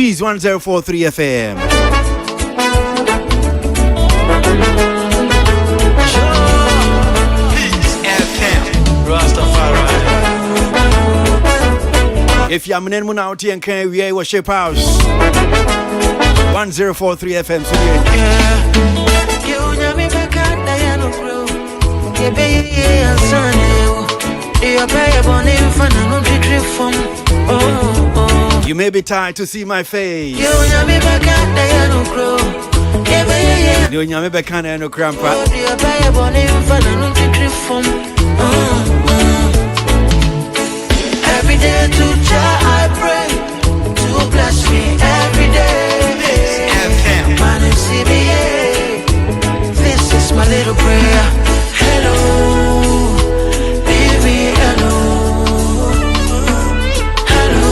Cheese 1043 FM. If you're in Munauti and can we worship house 1043 FM. You may be tired to see my face. Every day to Jah I pray to bless me every day. Man in CBA, this is my little prayer. Hello, baby, hello. Hello,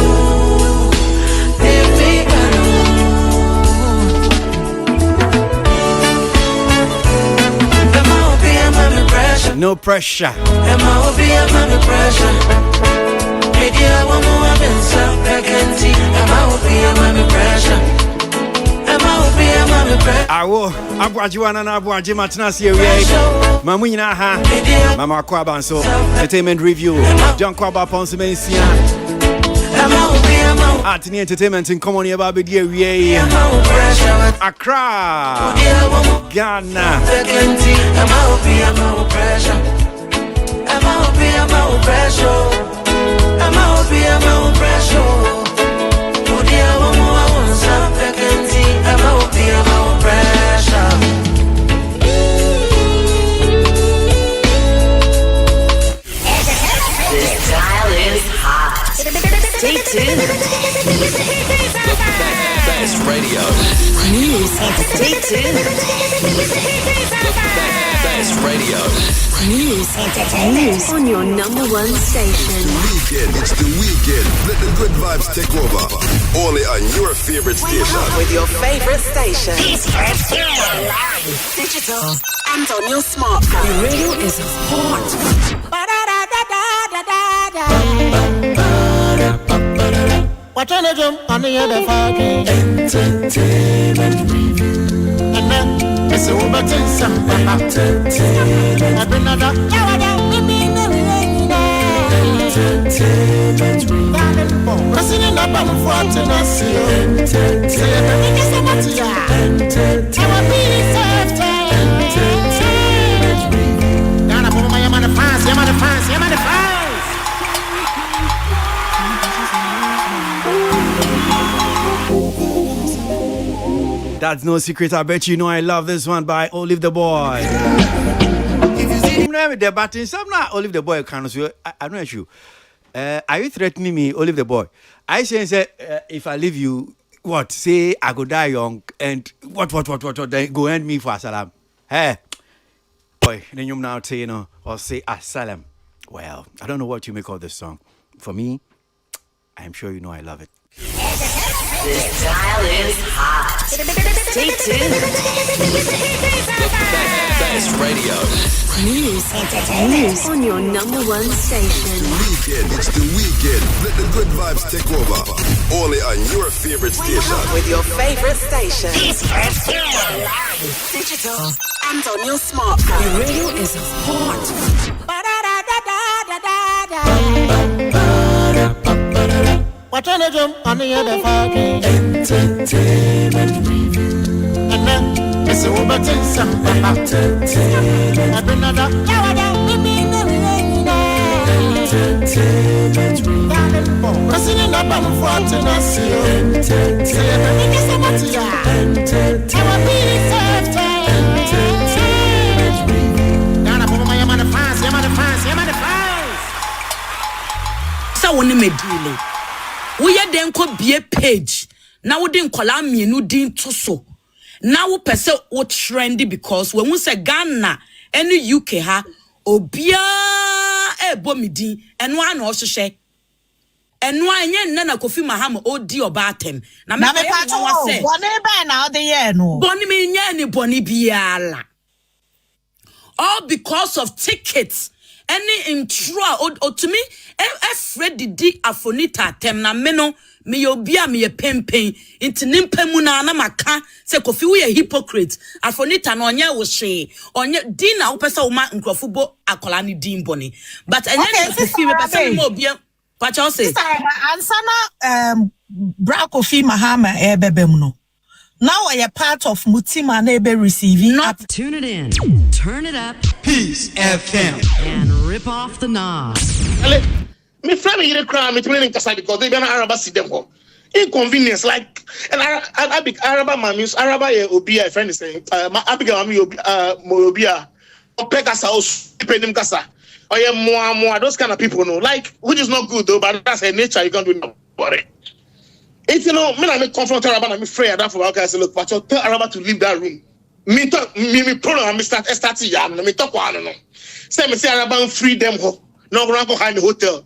baby, hello. Pressure. No pressure. Pressure. Awo abwajiwana na abwajima tunasiye mamunyina ha mama kwaba nso entertainment review John kwaba ponso mensia Atini entertainment in common about Abigail Accra Ghana Stay tuned. The best radio. News. Stay tuned. The best radio. News. News on your number one station. It's the weekend. Let the good vibes take over. Only on your favorite station. With your favorite station. Digital and on your smartphone. The radio is hot. Watch on the jump on the other fucking entertainment review. And then it's over to some entertainment. I've been another entertainment review. President Obama for Tennessee. Entertainment review. Now I'm on my fans. That's no secret. I bet you know I love this one by Olive the Boy. If you see him now with the batting, some not Olive the Boy kind of. I'm not sure. Are you threatening me, Olive the Boy? I say, if I leave you, what? Say I go die young and what? Then go end me for asylum. Hey, boy, then you now say or say asylum. Well, I don't know what you make of this song. For me, I'm sure you know I love it. This dial is hot. Stay tuned. The best radio. News on your number one station. It's the weekend. Let the good vibes take over. Only on your favorite station. With your favorite station. Digital and on your smartphone. The radio is hot. Watch on the jump on the other fucking entertainment review. And then it's over to some entertainment. I've been another entertainment review. President Obama for Tennessee. Entertainment review. Now I'm on my fans. So when me deal we are then could be a page. Now we didn't call me no din to so. Now we pese o trendy because when we say Ghana any UK ha obia e bomidi and one also share. And one yen nana Kofi Mahama odi obatem. Na me say Bonnie now the year no. Bonnie me nyani Bonnie biala. All because of tickets any intro or to me Fred di Afonita tem na meno me obia me pempen into nimpemuna na maka se Kofi we a hypocrite Afonita no onye wo hwe onye din na wo pesa wo ma nkrofubo akola ni din boni but enye Kofi me pesa mo obia pacha say ansana bra Kofi Mahama ebebem no now I a part of Mutima Nebe receiving not tune it in, turn it up, Peace FM, and rip off the knob. Me friend here cry me training kasa because they be na Araba see them home. Inconvenience like and Araba man means Araba ye obi a friend is saying Abigail and Afrita Pekasa os penim kasa. Oh yeah more those kind of people no like which is not good though but that's her nature you can't do nothing about it. It's me I confront Araba and me afraid that for okay I say look but tell Araba to leave that room. Me problem me start ya me talk one no. Say me say Araba free them ho. No go behind the hotel.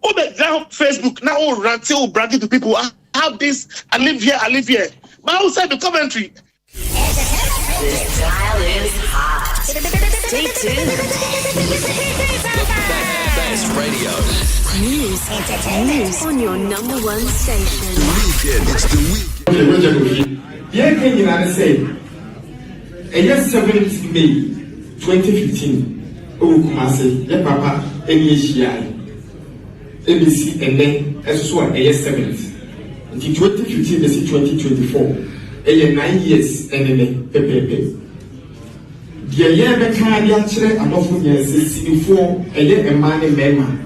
Oh, but now Facebook now all ranting, bragging to people. I have this. I live here. But outside the Coventry. This dial is hot. Stay tuned. Best radio. News on your number one station. Weekend, it's the weekend. Yeah, can you understand? Yes, 7th May 2015. Oh, Kumasi, yeah, Papa, NHI. ABC and then as well, yes, 7th. Until 2015, this is 2024. 9 years and then pepe. The year the Canadian and often yes, before a year a man and member.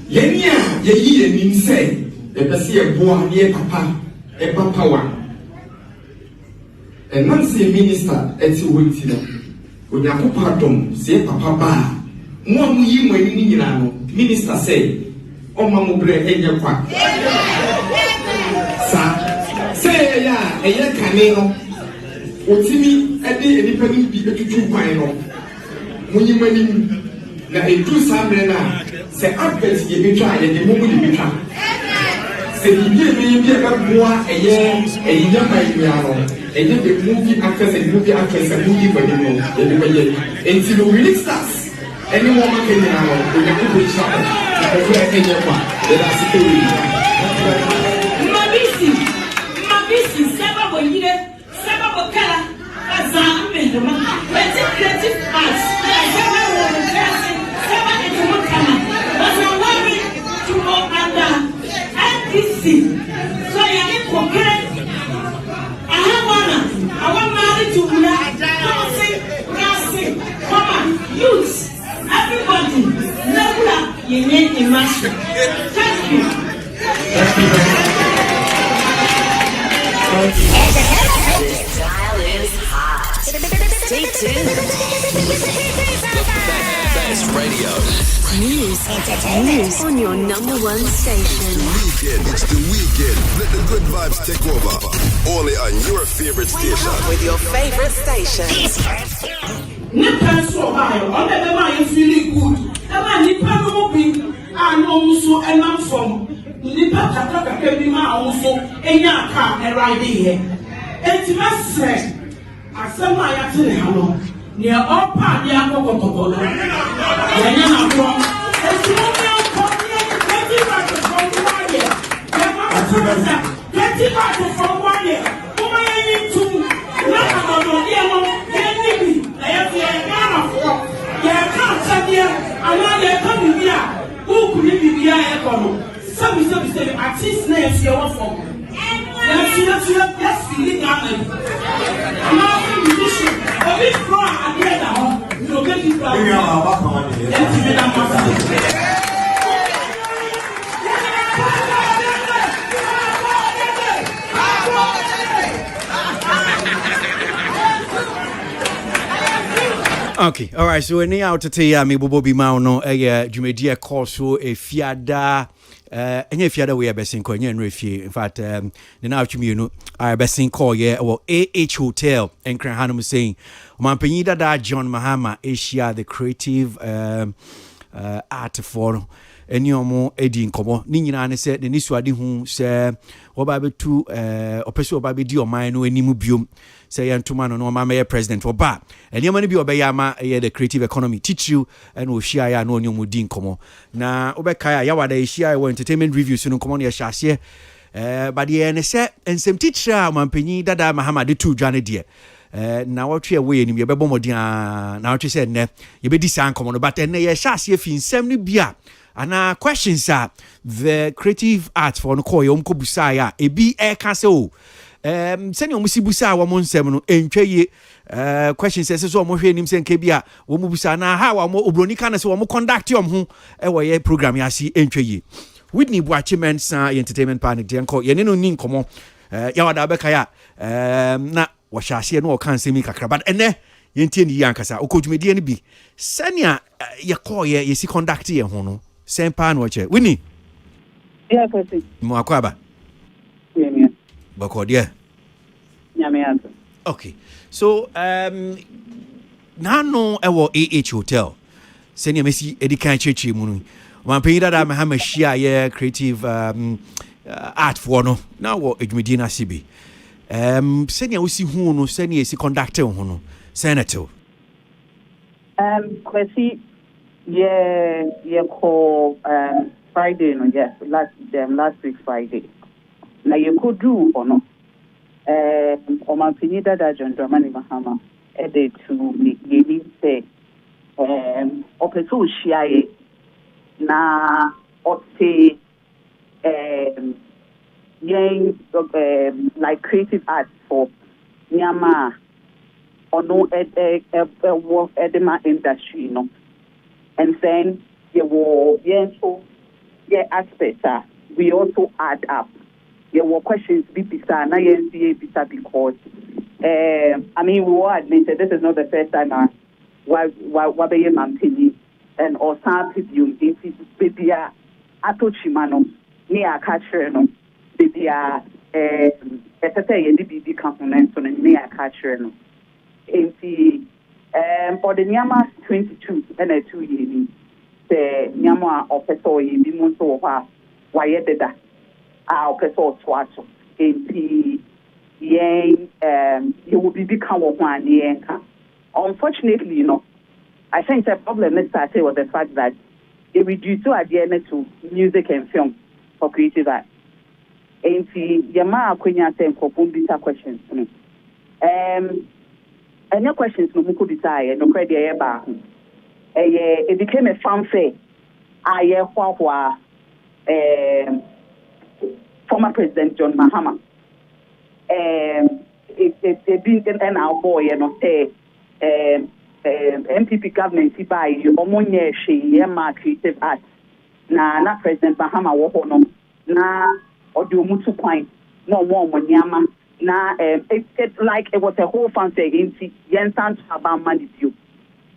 Yenya, ye and say, the Bessie boy near Papa, a Papa one. And Nancy minister at the Wintina, when you papa dom, say Papa Bar. One you when you minister say, oh, Mamma Bre and your quack. Say, yeah, a year canino. Otimi, a day independent people to 2 pine. When you went na a 2 Sabrina, say, Advent, you be trying, and the moment you be trying. Say, you give me a boy a year, a young man, and then the movie actors and movie actress and movie for the until the release starts. Any woman can now, we can put each other. Mabisi, Saba Boyide, Saba Bokala, Azam, creative arts, Saba Etomokama, was a worry to go under NPC. So you get cocaine. I have one. I want married to Rasi, Mama, youths, everybody, Nebula, you need immersion. Thank you. This dial is hot. Stay tuned. Best radio. News on your number one station. Weekend, it's the weekend. Let the good vibes take over. Only on your favorite station. With your favorite station. Nipa so high, on the man is really good. The man Nipa no be and also enam from Nipa kaka be ma also enya aka ride here. Entima say asema ya tele hano. Near all part the akokotokolo. Enya na from esimo me from the 20 back from 1 year. Woman need to not on the Some artist names you want from. Let's feeling I'm not musician. A bit pro at the end of home. You'll get it Okay, all right. So any out to tell me Bobo be no Jumedia course so a fiada any fiada we are besting coin and refuse. In fact, the now you know I besting call or AH Hotel and Cranhanum saying Mampenida da John Mahama Asia the creative art for eni omo edi nkomo ni nyina ne se ne nisuade hu se oba betu opese oba be di oman no animu biom se yentuma no no ma me president oba eni ma ne bi obeya ama the creative economy teach you and o shia ya no oni omo di nkomo na obeka ya wada shia wa entertainment reviews no nkomo ne ya hyase but ye ne se ensem teacher mampanyi dada mahama de tu dwane de na watwe we enim ye bebo modin na watwe se ne ye be di san nkomo no but ne ye hyase fi nsem no bia ana questions are the creative art for no call yom ko busa ya ebi e ka se o seni omusi busa wa mo nsem no entwe ye questions say so mo hwe nim se nke bia wo mu busa na ha wa mo obroni ka na se wo mo conduct yom ho e wo ye program ya si entwe ye Whitney Boachimen sa entertainment panic de enko ye ne no ni nkomo ya wada beka ya na wo hyase no o kan semi kakra but ene ye ntie ni yankasa okodwumedie ne bi senia ye call ye si conduct ye ho no sempa no che Whitney yeah kasi mo akwaba yeah bako dia nyame okay so nano ewo AH hotel senia mesi edikan cheche mu no Mampira da mahama shia ye creative art for no na wo edwumedi na sibi senia wosi hu no senia si conductor hu no senator kwesi ye call Friday no yes last week Friday na ye could do or no o mampini da John Dramani Mahama ede to ye ni say opeso shia ye na ote like creative art for nyama ono edema industry no and then so aspects we also add up questions bisa na bisa because I mean we will admit that this is not the first time why be mantini and or some you baby atochimano ni akachre no baby ye di components on ni akachre no enti for the nyama 22 and a 2 years the nyama opeso ye bi mo so ha wa ye deda opeso twaso enti ye will be become one ye unfortunately you know I think the problem is started was the fact that it reduced to adherence to music and film for creative art. And see, Yama Quenya saying for Bumbita questions. And your questions no muku desire, no credit eba. It became a fanfare. Former President John Mahama. It didn't end our boy and say MPP government by you omonye she ma creative art na President Mahama wo ho no na odi omutu kwan no mo nyama na it like it was a whole fancy against yensan about money you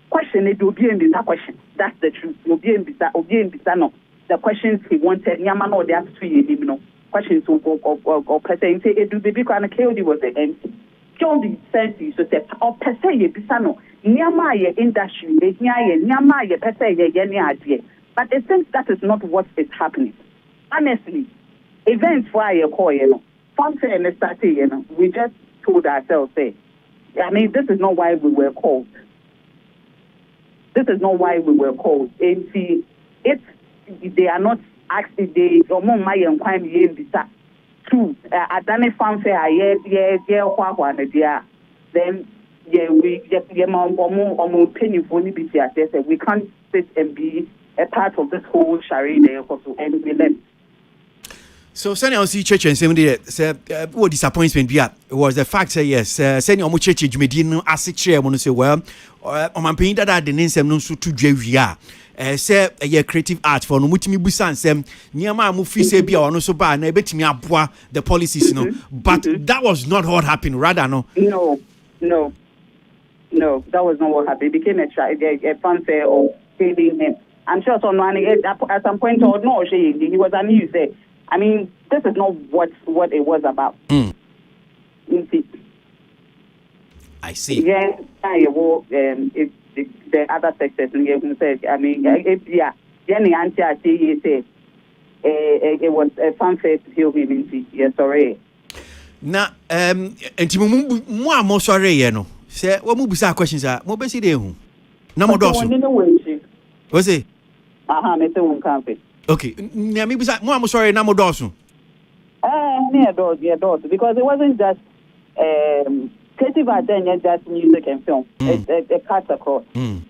question it will be in this question that's the truth will be in this no the questions he wanted nyama no they have to you know questions or person say it do be because KOD was the MC John sense so say or per se ye bisano nyama ye industry nyama ye per se ye ni adie but it seems that is not what is happening honestly events why you call you know function and started you know we just told ourselves say I mean this is not why we were called and see they are not actually they omo my enquire ye bisa true adane fanfare ye then we we can't sit and be a part of this whole charade and we learn. So senior on see church and say what disappointment be was the fact say yes senior on church dwumedi no ase kire mo no say well on paying that the nsem no so to dwa say a creative art for no mutimi busa nsem niama amu fi say bia ono so ba na ebetimi aboa the policies no but that was not what happened rather no that was not what happened. It became a fanfare of saving him. I'm sure someone at some point or no he was amused. I mean this is not what it was about. I see. Yeah, the other sectors, I mean, Jenny Auntie Ati say it was a fanfare to heal him. Yes, sorry. Na enti mo amo sorry ye no. Say wo mu bisa questions a mo be si dey hu. Na mo do so. What's it? Me say won cafe. Okay, na me bisa mo amo sorry na mo do so. Near doors, because it wasn't just creative art then just music and film. It cuts across. And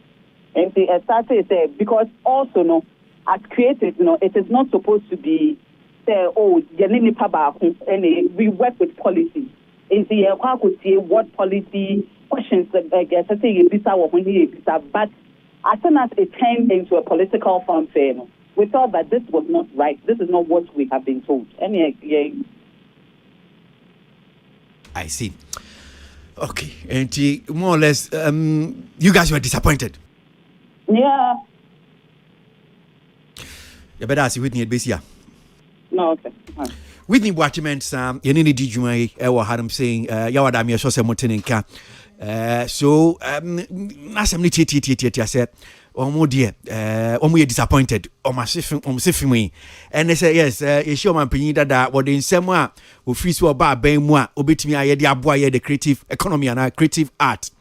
it started there because also no, as creators, it is not supposed to be say, oh, and we work with policy. Is the what policy questions but as soon as it turned into a political fanfare, we thought that this was not right. This is not what we have been told. I see. Okay, and more or less, you guys were disappointed. Yeah. You better ask Whitney at Bessia. No, okay. Whitney Watchman, Sam, you need to do my had him saying, Yawadami, so some motinka. So, Nasam Tia said, oh, my dear, we disappointed, or my sister, and they say, yes, it's your man Pinida that what in Semwa who freeze to about Bemwa, obit me, I boy, the creative economy and creative art.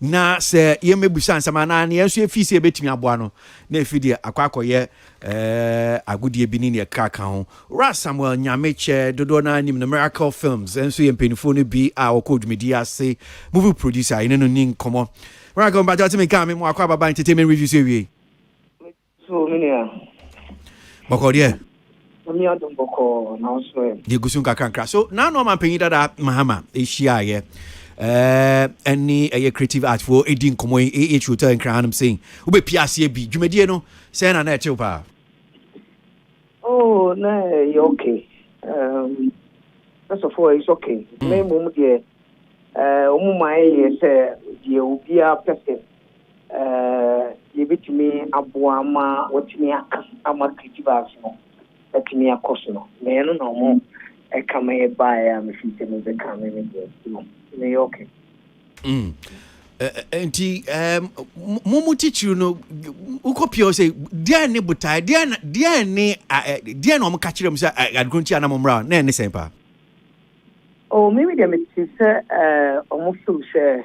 Na se ye mebusan sama na ne enso efisi ebetimi aboa no na efidi akwakọ ye agudie bini ne kaka ho Ra Samuel Nyameche dodo na nim no Miracle Films enso ye mpenifo no bi a okodumedi ase movie producer ine no nin komo Ra go mbaja timi ka me mo akwa baba entertainment reviews ewie so minia boko de mi adom boko na so de gusun kakra so na no man panyi dada mahama ehia ye any creative art for edin komo hotel and crown saying we be piase bi dwumadie no say na eche pa oh no you okay first of all it's okay me mum de omumai say de obia person ye bitimi aboama wotimi aka ama creative art no etimi akoso no me no no mo e kama e ba ya me fi me be kama me no okay. Enti mumu teacher no ukopio say dia ne butai dia na o mka kire mu say adgrunti ana momra na ne sempa oh maybe dem say omo feel say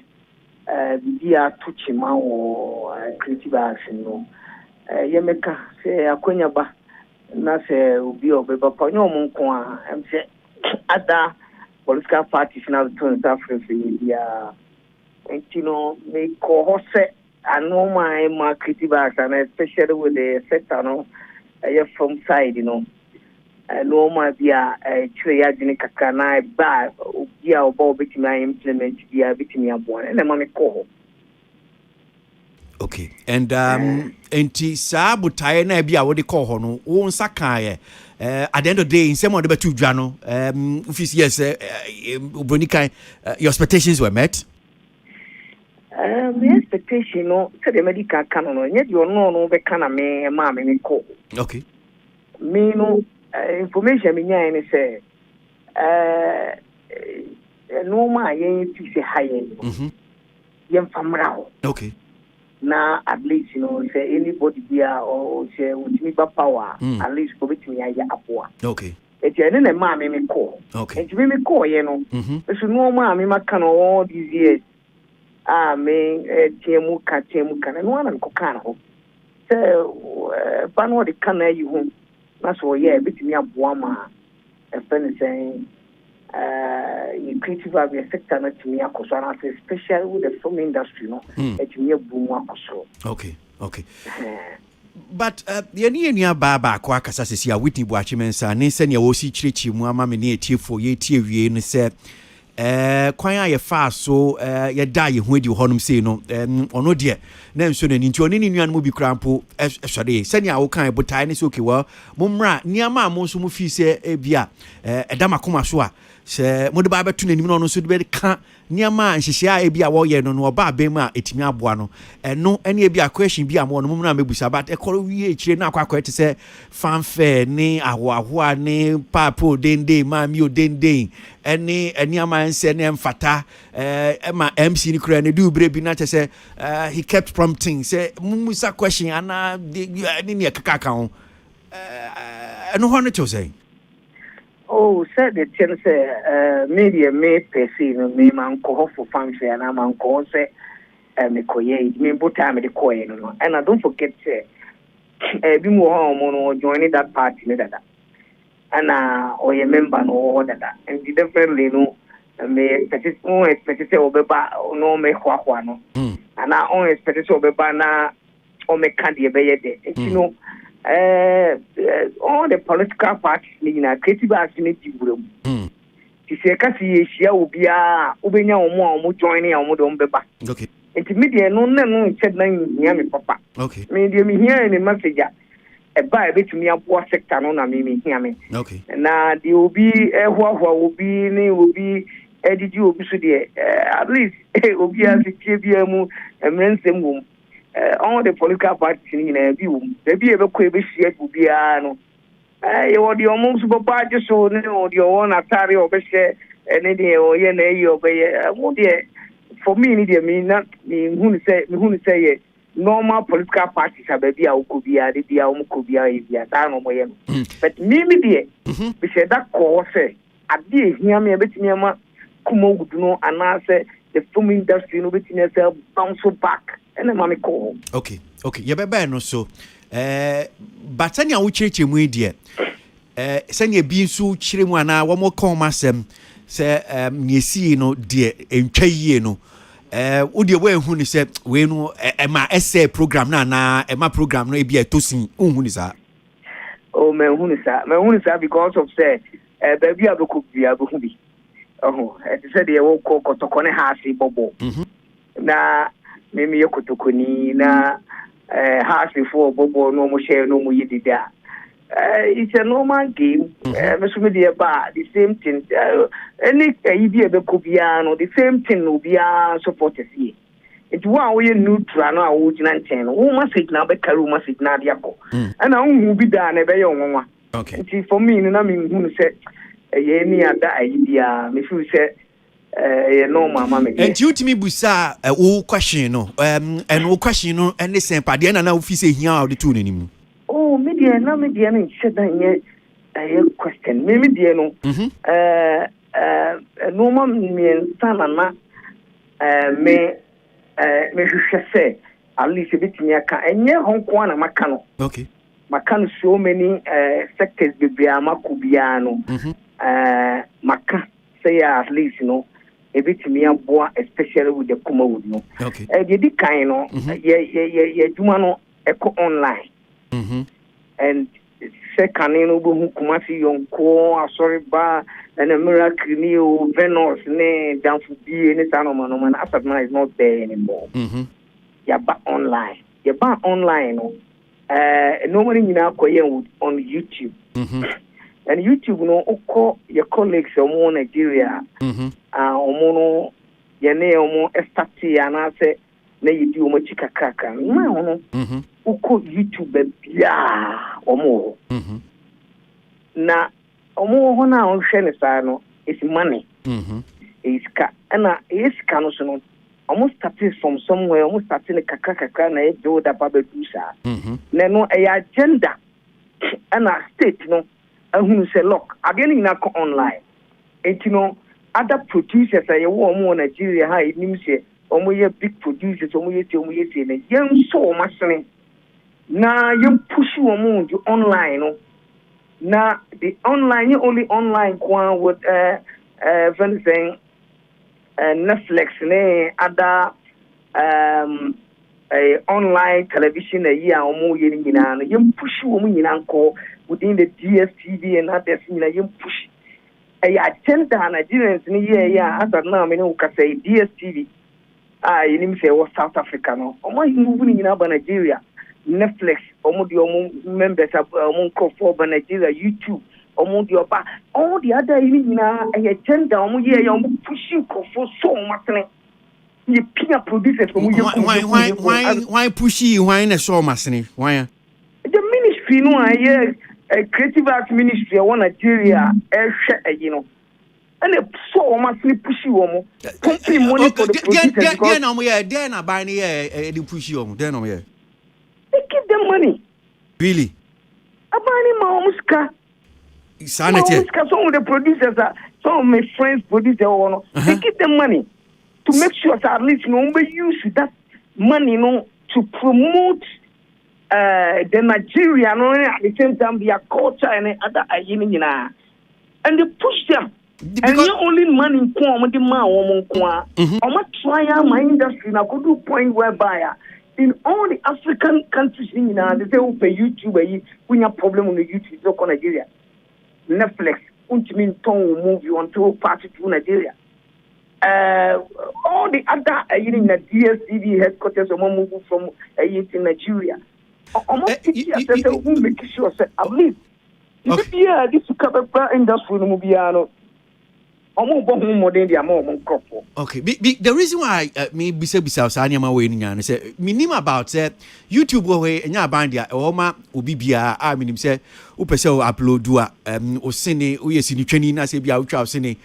dia tuchima o creative action no ye meka say akonya ba na say obi obeba pa nyomo nko a em say ada political parties now to South Africa and they co-host and no my creative arts and especially with the sector from side no my via trade kakana ba via about bit my implement via bit me abon and I'm call okay and enti sabutai na bia wo de call ho no wo nsa kan at the end of the day in some of the two jano yes Bronikai your expectations were met the expectation no so the medical canon yet you no be kana me ma me call okay me no information me nya ni say no ma yen ti say high yen famra okay na at least say anybody there or say with me power at least go bit me ya aboa okay et you na ma me call okay et me call so no ma me maka no all these years me tiemu kana no na ko kana ho say pano de kana you home na so yeah bit me aboa ma e fen saying in creative art sector not to me akosana especially with the film industry et me boom akoso okay but ye baba kwa kasa sesi a Whitney Buachimensa ne se ne wo si chirechi mu ama me ne etiefo ye tie no se kwan a ye fa so ye da ye ho edi honum sei no ono de na nso ne nti oni nuan mu bi krampo esode se ne a wo kan botai ne se okay well momra niama mo so mu fi se bia edama koma so a se mo de ba betu nanim no so de be ka niama nhihia e bia wo ye no no oba abem a etimi aboa no eno ene e bia question bia mo no mo na mebusa but e koro wie chire na akwa te se fanfare ni ahoahoa ni papo dende mami o dende eni ama nse ne mfata ma MC ni kura ne du bre bi na te se he kept prompting say musa question ana ni ne kaka ho eno ho no to say. Oh, said the chance media may perceive me man co for fancy and I'm on say me koye me both time the coin and I don't forget be more mono joining that party that and or a member no that and definitely no me expect say obeba no me hwa no and I only expect say obeba na o me candy be de you know all the political parties in a creative activity room. Ti se ka si ehia obi a obenya omo join ya omo don beba. Okay. Enti media no said na nya me papa. Okay. Media me here ni message e ba e betumi abo sector no na me hia me. Okay. Na the obi ehwa obi ni obi edidi obi so de at least obi a se tie bia mu emrensem wom. All the political parties in a view, the be able to be shared with Biano. You are the almost party so your own Atari or Beshe, and any or Yene or for me, dear me, not me who say normal political parties are baby or could be added the Almukubia, but me, dear, we said that course, I did hear me a bit near Kumo would know and answer the film industry, no bit in yourself bounce back. And then mommy call. Okay. You be no so. But sanya wo cheche mu die. Sanya bi nso chire mu ana wo mo kon masem se nyesi no die entwa yie no. Wo die wo ehunu ni se we no e ma essay program na e ma program no e bi etosin unhu ni sa. Oh me hunu sa because of say baby abeku bi abehu bi. Oh, e say de wo kotoko ne ha ase bobo. Na maybe you could na house before Bobo no more share no more yidida. It's a normal game. Media bar, the same thing. Any idea the Kubiano, the same thing will be supported here. It's one way neutral now, which 19. Who must it now be Karu must it Nadiako. And I won't be done a very young one. Okay. For me, I mean, who said any other idea, if you said. No mama me and you to me busa o question no and o question no and listen pa de na na ofi se hia o de tu nanim oh media na media no said that question me media no no mama me sana na me hwehwe se at least bitimi aka enye honko na maka no okay maka no so many sectors bebia makubia no maka say at least you know a bit me aboa especially with the Kuma wood no okay the kind no ye dumano eco online and second no bu Kumasi yonko asori ba and a miracle ni o Venus ne down for be any time no man after man is not there anymore ya ba online no nobody na koye on YouTube and YouTube no oko your colleagues omo Nigeria omo no ye ne omo estati ana se na yidi omo chikakaka ma hono oko YouTube bia omo na omo ho na on hwe ne sa no is money iska ana iska no so no omo started from somewhere omo started kakaka na e build up abedusa na no e agenda ana state no who say look again in online and you know other producers are wo Nigeria ha nim say omo ye big producers omo ye say na yen so masene na yen push omo do online no na the online you only online kwa with anything Netflix ne other online television year omo ye nyina no yen push omo nyina nko within the DSTV and others, you push a agenda Nigerians in a year as now, I can say DSTV. You need to say what South Africa no. Or my moving in Nigeria, Netflix, or more members of Monco for Nigeria, YouTube, omo di oba all the other na agenda omo ye omo pushing for so much you peer producers from why pushy why na so masne why the ministry no a creative arts ministry one Nigeria you know and so much pushy woman pumping money for the producers then no yeah then na buy the pushy woman then no yeah they give them money really abani ma muska sanity some of the producers are some of my friends producer they give them money to make sure that at least we use that money to promote the Nigeria at the same time their culture and other and they push them and not only money the man try my industry now go do point whereby in all the African countries they say pay YouTube we have problem on the YouTube look on Nigeria Netflix mean tongue movie until party to Nigeria all the other in the DSTV headquarters move from in Nigeria make sure at least this industry okay the reason why me bisa usani ama we nya say minim about YouTube we nya bandia o ma obi bia a minim say upese o upload o sene o yesi ni twani na say bia o twa o sene.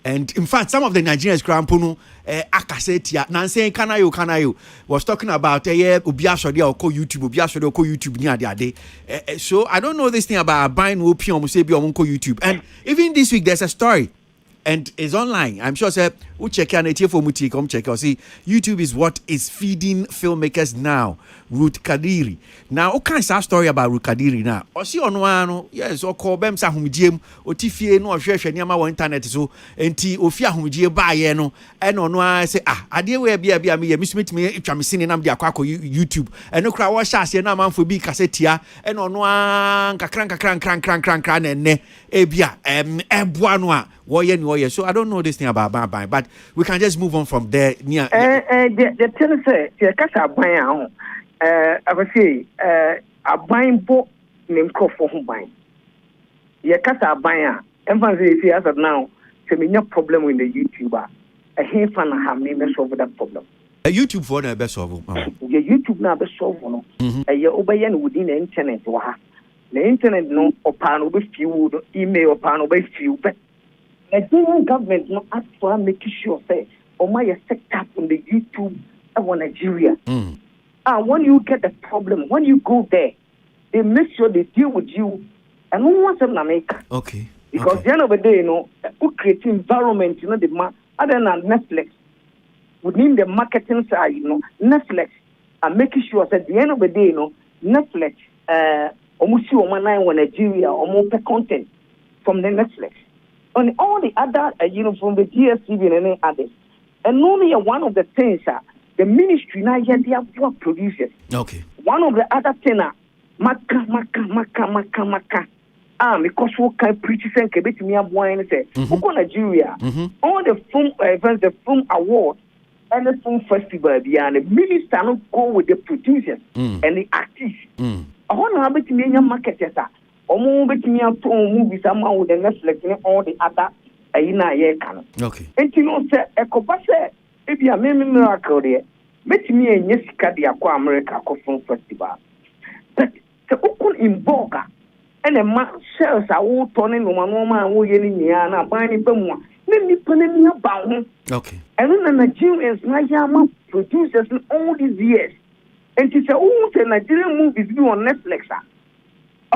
And in fact, some of the Nigerians Grampono Akasetia Nansen Kanayo was talking about Ubia Shodi or YouTube, Ubia Shodi or YouTube near the day. So I don't know this thing about buying opium YouTube. And even this week there's a story. And it's online. I'm sure say we check and for muti come check or see YouTube is what is feeding filmmakers now. Ruth Kadiri. Now, what kind of story about Ruth Kadiri now? Or see on one, yes, or call them Sahumjim, or Tifie, no, share Nyama internet so, and T. Ofia Humjie by no, and on one say, I dear where be a me, Miss Smith me, if I'm seeing them, the Aquaco YouTube, and no crowd was shas, and I'm for be cassetia, and on one crank, and ne, ebia, buanoa. Warrior. So I don't know this thing about buying, but we can just move on from there. Near the tennis say, Casa buying. I would say, a buying book named for home buying. Your Casa buying. Emphasis as of now, so me no problem with the YouTuber. A hand fan have me mess over that problem. A YouTube for the best of your YouTube now best solve no. A year obeying within the internet. The internet no upon over few email upon over few, but Nigerian government no ask for making sure say my set up on the YouTube of Nigeria. When you get the problem, when you go there, they make sure they deal with you and no one wants to make. Okay. Because at the end of the day, who create environment, the other than Netflix, within the marketing side, Netflix are making sure that at the end of the day, Netflix almost see Nigeria almost the content from the Netflix. On all the other, from the DSTV and others. And only one of the things, the ministry now they have what producers. Okay. One of the other things, maka. Because what kind of preachers and kebet me up wine say, who Nigeria, all the film events, the film award, and the film festival, the minister not go with the producers and the artists. I want to have it in your market, Omo betimi ato movies ama with the Netflix and all the other ayina ye kan. Okay. Enti no say ekoba say e bia me miracle there. Betimi enye sika de akwa America ko film festival. But the ukun in boga and the ma shells are all turning no man wo ye ni nia na ban ni bamu. Ne nipa na mi aba ho. Okay. And then the Nigerians na yama producers in all these years. Enti say who say Nigerian movies be on Netflix.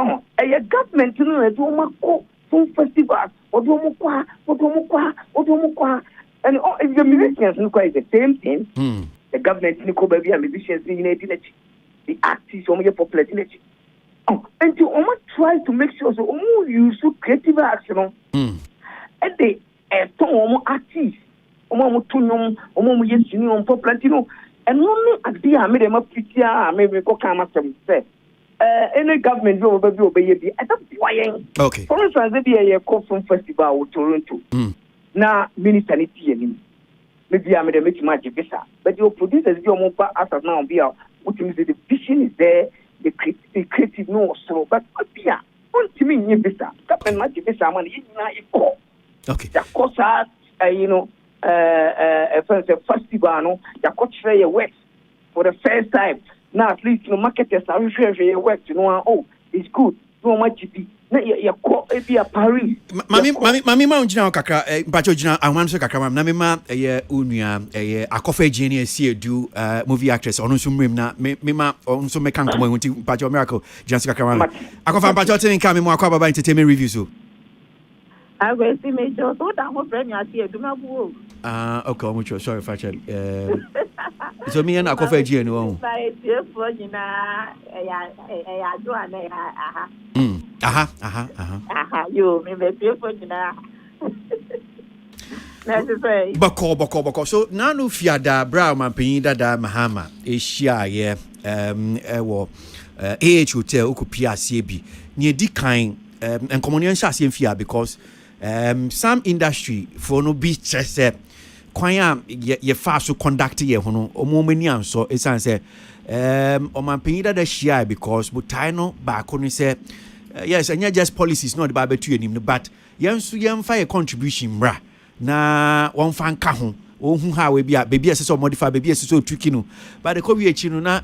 A government film festivals, and the musicians look like the same thing. The government baby and musicians in the artists on your popularity. And to try to make sure so use creative action. And they artists, popularity, and only at the I made them up maybe go come at them say. Any government will obey it. I don't why. Okay. For instance, there be a film festival in Toronto. Now, minister maybe I made a make visa, but your producers your mobile as of now be out. Which means the vision is there, the creative no so, but yeah, want to me visa. pen much if it's someone you know. Okay. The course festival no the coach your work for the first time. Now at least marketers are referring your work it's good. No much be. Na ya ko be a Paris. Mami ma unjina kakra mpacho jina ahwan so kakra na me ma unua akofa genie see edu movie actress onu so mrem na me ma onu so meka nkomo ehunti mpacho miracle jina so kakra ma akofa mpacho tin ka me mo akwa baba entertainment reviews so I will see me so that mo friend ya see edu na bu okay omucho sorry facha so me na akofa genie no by the for nyina ya do ana aha you me be for nyina necessary boko so na no fiada bra man pin dada mahama ehia ye ewo hotel okupia asie bi ne di kan enkomonian sha asie fia because some industry for no be chese kwan ye fa so conduct ye ho no omomani anso esan se man pin dada shia because butai no ba ko ni se yes and just policies not about betu enim but yensu yemfa a contribution bra na won fan ka ho ohun ha we bia baby ese so modify baby ese so tuki no but the kobi echi no na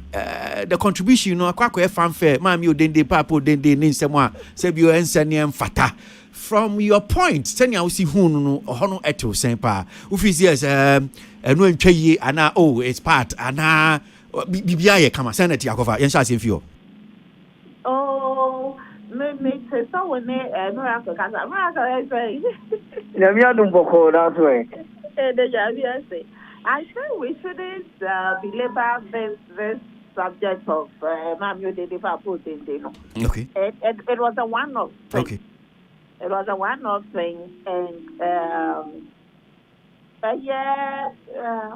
the contribution no akwa e fanfare ma mi odende papa odende ni nsemo a se bi o ensane emfata from your point senia wo si hu no ho no eto sen pa wo fi yes enu antwa yi ana it's part ana bibia ye kama senate akofa yen sha senfio me so when no Africa say na mi adum boko that's why I think we shouldn't belabor this subject of Mamio de Liverpool no. Okay. It was a one-off thing. Okay. It was a one-off thing and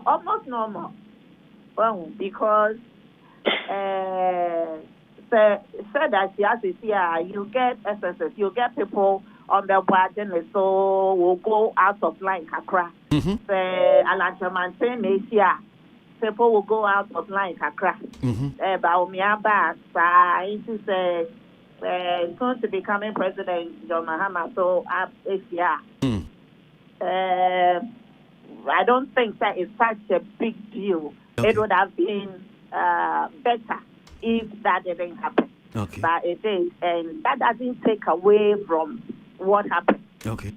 almost normal. Well, because said that you get SSS, you get people on the wagon, so will go out of line, Kakra. People will go out of line, Kakra. Baumia into say, soon to becoming president, John Mahama, so I don't think that is such a big deal. Okay. It would have been better if that didn't happen. Okay. But it is, and that doesn't take away from what happened. Okay.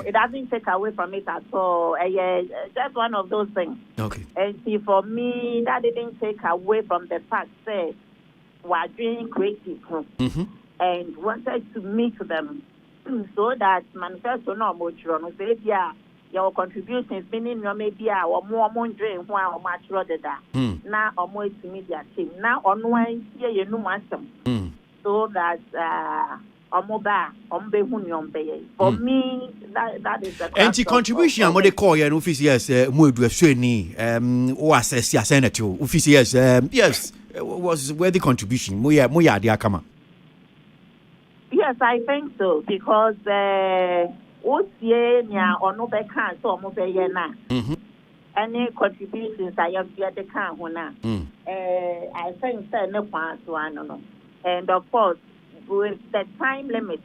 It doesn't take away from it at all. Just one of those things. Okay. And see, for me, that didn't take away from the fact that we're doing creative and wanted to meet them so that manifesto no more say your contributions meaning your maybe or more dream while much rather that now or more to media team now on one here you know so that for me that is the anti contribution am dey call your office yes mo edu aso ni o assess ya senate office yes yes was worthy contribution mo ya dey akama. Yes, I think so because any contributions I have to the can I think and of course with the time limit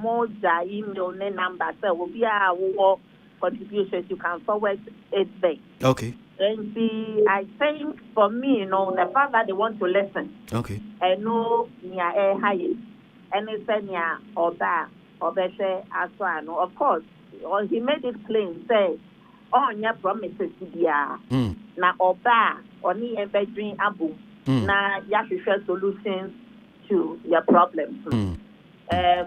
more email number so will be our contributions you can forward it back. Okay. And see, I think for me, the fact that they want to listen. Okay. And no near high and it's near or that or better as well. Of course, he made it plain, say, your promises to be now or that or near bedroom abu. Now you have to share solutions to your problems.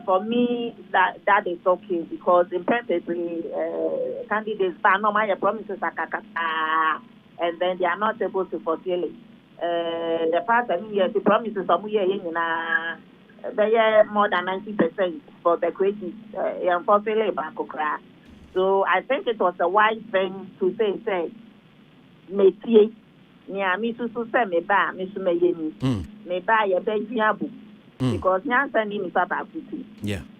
For me, that is okay because implicitly candidates ban no my promises are and then they are not able to fulfill it. The past the promises of they are more than 90% for the creative unfortunately. So I think it was a wise thing to say métier nia mi susu se me ba mi su me yeni me ba ye be duabu because nyansa ni papa kuti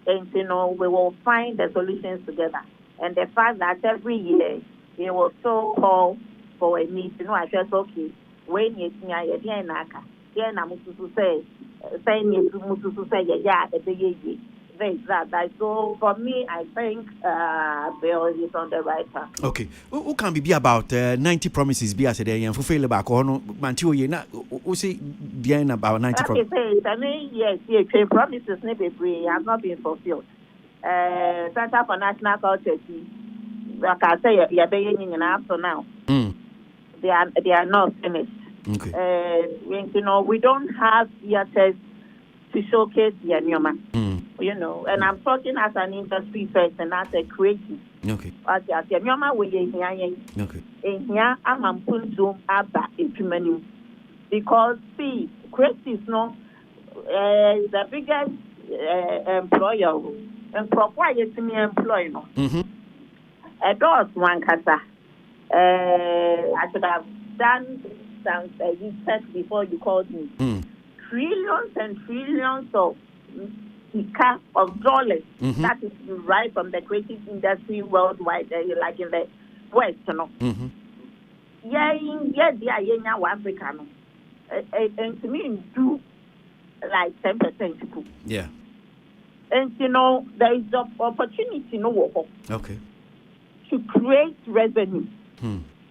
and we will find the solutions together and the fact that every year they will still call for a meeting I just okay when you nia ye dey na aka ye na mususu say ni mususu say ye ya e be ye that. So for me, I think Bill is on the right path. Okay. Who can be about 90 promises be as a day and fulfill back on Mantua Yena? Who say behind about 90 promises? I mean, yes, promises never have not been fulfilled. Center for National Culture, like I say, you're being up to now. They are not finished. Okay. You know, we don't have theaters to showcase the Nyoma. You know, and I'm talking as an industry person, as a creative. Okay. As a Nyoma, we are okay. Here, I'm putting zoom about it because see, creatives no, the biggest employer and proprietary employer no. A doors one kasa. I should have done some research before you called me. Trillions and trillions of dollars that is derived from the creative industry worldwide, like in the West, you know. Africa, no. And to me, do like 10%. Yeah. And you know, there is the opportunity, okay, to create revenue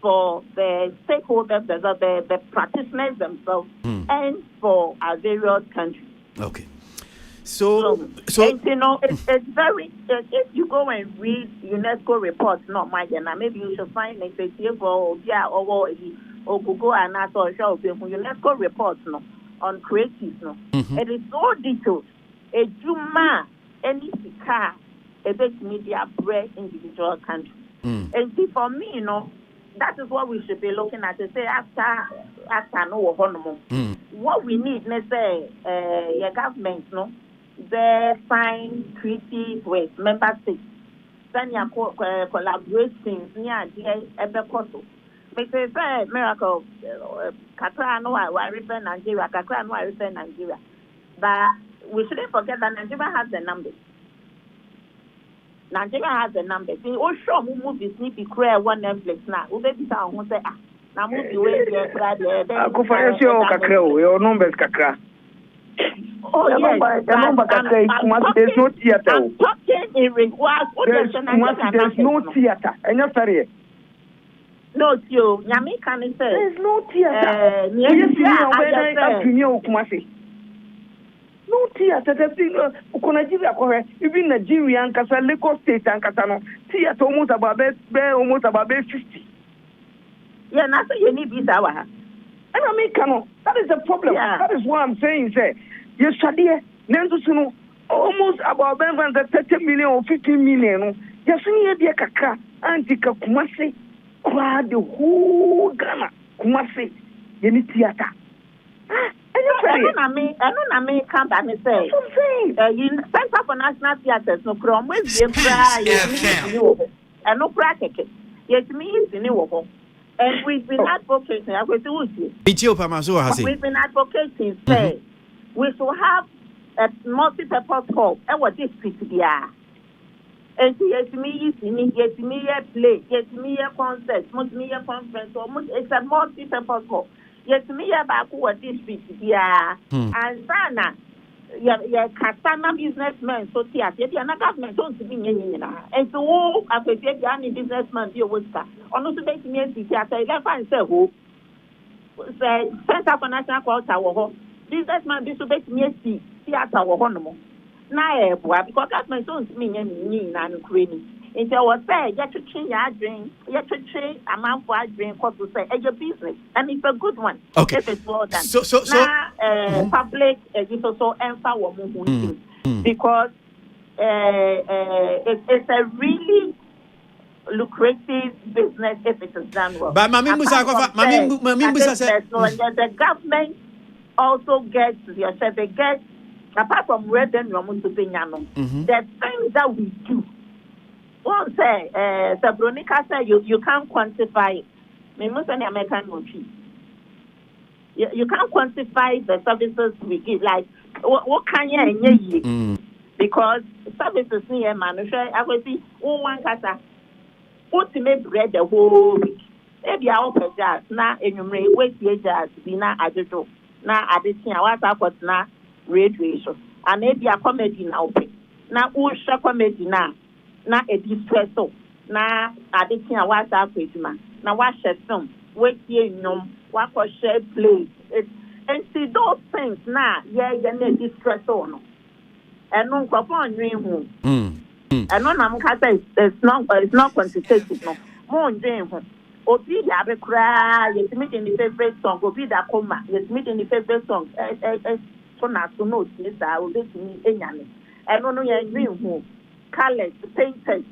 for the stakeholders, the practitioners themselves, and for our various countries. Okay. So and, you know, it's very. If you go and read UNESCO reports, not mine, maybe you should find it for or Google and show UNESCO reports on creatives. It is so detailed. A Juma, any car, a big media bread individual country. And see, for me, you know, that is what we should be looking at. To say after no what we need, let's say, your government, no. They sign treaties with member states. Then you collaborating near the Ebekoso. Because miracle, Kakra no I refer Nigeria, Kakra no I refer Nigeria. But we shouldn't forget that Nigeria has the numbers. Nigeria has the numbers. See, oh sure, movies need to create one Netflix now. We be down who say now movie way there. Akufa esio Kakra o your numbers Kakra. Oh, yes. I'm talking in regards. There's no theater. And you're sorry. No, you. Yami can say. There's no theater. No theater. Even Nigeria and Kasa, Lagos State and Katano. Theater almost about 50. Yeah, nothing you need is our. And I mean, come on, that is the problem. Yeah. That is what I'm saying. Say, you study almost about 30 million or 15 million. You're seeing the Kaka, Antika Kumasi, crowd the whole Ghana, Kumasi, you need theater. I don't mean, come back and say, you Center for National Theatres, no problem with you, and no practice. Yes, me is the new. And we've been advocating, we've been advocating, say, we should have a multi-purpose hall, and what this is there. And yes, me play, yes, me concert, me conference, it's a multi-purpose hall. Yes, me about what this is there. And Sana, your customer businessmen, so theater, the government don't be in. And so, all of the businessmen, you would start. On also make me theater, I find say who say Center for National Culture, businessman, this will make me theater or honomo. Now, because government don't mean any and Ukraine. If I was say, you to change your drink, you to change amount for drink, what to say, your business, and it's a good one. Okay. If it's well done. So, public is also empower because it's a really lucrative business if it is done well. But the government also gets they get apart from revenue, the things that we do. One say, Sabronica said you can't quantify it. You can't quantify the services we give. Like, what can you because services near manufacture, I will see one casa. What to make bread the whole week. Maybe I open jazz now, and you may wait your jazz, be now at the now at the thing I was up with now, radio, and maybe a comedy now. na usha comedy na edistresso na adikin wa sa kwetuma na wa share film wetie nyom wa ko share play and see those things na na edistresso no eno nkofo nwen hu eno na mka say it's not quantitative no mo nwen hu obi ya be kra yetimi in the favorite song obi da koma yetimi in the favorite song so na so no ti sa obi timi enyane eno no ye nwen hu colors painters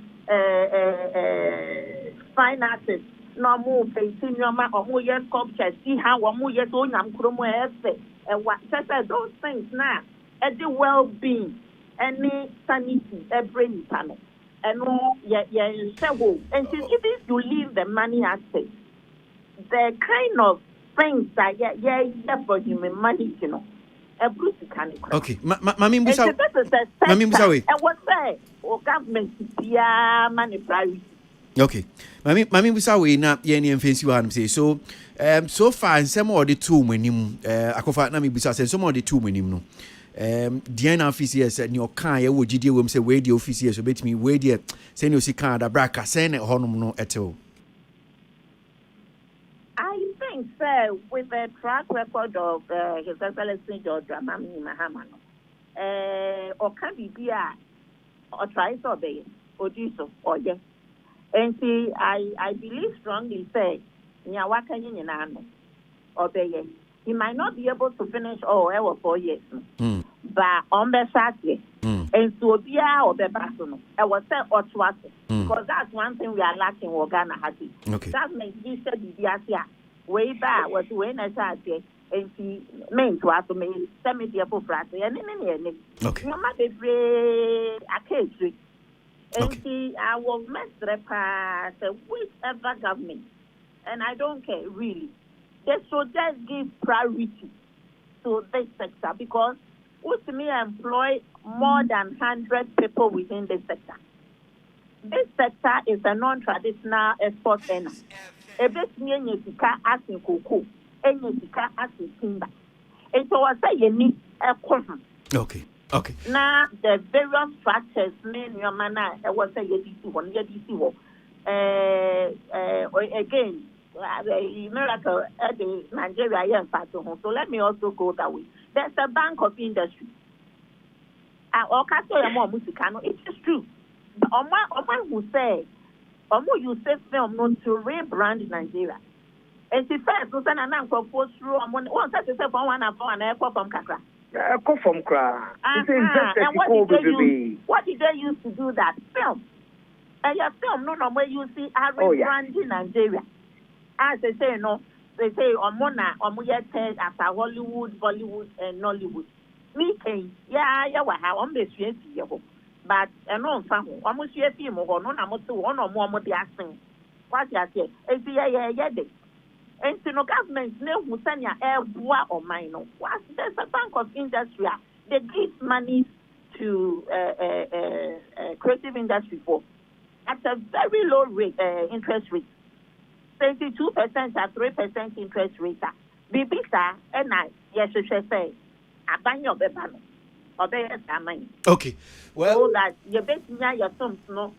fine artists no more painting your ma or more sculpture see how one more yet on am kromo efe and what those things now at the well-being any sanity every panel and no and even if you leave the money aspect the kind of things that for human money you know okay mami musa and what say or government money priority. Okay. Mami busa we na ye ni mfensi wa say so so far nsem o de two manim akofa na mi busa say so mo de two manim no the na office ni o kan ye wo gidie wom say we the office so betimi we the say ni o si kan da braka say na honom no etel. I think with the track record of His Excellency George Dramani Mahama o kan bibia o try so be o do so or yes. And see, I believe strongly say, he might not be able to finish all 4 years, but on the Saturday, and so be or the battle, I was say or twice, because that's one thing we are lacking in Ghana. That makes this the way back was when I started. And she meant to ask me, send me the practice, and in okay, no matter a case. And see, I will mess whichever government, and I don't care really. They should just give priority to this sector because with me employ more than 100 people within this sector. This sector is a non-traditional export earner. A bit near Yesika asking cocoa, and Yesika asking timber. And so I say you need a question. Okay. Okay. Now the various structures mean your manner. I was say YDC one. Again, the miracle at the Nigeria so let me also go that way. There's a bank of industry. It is true. Oman who say, you say film not to rebrand Nigeria. And she said, Susan and Uncle post through one such as one and airport from Kakra. Come from Kra. And what did they use to do that? Film. And your film, no way you see rebrand in Nigeria. As they say, no, they say Omona, Omuyete after Hollywood, Bollywood, and Nollywood. Me, I'm the sweet. But I know some almost year team or no, I'm to one or more of the asking. What you say? And no government no who send your air bois or mine. There's a bank of industry. They give money to creative industry for at a very low rate interest rate. 22% or 3% interest rate. Bibisa and I yes say I buy your bank. Okay. Well, so that you basically your sums no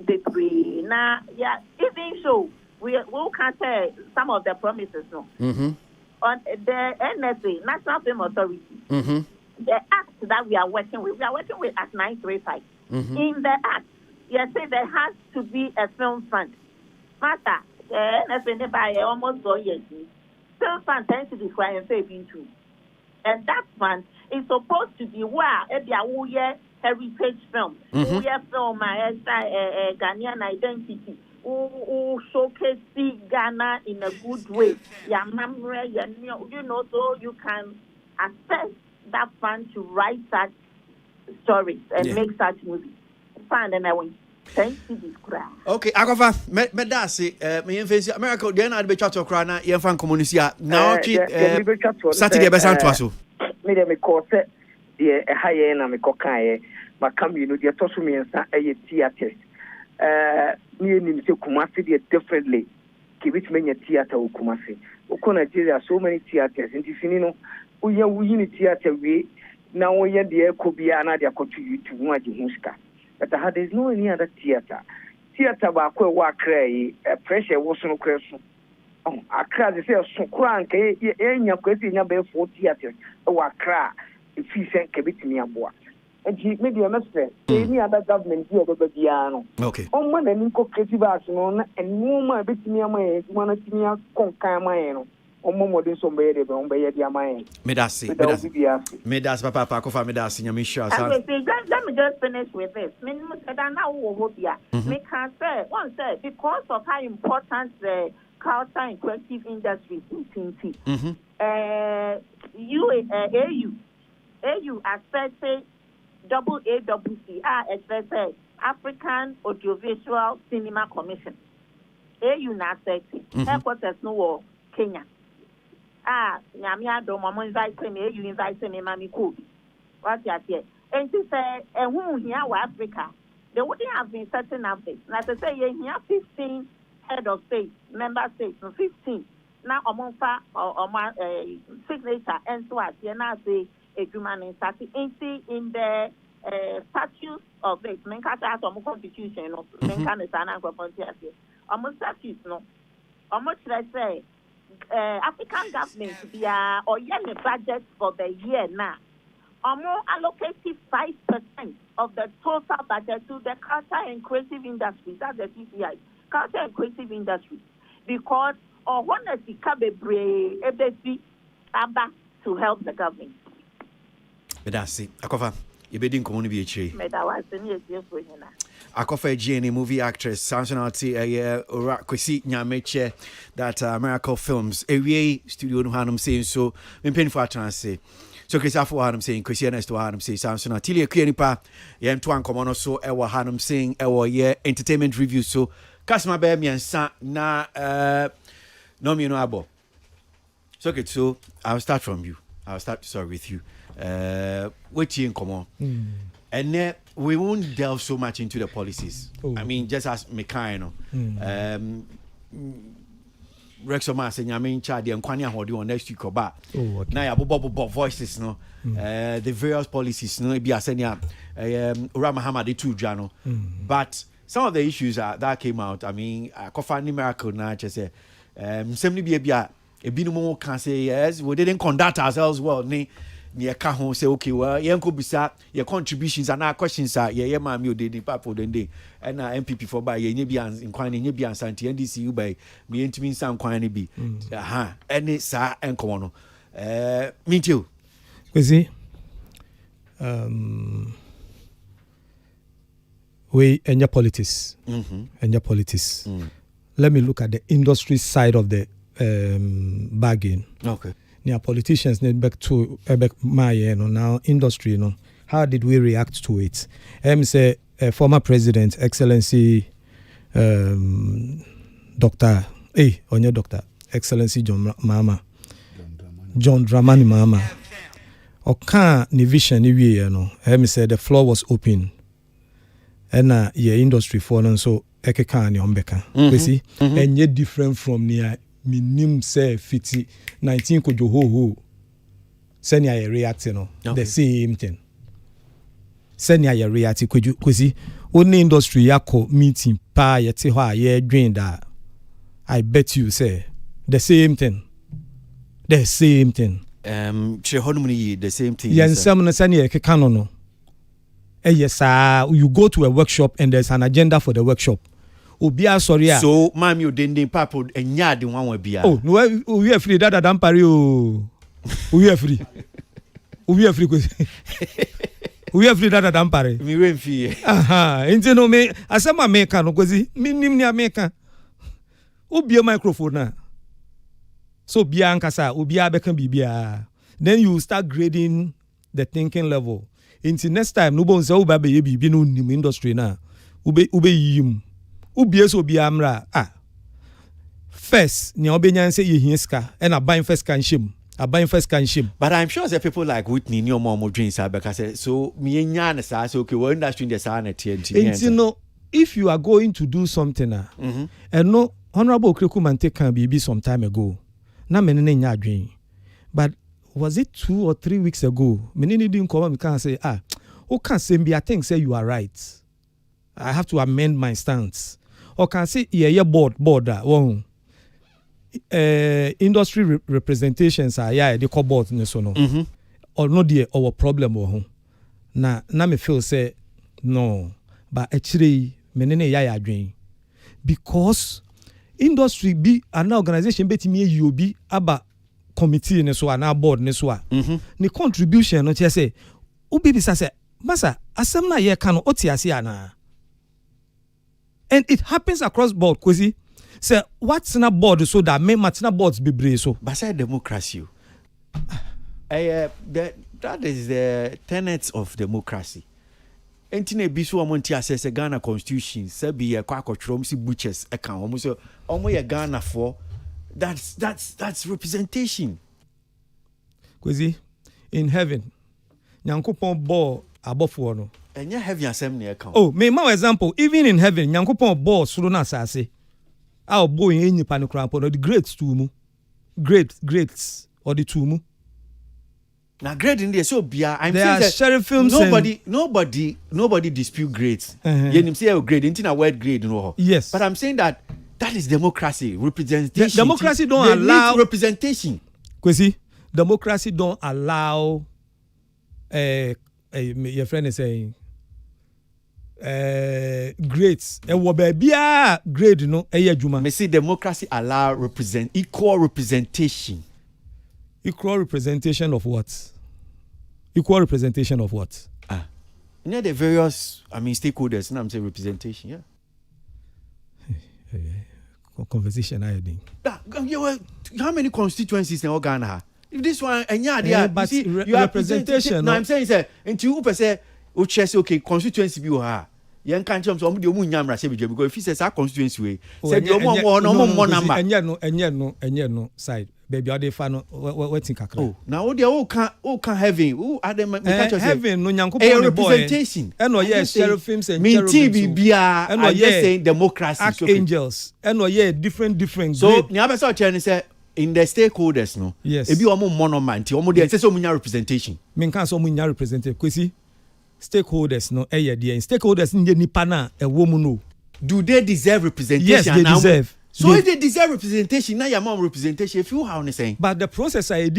between now even so we can't say some of the promises no. On the NSA, National Film Authority, the act that we are working with at 935. In the act, you say there has to be a film fund. Matter NSA by almost 4 years. Film fund tends to be quite and saving too. And that fund is supposed to be heritage film, film, Ghanaian identity, who showcase Ghana in a good way. So you can access that fund to write such stories and make such movies. Fund and I win. Thank you, this crowd. Okay, Akofa, medasi, me enfesi America, then I'll be chat to crana, Yefan community. Now, Saturday, Bessan Twasso. Me de me call set the high end and me cocaine, but come you know, the Tossumi and a theatre. Me and him Kumasi differently. Give it many theatre or Kumasi. Oko Nigeria, so many theatres, and if you know, we are in theatre, we now we had the Kobia and Nadia to YouTube much Hinska. But there's no any other theater. Theater wa cray, pressure was no question. Oh, I cried, they say, so crank, your question, your 4 theaters, or cry, if he sent Kabit me a boy. And he made you understand, any other government here over the piano. Okay. On one and Inco Creative Arsenal, and no more bit me a man, one of me a conca or more than some baby on by the Amay. Medasi, Medas, Papa, Pacofa, Medas, in your mission. Let me just finish with this. I don't know what we are. We can say, one said, because of how important the culture and creative industry is, AU accepted AAWC, expected African Audiovisual Cinema Commission. AU na accepted. Headquarters no Kenya. Nyamia do mama invite me, AU invite me, Mami Kobe. What's that here? And to say, who here Africa, they wouldn't have been setting up this. Like I say, here 15 head of state, member states, 15. Now among signature and so as you now say a human in the statutes of it. Men can't ask on constitution, no. Men can't stand up for almost statutes, no. Almost let's say African government or yearly budget for the year now. Allocated 5% of the total budget to the culture and creative industry. That's the CCI, culture and creative industry, because or one of the cababre ABA to help the government. But that's it. Akofa, you bedin komo bi echi. Akofa Jane, movie actress, Samsonalty, Kwesi Nyameche, that Miracle Films, studio no hanum saying so. Me pen for say. So Chris Afo hanum saying Kwesi Ernest hanum say Samsonalty le nipa yem to ankomo so e wo hanum saying e wo ye entertainment review so customer be miensa na no me no abo. So okay, so I'll start from you. With you. What you come on? And then we won't delve so much into the policies. I mean, just as Mekano. Rexoma saying, I mean, Chad and Kwanya Hodi on next week or back. Now, Bobo voices, no. The various policies, no, be a senior Ramahama the two Jano. But some of the issues that came out, I mean, Kofani Miracle, now, just say, simply be a binomo can say, yes, we didn't conduct ourselves well, near Cajon say, okay, well, Yanko Bisa, your contributions and our questions are, yeah, mammy, you did papo den day, and MPP for by Yebians in Quine Yebian Santi, NDCU by me and to me some Quine be. And it's and Comono. Me too. See, we and your politics. And your politics. Let me look at the industry side of the bargain. Okay. Now politicians need back to my now industry, how did we react to it? Say former president, Excellency Doctor Excellency John Dramani Mama. Oka ni vision ni say the floor was open. And your industry fallen so ekeka ni ombeka. You see, and yet different from near minim say 19 kojo ho send ya react the same thing send ya react koju only industry yako meeting pa yete ho aye dwen da I bet you say the same thing the same thing the same thing yen some na send ya keka no yes you go to a workshop and there's an agenda for the workshop. Sorry. So, mammy, you didn't papo and yard in one be. Oh, no, we are free. That Dampario. We are free. We are free. We are free. That Dampare. We went free. Aha. Into no me. As a maker, no, because minimum maker. Ubi a microphone na. So, Biancasa, Ubia Beckham Bibia. Then you start grading the thinking level. Until next time, no bones, oh, baby, you be no new industry now. Ube yim. Ubies will be amra. First, Nyobenian say ye ska, and I buy first can shim. I buy first can shim. But I'm sure there are people like Whitney, no more drinks, because so me and Yan says, okay, we're industry in the sun at TNT. And you know, if you are going to do something, and no Honorable Krikuman take can be some time ago, na menene nya dream. But was it 2 or 3 weeks ago? Me didn't come and can say, who can say me? I think say you are right. I have to amend my stance. Or can say, board that industry representations are they call board no. Or no dear our problem or na me feel say no, but actually menene ya dream because industry be an organization beti me you be aba committee ne so na board ne so ni contribution no say obi bisa say masa asem na ye kan otiase ana. And it happens across board kwesi say what's na board so that me matina boards be brave so but say democracy that is the tenets of democracy. Entine bisu omonti assess Ghana constitution say be a kwakotrom si butchers e kan omo so omo ye Ghana for that's representation. Kwesi in heaven nyankopon bo abofo no enye heaven asem na e kan. Oh me my example even in heaven nyankopon bo soro na asase a bo yin nipa ne krampo no the greats to mu greats or the two mu. Now, great in there, so bia. I'm there saying are sheriff films. Nobody dispute grades. You say grade, into a word grade, no. Yes, but I'm saying that is democracy, representation. Democracy don't allow representation. Kwesi, democracy don't allow. Your friend is saying, grades. Grade no. Me see democracy allow equal representation. Equal representation of what? Equal representation of what? You know the various, stakeholders. And I'm saying representation. Yeah. Conversation, I think. How many constituencies in Ghana? If this one, and but you representation. No, I'm saying, sir, until you say, okay, constituency be ha. Young can't jump some of the Munyamra because if he says our constituency way, said no more number. And no side. Baby, are they fan? What's in Kakra? Oh, now they all can't heaven. Who are them? Heaven, no yanko. Representation. And yes, seraphim and me TBBR. And yes, saying democracy. Archangels. And different. So, never saw Chinese in the stakeholders, no. Yes. If you are more monument, you are more there. Say so many representation. Men can't so many representative. Kwesi, stakeholders, no. Stakeholders in the Nipana a woman no. Do they deserve representation? Yes, they deserve. So if they deserve representation, now your mom representation, if you how on saying. But the process I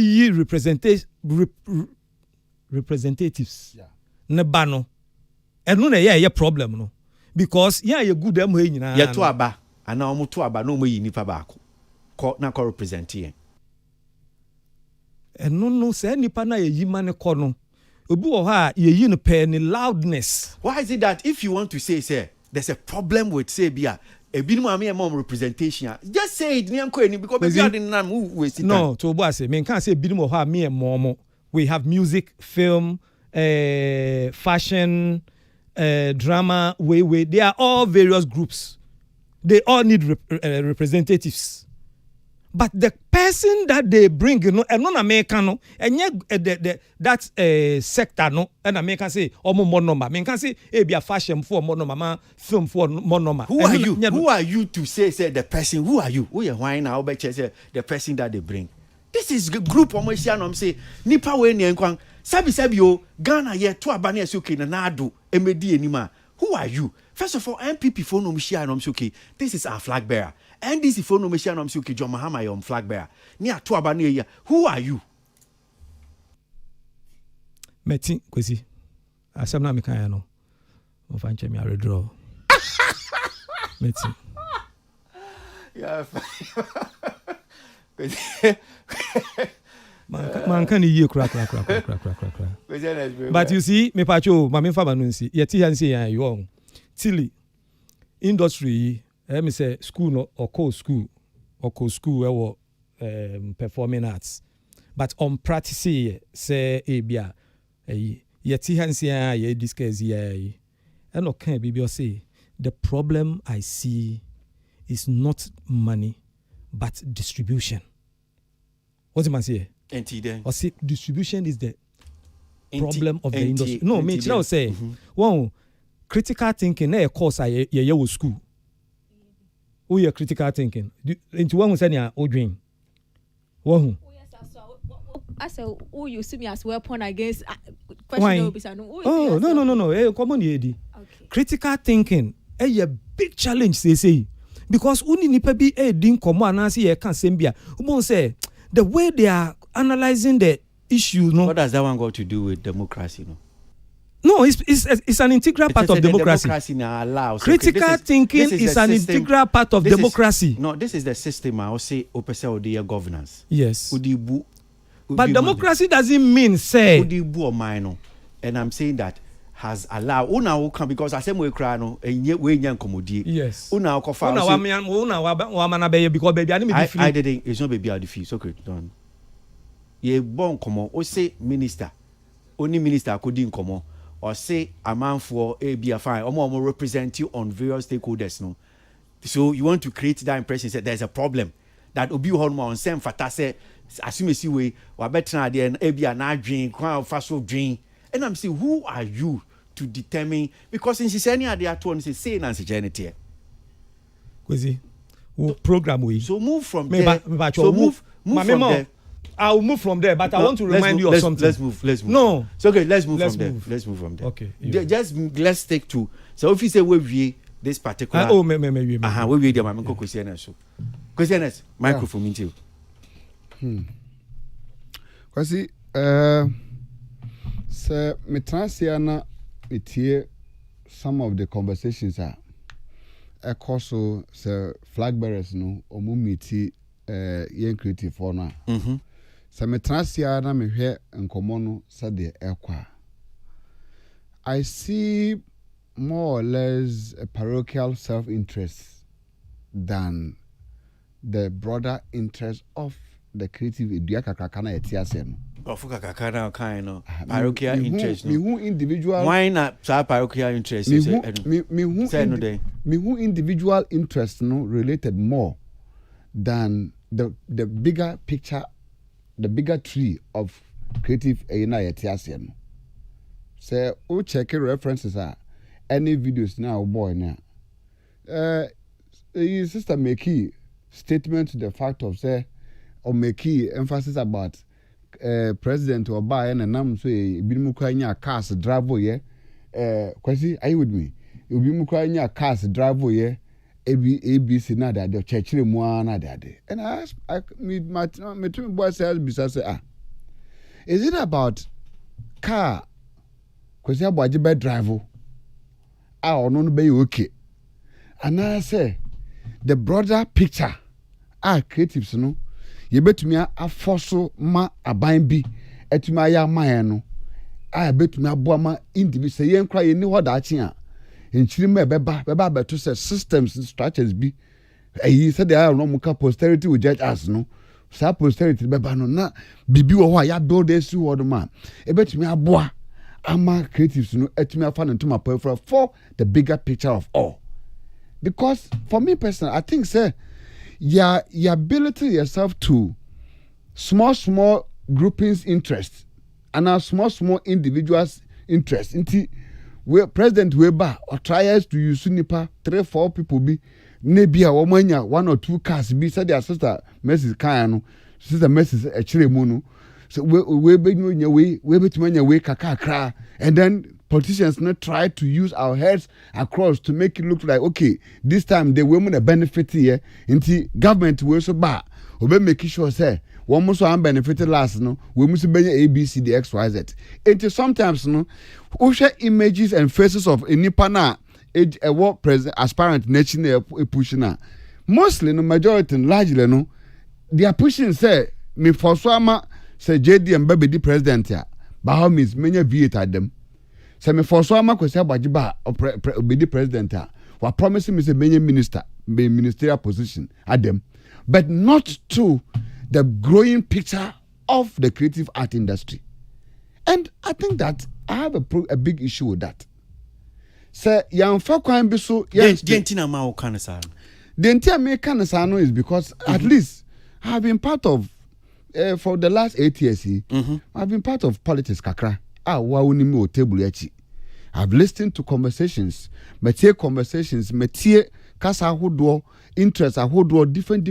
representatives. Yeah. Nebano. And no yeah problem no. Because you good them way nyina. Ya to aba, ana omo to aba no mo yi nipa ba ko. Ko na ko represent here. And no say nipa na ye ma ne ko no. Obi wo ha ye yi no pe ni loudness. Why is it that if you want to say there's a problem with say bia a bit mom representation. Just say it because we are in no, to boy say, men can't say bit more me and mom. We have music, film, fashion, drama, way. They are all various groups. They all need representatives. But the person that they bring, and non American, no, and yet that sector, no, and American say, more number. Men can say, be a fashion for more number, film for more number. Who are you? Who are you to say the person? Who are you? Who are why now? Bet say the person that they bring. This is group almost here. I'm say nipa we ni enkwan. Sabi yo Ghana ye to abane ase okay na ado emedi enima. Who are you? First of all, MPP for no mshia no okay. This is our flag bearer. NDC for no machine on Suki John Mahama your flag bearer. Near to Abania. Who are you? Metin Kwesi. Asam na mekaya no. Mo fanche me redraw. Metin. Yeah. Man can you crack. But you see, me pacho, mama fa no nsi. Yeti han say yan you Tilly industry me say school no or school performing arts, but on practice say ebia yeti hansia ye discuss ye and okay bibi say the problem I see is not money but distribution. What am I say? Or see distribution is the problem of the industry. No, me say one critical thinking na course ye was school. Who you critical thinking? Into one who say ya odwin. One I said, "Oh, you see me as weapon against Why? Oh, no. Common yedi. Critical thinking. A big challenge, say. Because uni nipa bi din komo anasi ye kan sembia. Ubon say the way they are analyzing the issue, no. What does that one got to do with democracy, no? No, it's an integral part of democracy. Democracy now allows critical thinking is an integral part of democracy. No, this is the system. I will say opesa odi governance. Yes. Udibu. But democracy doesn't mean say. Udibu or minor, and I'm saying that has allowed una will come because I say we cry no and we nyan komodi. Yes. Una ko fa. Una wa mana be because baby I didn't. It's not baby out the fee. So okay, done. Ye bon komo. O say minister. Only minister could din komo. Or say a man for a be a fine, or represent you on various stakeholders. No, so you want to create that impression that there's a problem that Obi Holma on same fata say assume see way or better idea and a be an dream, quite fast dream. And I'm saying, who are you to determine? Because since she's any idea to say Nancy Janet here. Program we. So move from there. So move from there. I'll move from there, but I want to remind you of something. Let's move. No. So okay, let's move from there. Let's move from there. Okay. Let's stick to. So if you say we this particular. We the mama questioners. So questioners microphone into. Kwasi sir me transiana it some of the conversations are also sir flag bearers no omu meet yen creative for now. So me transia na me hwe nkomo no sade ekwa. I see more or less a parochial self-interest than the broader interest of the creative idea kakakana etiase no. Of kakakana kind of parochial interest. Me who individual. Why not parochial interest? Me who individual interest no related more than the bigger picture, the bigger tree of creative etiase no. Say o check references are any videos now boy now. Sister make statement to the fact of say or make emphasis about president or buy and nam so bimu kwanya cars driver ye kwasi are you with me? Bimu kwanya cars driver ye ABC na da chechire mu na da. And I ask me two boy says because is it about car kwasi aboaje be driver ono no be okay and I say the broader picture creatives no ye betumi afoso ma aban bi etumi aya man no betumi aboa ma individual ye nkra ye ni ho da achi a enchiri ma beba beto say systems structures bi said they are no muka posterity will judge us no sa posterity beba no na bibi wo ho ya build esi wo do ma betumi aboa ama creatives no etumi afa no ntoma peripheral for the bigger picture of all. Because for me personally, I think say your ability yourself to small groupings interest and our small individuals interest into where President Weber or tries to use nipa 3-4 people be maybe a woman 1 or 2 cars be said their sister Mrs. Kayano, sister Mrs. Echiremunu. So we be no your way, we be to your way kaka, and then politicians not try to use our heads across to make it look like okay, this time the women are benefit here into government we so bad. We be making sure say one must have benefited last no, we must be ABC the XYZ. It sometimes no, we share images and faces of a nipana a war president aspirant nation a pushing na. Mostly no majority largely no, they are pushing say me for swama say JD and baby the president ya. By how means many viate at them. Say me for so ama kwesi abajiba be the president wa promising me say many minister be ministerial position at them, but not to the growing picture of the creative art industry. And I think that I have a big issue with that. Say young folk can be so Gentina ma kanasa. The entire me kanasa is because at least I have been part of for the last 8 years, I've been part of politics kakra. I've listened to conversations, metie kasa ahodoɔ interest ahodoɔ different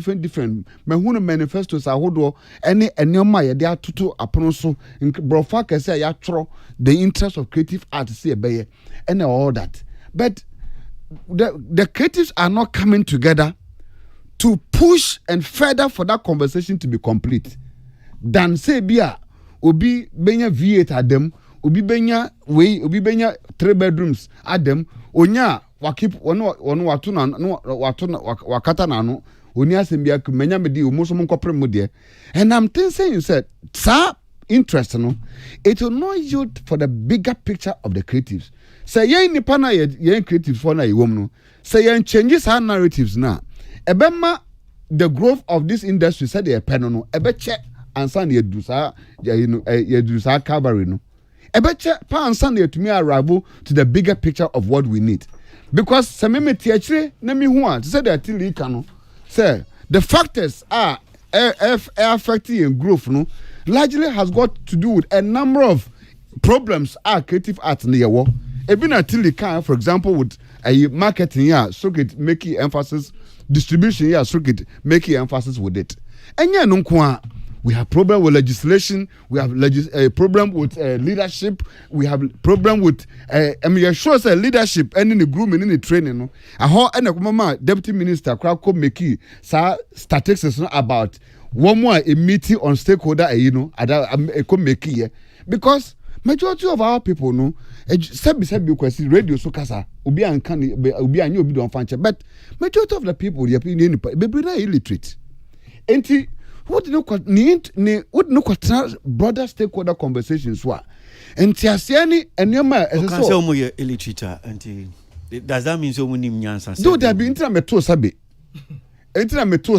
mahunu manifestos ahodoɔ ɛne nneɛma a yɛde atoto apono so brɔfa kɛse a yɛatwerɛ the interest of creative art sɛ ɛbɛyɛ and all that, but the creatives are not coming together to push and further for that conversation to be complete than say bia obi benya V8 adam obi benya 3 bedrooms adam onya wakip ono watu na wakata na no oni asem bia menya medi omuso nkopre mu de, and I'm saying said sir interest no it will not yield for the bigger picture of the creatives. Say yen nipa na yen creatives for na yewom no, say yen changes our narratives na ebema the growth of this industry said the pen no ebeche ansa na yedu sa cabaret no ebeche pa ansa na yetumi arrival to the bigger picture of what we need, because se me tiachire na mi hu a say the tilika no say the factors are affecting growth no largely has got to do with a number of problems creative art in the year. Even until for example, with a marketing circuit making emphasis, distribution circuit making emphasis with it. And we have problem with legislation, we have a problem with leadership, we have problem with sure say leadership and in the grooming in the training. No, and deputy minister Krako Meki statistics about one more a meeting on stakeholder because majority of our people no sabi question radio so kasa obi anka obi anyo obi don fanche, but majority of the people the opinion be illiterate. Enti what no broader stakeholder conversations wa enti asiani enema so say omo ye illiterate enti does that mean so omo nim nyansa do there be intra meto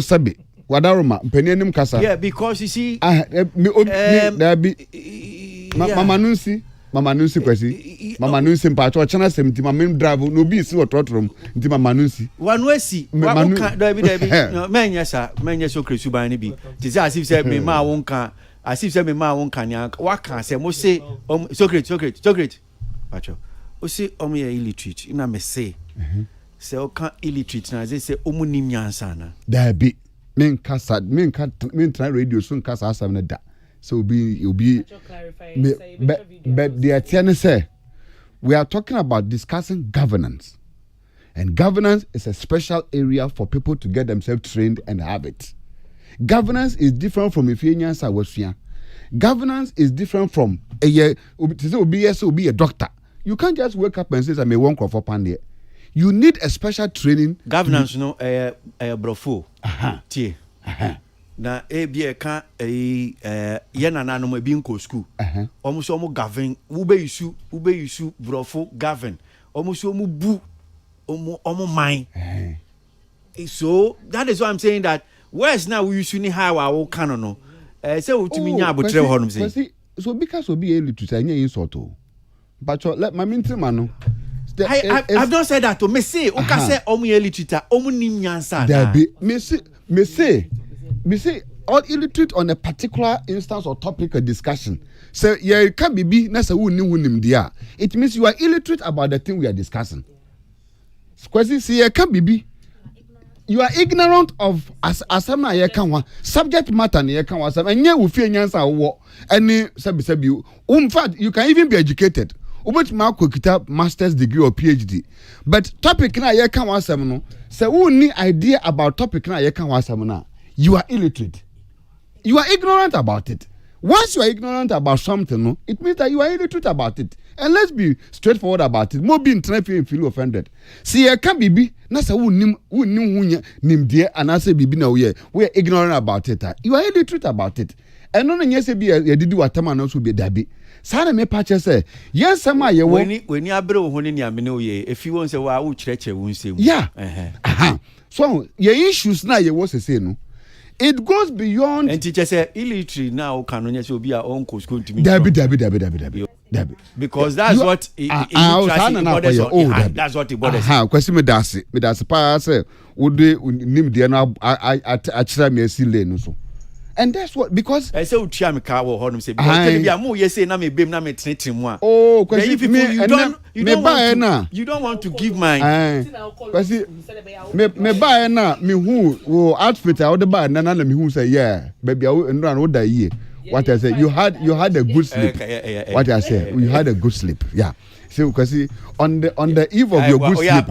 sabe wadaroma mpenianim kasa. Yeah, because you see there be mama nunsi kwesi mama nunsi mpacho chana semti mama drive no bi si ototrom nti mama nunsi wanwesi wabuka dabi menya so kresu ban ni bi ti say asif say me ma wonka nya waka say mo say socrates pacho o say omo ye illiterate na me say say o kan illiterate na say omo nim nyansa na dabi men try radio so nkasa asam na da. So be but the attorney say we are talking about discussing governance, and governance is a special area for people to get themselves trained and have it. Governance is different from Ifeanyansa Wasua. Governance is different from be a doctor. You can't just wake up and say I may want for pan. You need a special training. Governance no brofo. Tie. Na ebia ka ye nana no bi nko school almost omo govern ube isu brofo govern almost omo bu omo mind. So that is why I'm saying that where's now we used to how our canon no say utimi nya abotre ho no say so because obi e literature nya insult o but let my mintima no I've not said that to me say o ka say omo e literature omo nim nyansa da me say all illiterate on a particular instance or topic or discussion. So yeah, it can be na say wunim dia. It means you are illiterate about the thing we are discussing. Kwesi see you can be you are ignorant of asama ye kan wa subject matter na ye kan wa asama enye wo fie nyansa wo any sabi in fact you can even be educated. Ubet ma kokita master's degree or PhD. But topic na ye kan wa asama no say wonni idea about topic na ye kan wa asama na you are illiterate. You are ignorant about it. Once you are ignorant about something, no, it means that you are illiterate about it. And let's be straightforward about it. More being trying to feel offended. See, I can't be. Nasa who nim dear and I say bibi na we are ignorant about it. You are illiterate about it. And no yes be you did what time also be dabi. Sana me patch say yes sama ye when you abro ho ni amene ye if you want say wa wo kireche won say. Yeah. So your issues na ye was say no. It goes beyond. And teacher say illiterate now can only so be our own school to me. Dabi. Because that's what that's what it bothers. Question me that's pa say would nim dia na a chira me si le no so. And that's what, because I say utia me car wo honum say because tell me am you say na me bem na me tene mu a. Oh, because you don't want to give my because me buy na me who wo outfit I would buy na me who say yeah baby I no da year. What I say, you had a good sleep. What I say, you had a good sleep. Yeah. So because on the eve of your good sleep.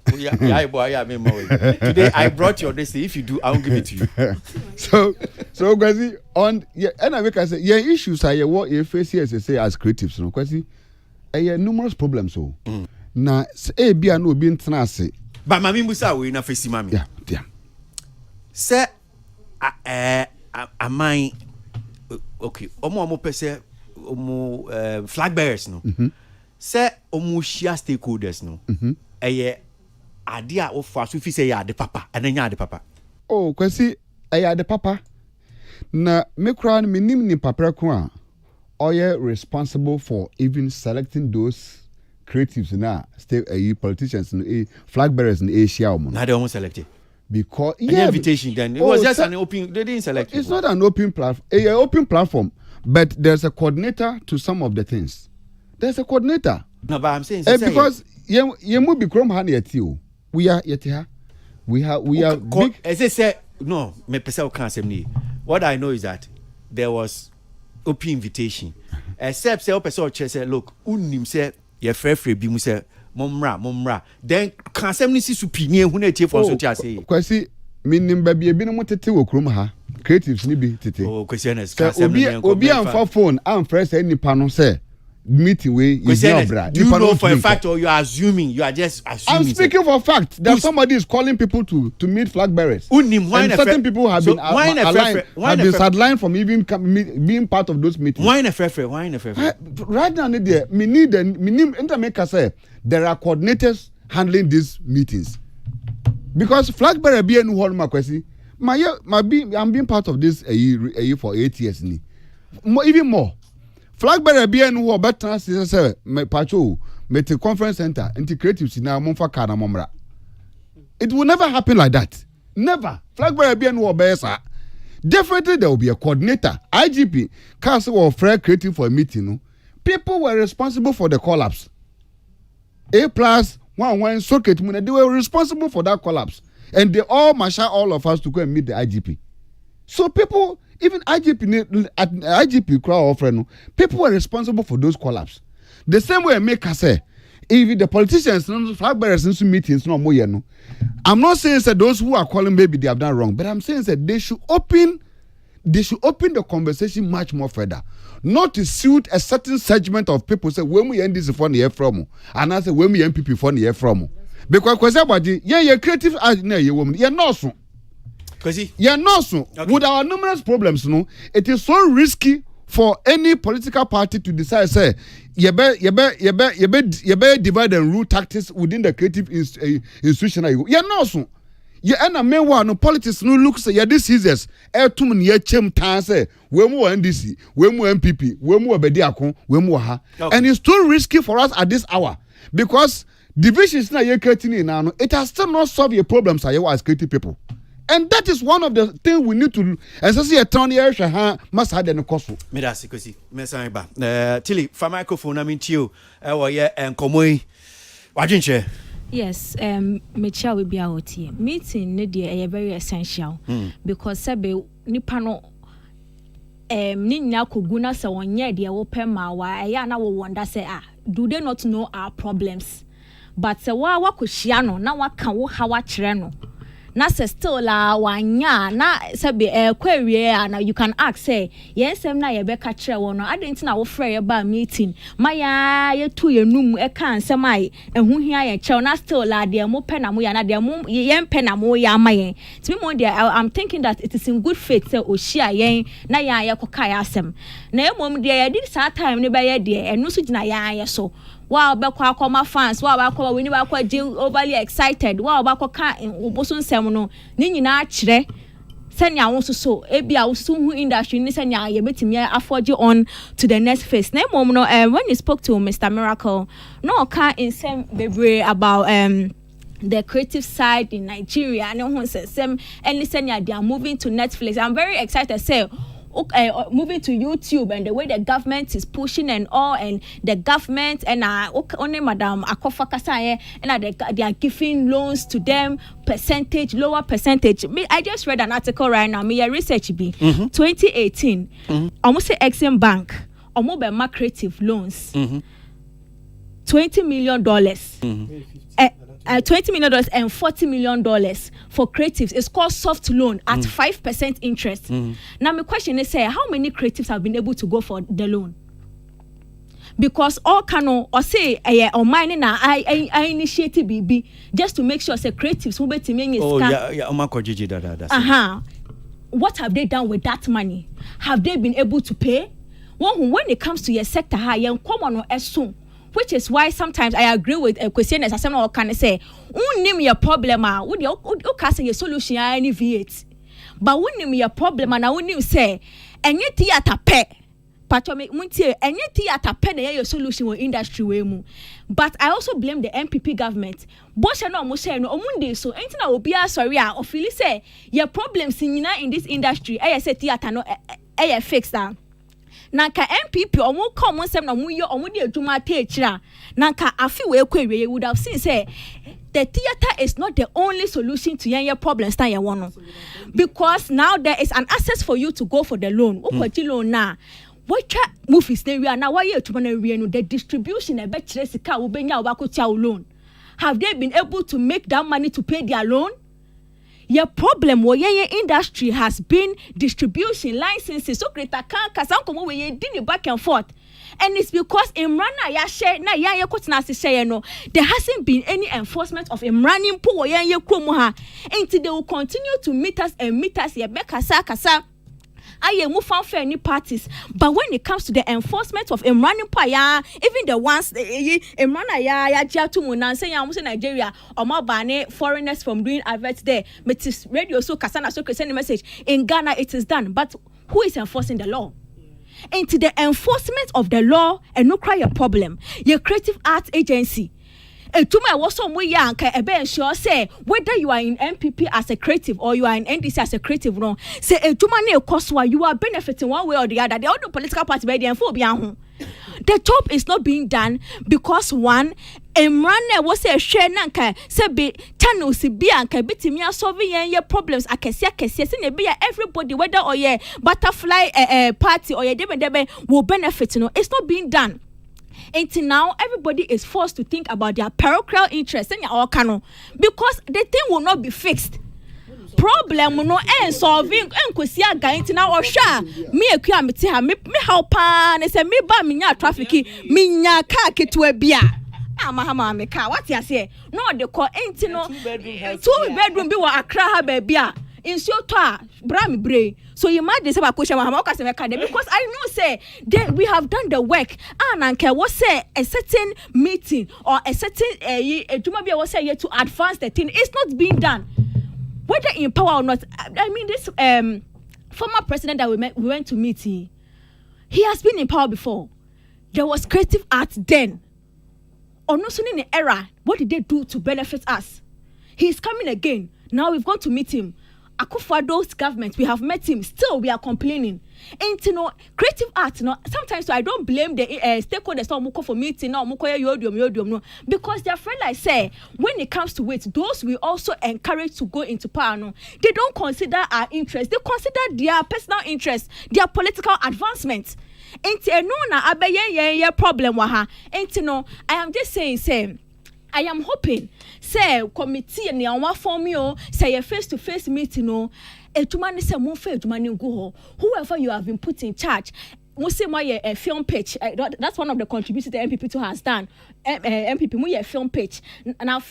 Today I brought your this. If you do, I will give it to you. so because on and I make I say yeah issues are what you face here as creatives, no because numerous problems so. Na e bia no obi ntena ase. But mami musa we na face mami. Yeah. Say am I okay? Omo pese flag bearers no. Say omo share stakeholders no. Idea of for so fi say ya de papa and then ya de papa. Oh, kwesi ya de papa. Na me kra no minim ni papa ko a oye responsible for even selecting those creatives na politicians no flag bearers in Asia mo. Na they almost selected. Because invitation then it was just an open, they didn't select it's not an open platform, open platform, but there's a coordinator to some of the things. There's a coordinator. No, but I'm saying because you move be chrome hand yet you. We are yet here. We are big. As I said, no, me person can't say me. What I know is that there was open invitation. Except say person say look, unim say ye free bi mu say momra then can say me si supini hu na tie for so tia say kwasi minim ba bi no motete wo krom ha creatives ni bi tete oh questioners can say obi am phone am fresh nipa no say meeting we is not bra. Do you know for a fact or you are assuming? You are just assuming. I'm speaking for a fact that somebody is calling people to meet flag bearers. And certain people have been sidelined from even being part of those meetings. Why in a fair? Right now, me need intermaker say there are coordinators handling these meetings. Because flag bearer be no hold my question. I'm being part of this a year for 8 years. Even more. Flag bearer be no who better say me pacho me the conference center integratives na momfa kana momra. It will never happen like that. Never. Flag bearer be no better. Definitely there will be a coordinator. IGP council or fair creative for a meeting. No? People were responsible for the collapse. A+1 socket they were responsible for that collapse. And they all marshal all of us to go and meet the IGP. So people, even IGP crowd offering, people were responsible for those collapse. The same way make us say, if the politicians, flag bearers in meetings, no more, no. I'm not saying that those who are calling maybe they have done wrong, but I'm saying that they should open the conversation much more further, not to suit a certain segment of people. Say when we end this for the from, and I say when we end people for the from, because everybody, you're creative as you woman, you're not so. You're not so. Okay. With our numerous problems, no, it is so risky for any political party to decide, say, you better divide and rule tactics within the creative institution. You're not so. You end up meanwhile, no politics no look say, this is this. Too many chem time say, we more NDC, we more MPP, we more Bediakon, we more ha. And it's too risky for us at this hour because divisions now you're creating now, it has still not solved your problems as creative people. And that is one of the things we need to do. As I see a town here, must have the cost. Me that's because me say ba. Tilly, for microphone, I mean to you. And komoi. Wajinche. Yes, me chia will be out here. Meeting ne dey very essential because sebe nipa no ni nya koguna se wonye dey wo pe ma wa na wo wonder say do they not know our problems? But se wa kohia no na wa kan wo ha wa kire no. Na se still la wanya na sebe kwawie na you can ask say yes na ye be ka kire wo no adenti na wo frɛ ye ba meeting maya ye tu ye num ka ansɛm ai ehu hia ye kire na still la de mo pɛ na mo ya na de mo ye pɛ na mo ya mayen timi mo there I'm thinking that it is in good faith say ohia yen na ya ye koka ya asɛm na emom de ye did sa time ne be ye de enu so gina ya ye so wow be kwa akoma fans wow ba kwa we ni ba kwa overly excited wow ba kwa ka oboso nsɛm no ni nyina akire senya wo so ebia wo so hu industry ni senya ye betimi afford on to the next phase na mom no when you spoke to Mr. Miracle no ka insem bebre about the creative side in Nigeria. And who says some and listen, they are moving to Netflix. I'm very excited to say. Moving to YouTube and the way the government is pushing and all, and the government and only Madam Akofa Kasaye and they are giving loans to them, lower percentage. I just read an article right now. Me research be 2018. Almost say Exim Bank, almost by creative loans, $20 million. $20 million and $40 million for creatives. It's called soft loan at 5% interest. Now my question is, how many creatives have been able to go for the loan? Because all cano or say or mine na I initiative BB just to make sure say creatives who bet me what have they done with that money? Have they been able to pay? When it comes to your sector, which is why sometimes I agree with a question as someone can say, name your problem, would you cast a solution any V8? But when name your problem, and I wouldn't say, and yet theater pay. Patrome muntie, and yet theater pay your solution with industry way. But I also blame the MPP government. Bosh no Moshe no Omunde so anything I will be sorry or feel say your problems in this industry. I say theater no fix that. Nanka MPP omo come on sem na mu ye omo de adwuma ta nanka afi we kwere would have seen say the theater is not the only solution to your problems that you want, because now there is an access for you to go for the loan. Loan na what movies they are now why you the distribution a bet sika wo benya wo loan. Have they been able to make that money to pay their loan? Your problem where your industry has been distribution licenses. So greater can kasankomo where you did back and forth. And it's because Imrana ya share na ya kotina share no. There hasn't been any enforcement of Imranin po ya kromoha. Until they will continue to meet us ya be kasa. I move on for any parties, but when it comes to the enforcement of Imranin Paya, even the ones Imrana ya Jatu Munan say I'm Nigeria or more bane foreigners from doing adverts there. But it's radio so Kasana so send a message in Ghana it is done. But who is enforcing the law? Into the enforcement of the law and no cry a problem. Your creative arts agency. To my was some way young sure say whether you are in MPP as a creative or you are in NDC as a creative no say to money cost why you are benefiting one way or the other. The other political party by the the job is not being done because one Emrane was a share nanka say be channel si be anka bitimi solving your problems akese be everybody whether or ye butterfly party or ye debe will benefit no. It's not being done. Until now, everybody is forced to think about their parochial interests and your canon because the thing will not be fixed. Problem will not end solving. And kusia guy into now or sha me a kiamiti ha me help and say me ba me nya traffic me nya car ke to a bia. Mahama me car what you say? No, the call ain't no 2-bedroom be wa Accra ha baby. In so bra bray. So you might say because I know say we have done the work and was say a certain meeting or a certain was say to advance the thing. It's not being done. Whether in power or not, I mean this former president that we went to meet, he has been in power before. There was creative art then. Or no soon in the era, what did they do to benefit us? He's coming again. Now we've gone to meet him. Akufado's government, we have met him. Still, we are complaining. And you know, creative art. No, sometimes I don't blame the stakeholders. No, muko for meeting. No, muko yodium. No, because their friend, I say, when it comes to it, those we also encourage to go into power. No, they don't consider our interests. They consider their personal interests, their political advancements. And no, na abeye problem waha. And you know, I am just saying. I am hoping, say, committee and the form you say a face-to-face meeting, no, a say more fair to go. Whoever you have been put in charge, must say a film page. That's one of the contributions the MPP has done. MPP, we film page. Now,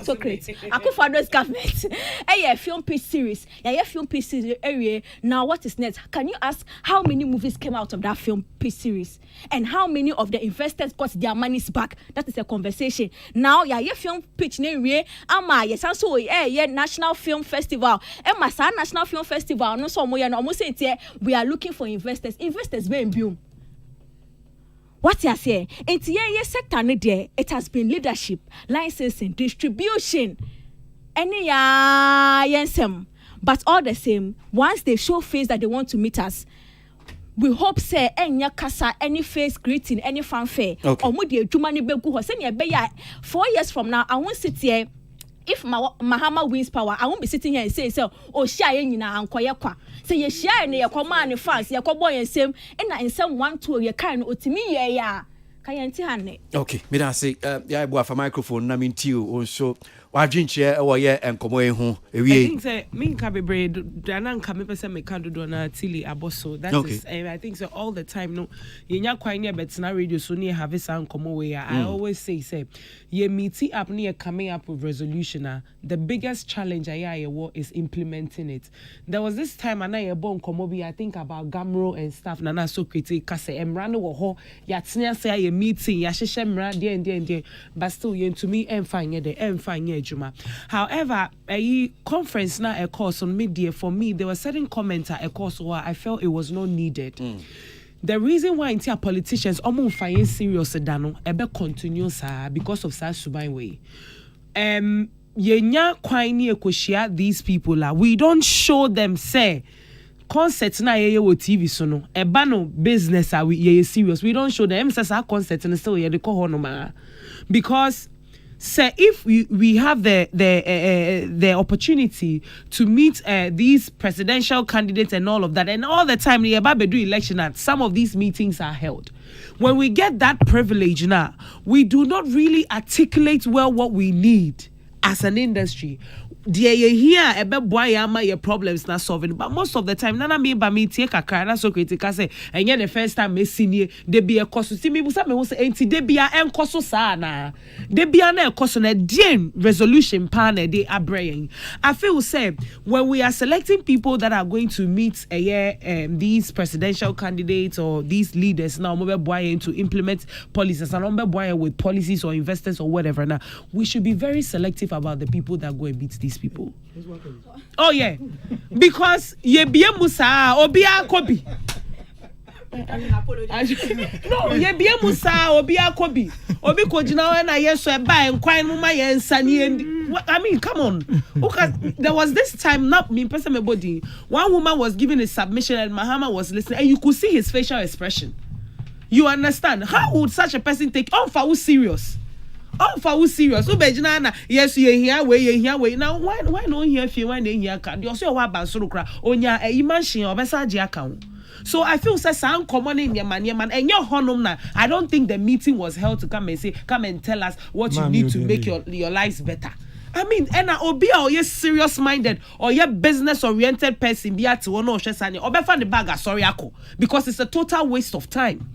so great. I could for those government. A film page series. A film page series area. Now, what is next? Can you ask how many movies came out of that film page series? And how many of the investors got their monies back? That is a conversation. Now, film pitch area. Yes, also National Film Festival. National Film Festival. No, so we are looking for investors. Investors, very What you say? It's yeah sector ne there. It has been leadership, licensing, distribution, any yensem. But all the same, once they show face that they want to meet us, we hope say any kasa, any face greeting, any fanfare. Okay. Or mudi jumani begu ho. Say 4 years from now, I won't sit here. If Mahama wins power, I won't be sitting here and say, so, oh, share in ankoya kwa. Say, you share in your command and fans, your boy and same, and in some 1 2 your kind of to me, yeah. Kayanti hane. Okay, me da say, yeah, boy for microphone, na mean you also. Wa drink chair or yeah and come away home. I think say me can be brave. Dana can me person me can do na tili aboso. That okay. Is I think so all the time. No, you nya quite near but na radio so near have some come away. I always say ye meeting up near coming up with resolution. The biggest challenge I is implementing it. There was this time and I born komobi. I think about Gamro and stuff. Nana so critic kase emrano wo ho ya tnya say ye meeting ya sheshe mra there. But still ye to me fine Juma. However, a conference now a course on media for me, there were certain comments at a course where I felt it was not needed. The reason why intia politicians almost find serious dano ebe continues because of such subai way. Yenya kwaini ekoshia these people we don't show them say concerts na ye wo TV so no eba no business we ye serious. We don't show them say concert and still ye de ko hono ma because say if we have the opportunity to meet these presidential candidates and all of that, and all the time the Ababedu election at some of these meetings are held. When we get that privilege now, we do not really articulate well what we need as an industry. Dear you here ebe boy ama your problems not solving, but most of the time nana me ba me take kakra na so critical say and the first time me senior de be a cost see me busa me say enti de bia enkoso sa na de bia na enkoso na den resolution pan de abrayin. I feel say when we are selecting people that are going to meet these presidential candidates or these leaders now mo be boy to implement policies and be boy with policies or investors or whatever now, we should be very selective about the people that go and meet these people. Oh yeah, because ye be musa obia kobi. No, ye be musa obia kobi. Obi kojina na yeso e ba enkwan mu ma ye nsani. I mean, come on. Okay, there was this time not me person my body. One woman was giving a submission and Mahama was listening and you could see his facial expression. You understand? How would such a person take for serious? For serious. So Bejana, yes, you here way. Now why no here if you want here can you also about Surukra onya a imanshi or besaji account. So I feel say sound common in your man and your honum na. I don't think the meeting was held to come and tell us what you need to make your lives better. I mean, and obi or you serious minded or you business oriented person be at one or shesani or be find the bag sorry ako because it's a total waste of time.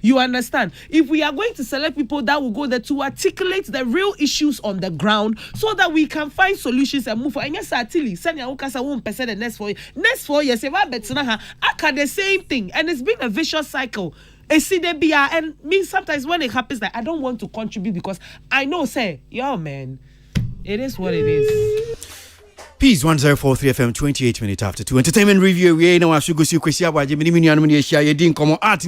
You understand? If we are going to select people that will go there to articulate the real issues on the ground so that we can find solutions and move forward. And yes, Atili, send your Ukasa 1% the next 4 years. Next 4 years, if I bet I can the same thing. And it's been a vicious cycle. And me sometimes when it happens that I don't want to contribute because I know, say, yo man, it is what it is. Peace 1043 FM 28 minutes after 2. Entertainment review. We know I should go see Kwesi Abaji. Mini anumini share ye din komo art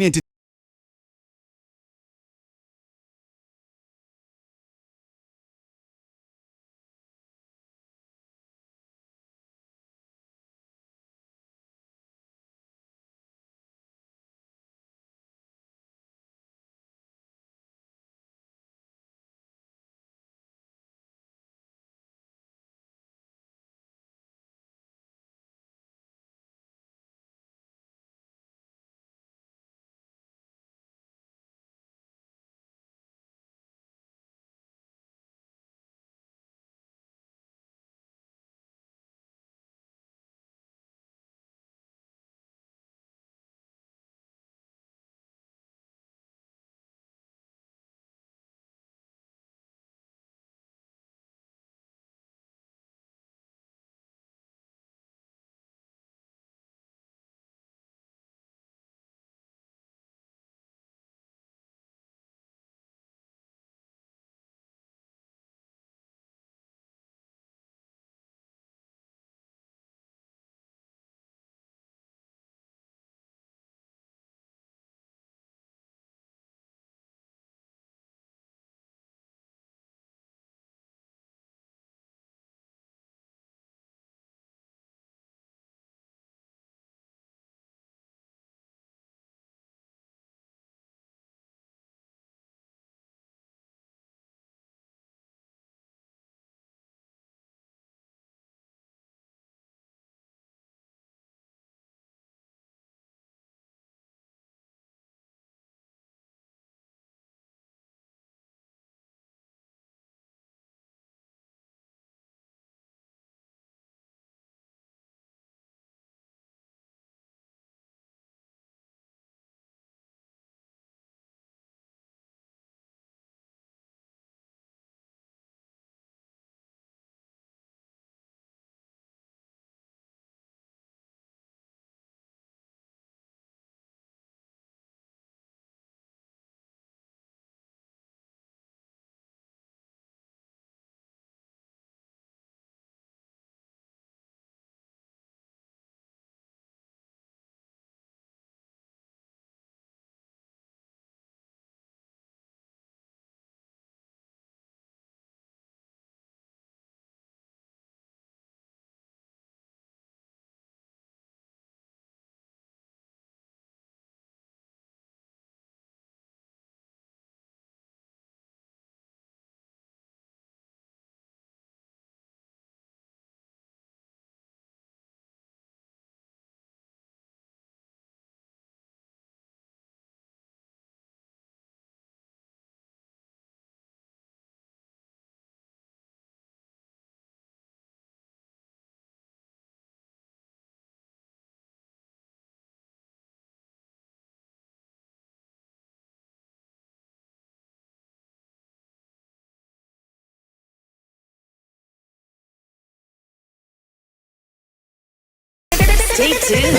Stay tuned.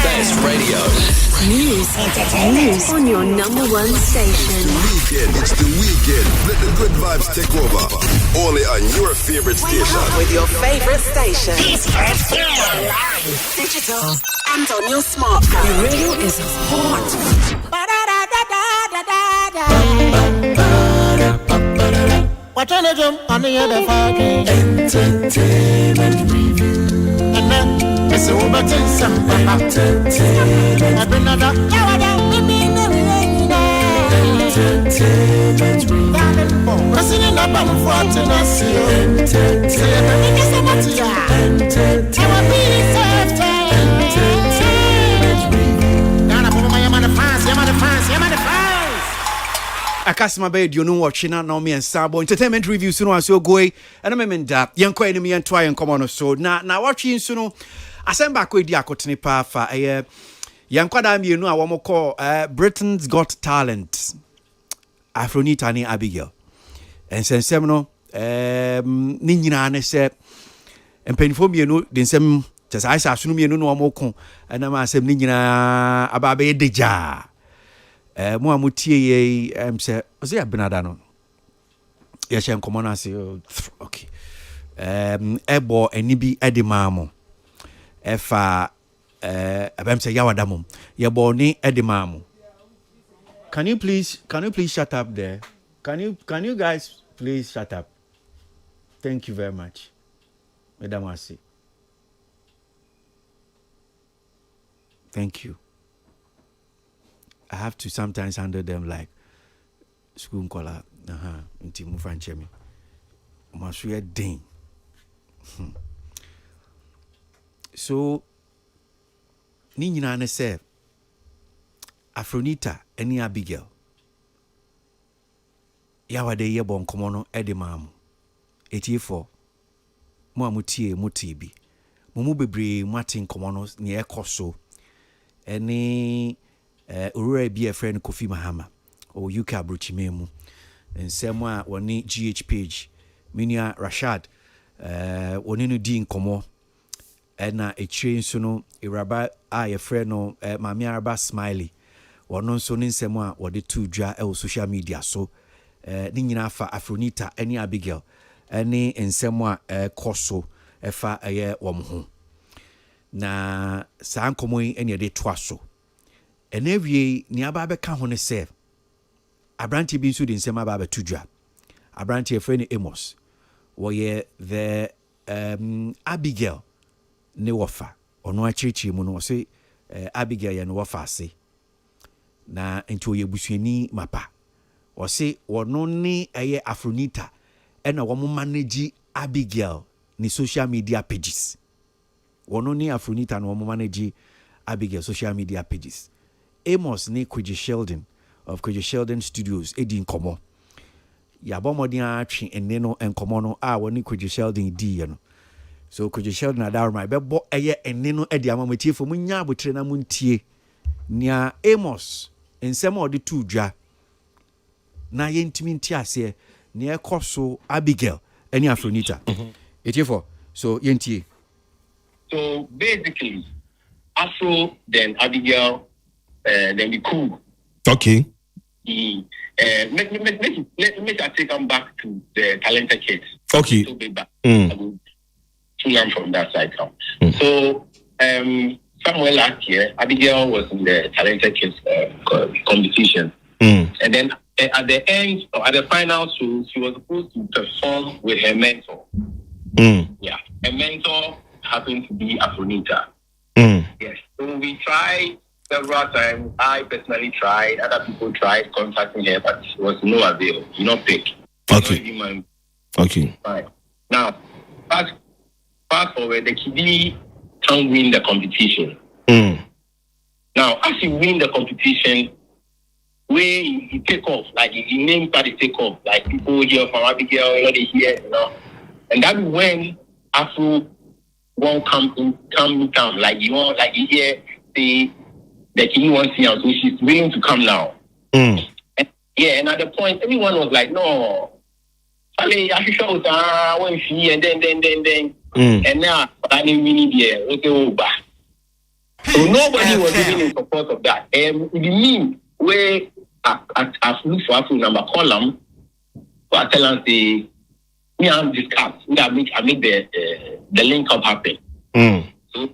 Best radio. News on your number one station. Weekend, it's the weekend. Let the good vibes take over. Only on your favorite station. With your favorite station. Digital and on your smartphone. Your radio is hot. What trying to jump on the other fucking entertainment review. And then it's over to some entertainment. I've been another entertainment review. Pressing in the bottom for to not see entertainment. Entertainment review. Now I'm on the fans, I'm on the fans, I'm on the fans. Akasima bed you know watching now me and Sabo entertainment reviews no aso goe and memenda yenko enemy and try and come on so na watching suno asemba ko edi akotene pa fa yenko da me nu a wo mo call Britain's Got Talent Afrita ni Abigail and sensem no ni nyina ne se empanifo me nu de nsem just I sa sunu me nu no mo ko na ma asem ni nyina aba be deja mo amutie ye say oze abinada no ye hye nkomo na say okay ebo eni bi edimamo efa abem say yawadamom ye bo ni edimamo. Can you please shut up there? Can you guys please shut up? Thank you very much. Madam Asi. Thank you. I have to sometimes handle them like school color. Until move and chemi. Must we ding. So ni nyina ne se Afrita eni Abigail. Yawade ye bon komono edimam. Etifo mo amutie motibi. Mo bebre matin komono ne ekoso. Eni Urura be a friend Kofi Mahama or UK Abruchimemu and Semwa woni GH page Minia Rashad woninu din komo na a train suno iraba a friend no Mami Araba Smiley wono so ni Semwa wode tu dwa e social media so ni nyina fa Afronita eni Abigail eni Semwa koso efa eye womho na san komo eni de toaso. And every nearby can on a save. A branty being sued in Sema Baba Tudra. A branty of friend Amos. Where the Abigail ne wafa. Or no church mono say Abigail and wafa say. Na into ye busini mapa. Or say or no ne a Afronita and a woman manage Abigail ni social media pages. Or no ne Afronita and woman manage Abigail social media pages. Amos ni Kwiji Sheldon of Kwiji Sheldon Studios Edin Komo. Ya bomodi atwe eneno enkomo no a woni Kwiji Sheldon di ye no. So Kwiji Sheldon adawr my bebo eye eneno edi amametie fo munya abotre na muntie. Nia Amos ensem odi tu dwa. Na ye ntimi nti ase ne ekoso Abigail eni Afronita. Etifo. So ye ntie. So basically Afro then Abigail then the cool. Okay. Let me take them back to the talented kids. Okay. To learn from that side now. So somewhere last year, Abigail was in the talented kids competition, and then at the end, or at the final, she was supposed to perform with her mentor. Yeah, her mentor happened to be Afronita. Yes. So we tried several times. I personally tried. Other people tried contacting her, but it was no avail. No pick. Okay. Okay. Right. Now, fast forward, the kiddie can't win the competition. Now, as you win the competition, where he take off, like he name party take off, like people hear from Abigail, they hear, and that's when Afro won't come like you want, like you hear say that he wants to see, so she's willing to come now. And at the point, everyone was like, no, I should show when she, and then And now I didn't really be okay over. So nobody was even in support of that. The mean where I've looked for Afro number column, so I tell them say me and discuss. I make the link up happen. So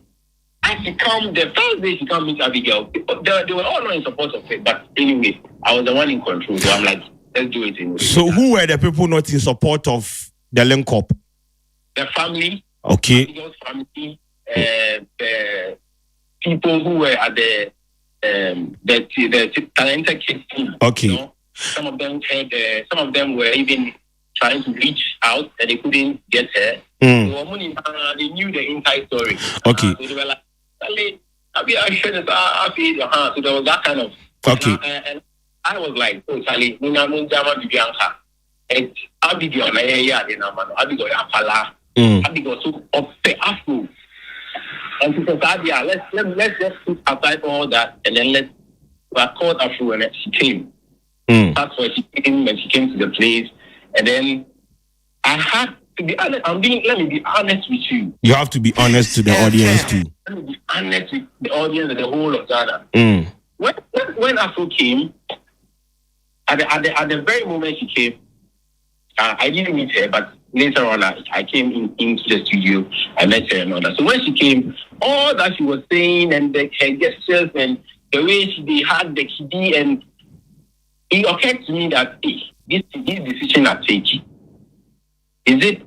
as she come, the first day she come meet Abigail, they were all not in support of it. But anyway, I was the one in control. So I'm like, let's do it anyway. So who were the people not in support of the link up? The family. Okay. Abigail's family. The people who were at the talented kids team. Okay. You know? Some of them were even trying to reach out and they couldn't get her. So they knew the inside story. Okay. So they were like, so there was that kind of. Okay. And I was like, oh, Charlie, it's Abigail, Abigail, Abigail, so up the Afro. And she said, yeah, let's just put aside all that and then let's call Afro and she came. That's why she came when she came to the place. And then I had to be honest, let me be honest with you. You have to be honest to the audience too. Let me be honest with the audience and the whole of Ghana. When Afro came, at the very moment she came, I didn't meet her, but later on I came into the studio, I met her and all that. So when she came, all that she was saying and her gestures and the way they had the kiddy, and it occurred to me that this decision I take, is it?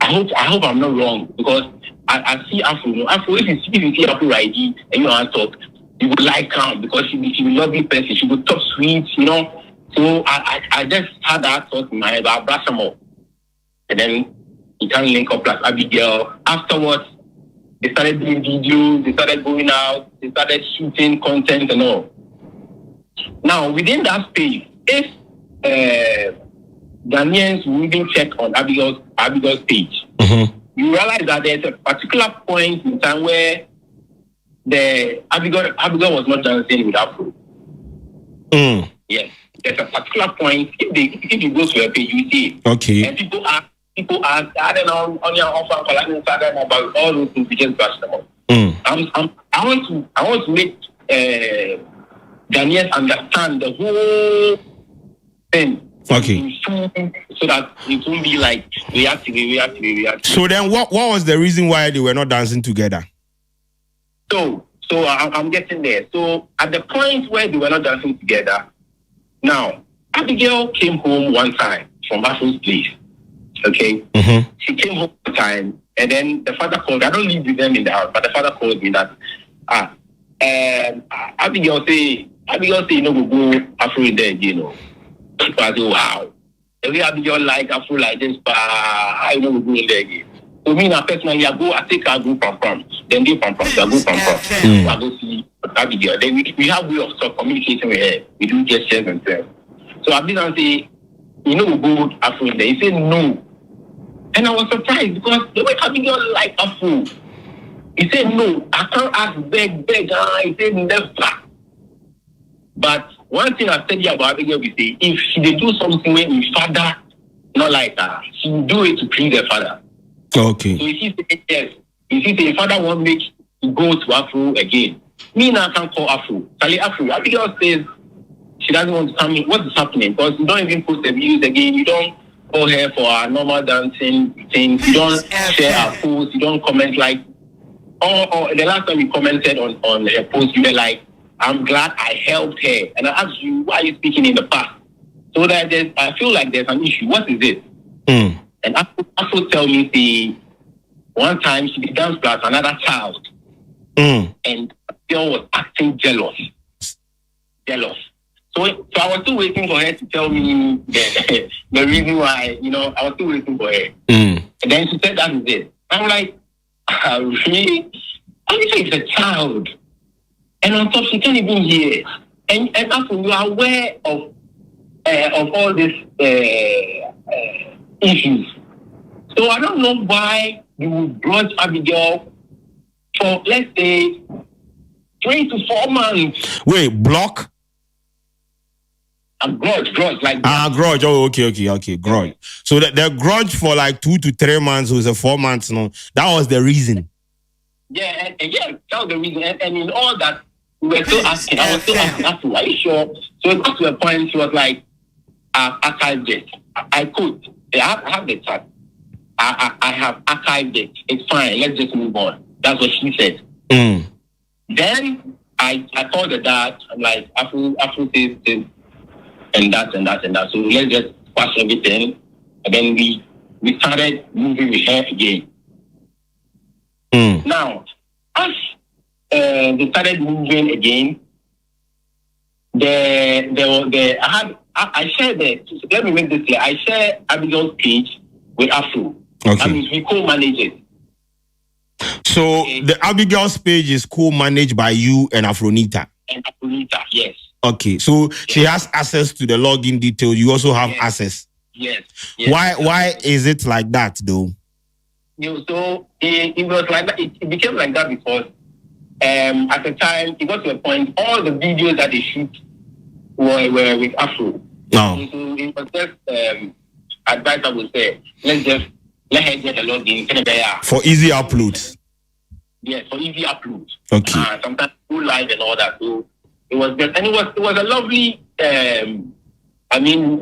I hope I'm not wrong, because I see Afro. Afro, if you see Afro ID and you want to talk, you would like her because she's a lovely person. She would talk sweet, you know. So I just had that thought in my head about Brasamo. And then you can link up like Abigail. Afterwards, they started doing videos, they started going out, they started shooting content and all. Now, within that space, if Ghanaians will even check on Abigail's page, you realize that there's a particular point in time where Abigail was not dancing with Afro. Yes. There's a particular point. If you go to her page, you see it. Okay. And people ask, I don't know, on your offer, about all those things, you just brush them off. I want to make Ghanaians understand the whole thing. Okay. So that it won't be like reactive. So then what was the reason why they were not dancing together? So I'm getting there. So at the point where they were not dancing together, now Abigail came home one time from Afro's place. Okay? She came home one time, and then the father called. I don't live with them in the house, but the father called me that Abigail say you know go Afro in there, you know. So I say, wow. Every Abigail like Afro like this, but I know we go in there again. So me now personally, I take her go pam. Then they pam. I go pam. I go see Abigail. Then we have way of communicating with her. We do gestures and stuff. So Abigail say, you know we go Afro in there. He said no. And I was surprised because the way Abigail like Afro, he said no, I can't ask beg. He said never. But one thing I said here about Abigail is say if she did do something when his father not like her, she will do it to please her father. Okay. So if he say yes, if he say father won't make you go to Afro again, me now can't call Afro. Charlie Afro. Abigail says she doesn't want to come in. What is happening? Because you don't even post the views again. You don't call her for our normal dancing things. You don't share our posts. You don't comment like. Or the last time you commented on her post, you were like, I'm glad I helped her. And I asked you, why are you speaking in the past? So that I feel like there's an issue. What is it? And Afro tell me, see, one time she did dance class, another child. And the girl was acting jealous. So I was still waiting for her to tell me the reason why, you know, I was still waiting for her. And then she said, that is it. I'm like, really? Obviously, it's a child. And on top, she can't even hear. And after you are aware of all these issues. So I don't know why you would brought Abigail for, let's say, 3 to 4 months. Wait, block? A grudge, like grudge. Oh, okay, grudge. So the grudge for like 2 to 3 months was a 4 months. No, that was the reason. Yeah, and yeah, that was the reason. And in all that, we were still asking. I was still asking, are you sure? So it got to a point. She was like, "I've archived it. I could. I have the chat. I have archived it. It's fine. Let's just move on." That's what she said. Then I called the dad. I'm like, Afro says this and that. So let's just squash everything. And then we started moving with her again. Now, as they started moving again, I shared let me make this clear. I share Abigail's page with Afro. Okay. That means we co-manage it. So the Abigail's page is co-managed by you and Afronita. And Afronita, yes. Okay, so she has access to the login details. You also have access. Yes. Why is it like that though? So it was like that. It became like that because at the time it got to a point all the videos that they shoot were with Afro. No. So it was just advice I would say, let her get the login for easy uploads. Yes, for easy uploads. Okay. Sometimes do live and all that. So it was just, and it was a lovely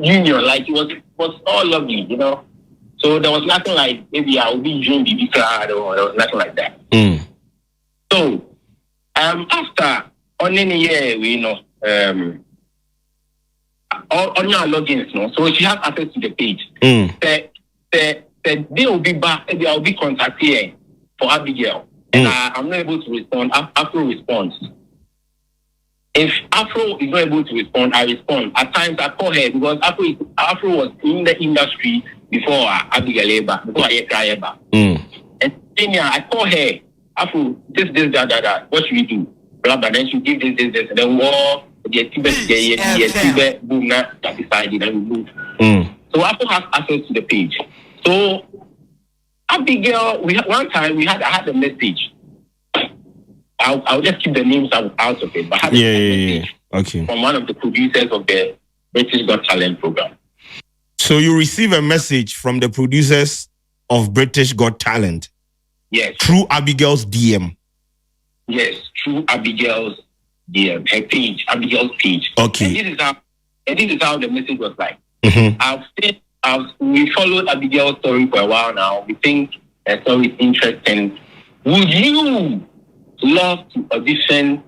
union. Like it was all lovely, you know. So there was nothing like maybe I will be doing BB card or there was nothing like that. So after on any year, on your logins, no. So she has access to the page. They will be back. They will be contacting for Abigail, and I'm not able to respond. Afro responds. If Afro is not able to respond, I respond. At times I call her because Afro was in the industry before Abigail before I And then I call her, Afro, this, that. What should we do? Blah, blah. Then she give this, and then boom, that decided and we move. So Afro has access to the page. So Abigail, I had a message. I'll just keep the names out of it. But I had a message Okay. from one of the producers of the British Got Talent program. So you receive a message from the producers of British Got Talent. Yes. Through Abigail's DM. Yes, through Abigail's DM, her page, Abigail's page. Okay. And this is how the message was like. We followed Abigail's story for a while now. We think her story is interesting. Would you love to audition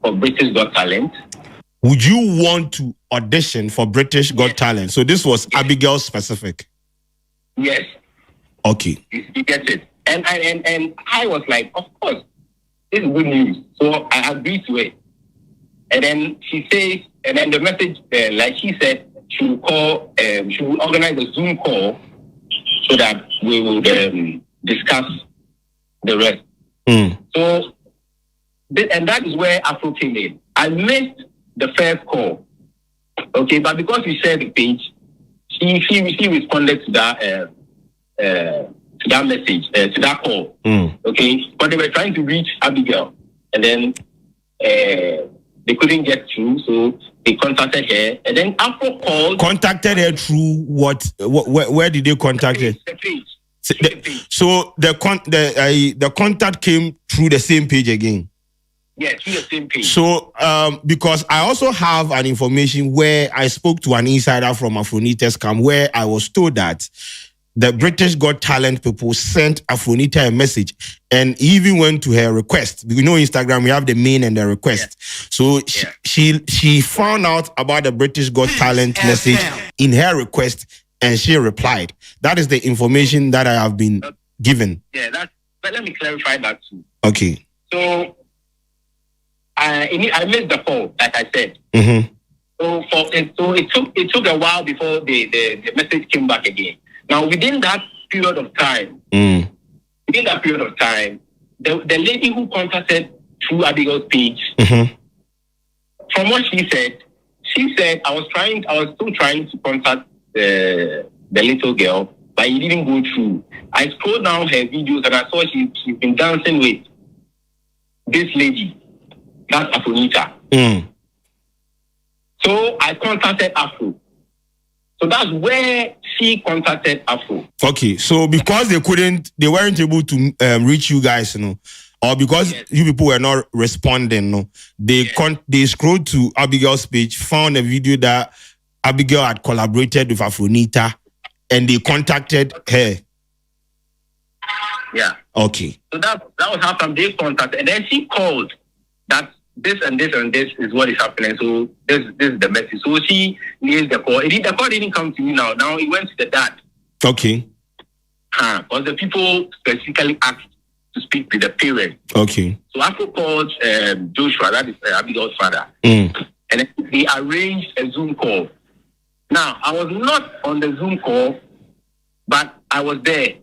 for British Got Talent? Would you want to audition for British Got Talent? So this was Abigail specific. Yes. Okay. You get it. And I was like, of course, this is good news. So I agreed to it. And then she says, and then the message, like she said, she will call, she will organize a Zoom call so that we will discuss the rest. So, and that is where Afro came in. I missed the first call, okay, but because we shared the page, she responded to that message, to that call, okay. But they were trying to reach Abigail, and then they couldn't get through, so they contacted her, and then Afro called. Contacted her through what? Where did they contact her? The page. So the contact came through the same page again. Yeah, through the same page. So because I also have an information where I spoke to an insider from Afronita's camp where I was told that the British Got Talent people sent Afronita a message and even went to her request. You know, Instagram, we have the main and the request. So she found out about the British Got Talent message in her request and she replied. That is the information that I have been given. Yeah, but let me clarify that too. Okay. So I missed the call, like I said. So it took a while before the message came back again. Now within that period of time, the lady who contacted through Abigail's page, from what she said I was still trying to contact the little girl, but it didn't go through. I scrolled down her videos and I saw she's been dancing with this lady. That's Afronita. So I contacted Afro. So that's where she contacted Afro. Okay, so because they weren't able to reach you guys, or because you people were not responding, they scrolled to Abigail's page, found a video that Abigail had collaborated with Afronita, and they contacted her. Yeah. Okay. So that was how come they contacted, and then she called that this and this and this is what is happening. So this is the message. So she needs the call. The call didn't come to me now. Now it went to the dad. Okay. Because the people specifically asked to speak with the parents. Okay. So Afro called Joshua, that is Abigail's father, and they arranged a Zoom call. Now I was not on the Zoom call, but I was there,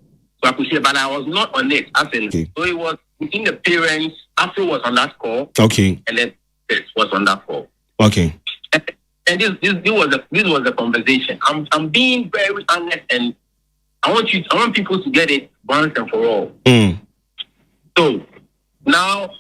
so I could hear. But I was not on it. So it was between the parents. Afro was on that call. Okay. And then this was on that call. Okay. And this was the conversation. I'm being very honest, and I want people to get it once and for all. So now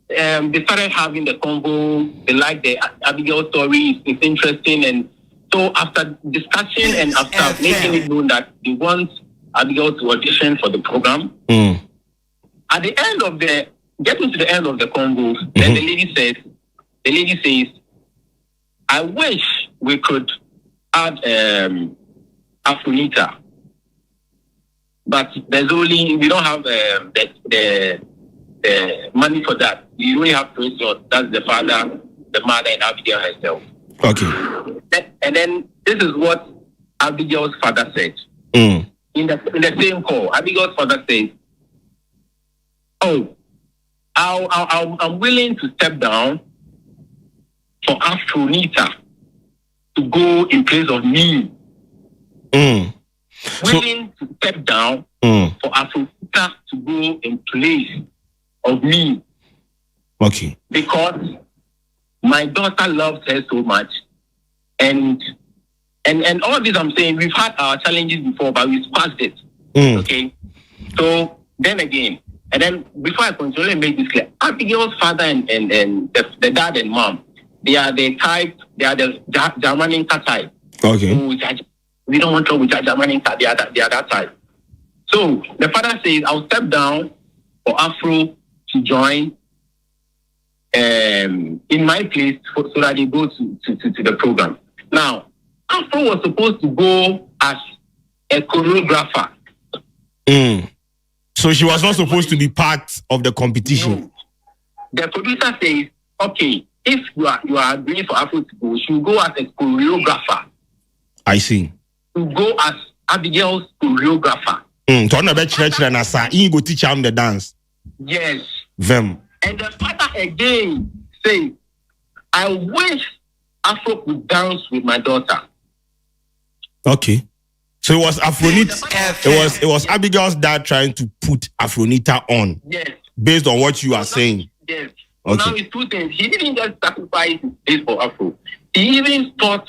they started having the convo. They like the Abigail story. It's interesting, and so after discussion and after making it known that they want Abigail to audition for the program, at the end of getting to the end of the convo, then the lady says, I wish we could add Afronita, but we don't have the money for that. You only have to resort. That's the father, the mother, and Abigail herself. Okay. And then this is what Abigail's father said. In the same call, Abigail's father says, I'm willing to step down for Afronita to go in place of me. Willing to step down for Afronita to go in place of me. Okay. Because my daughter loves her so much. And all this I'm saying, we've had our challenges before, but we've passed it. Okay. So then again, and then before I continue, let me make this clear. Abigail's father and the dad and mom, they are the Germanica type. Okay. We don't want to with Germanica, they are that type. So the father says, I'll step down for Afro to join in my place so that they go to the program. Now, Afro was supposed to go as a choreographer. So she was not supposed to be part of the competition. No. The producer says, okay, if you are agreeing for Afro to go, she will go as a choreographer. I see. To go as Abigail's choreographer. So I'm about church you go teach him the dance. Yes. Them. And the father again says, I wish Afro could dance with my daughter. Okay. So it was Afronita. It was Abigail's dad trying to put Afronita on. Yes. Based on what you are saying. Yes. Okay. Now it's two things. He didn't just sacrifice his place for Afro. He even taught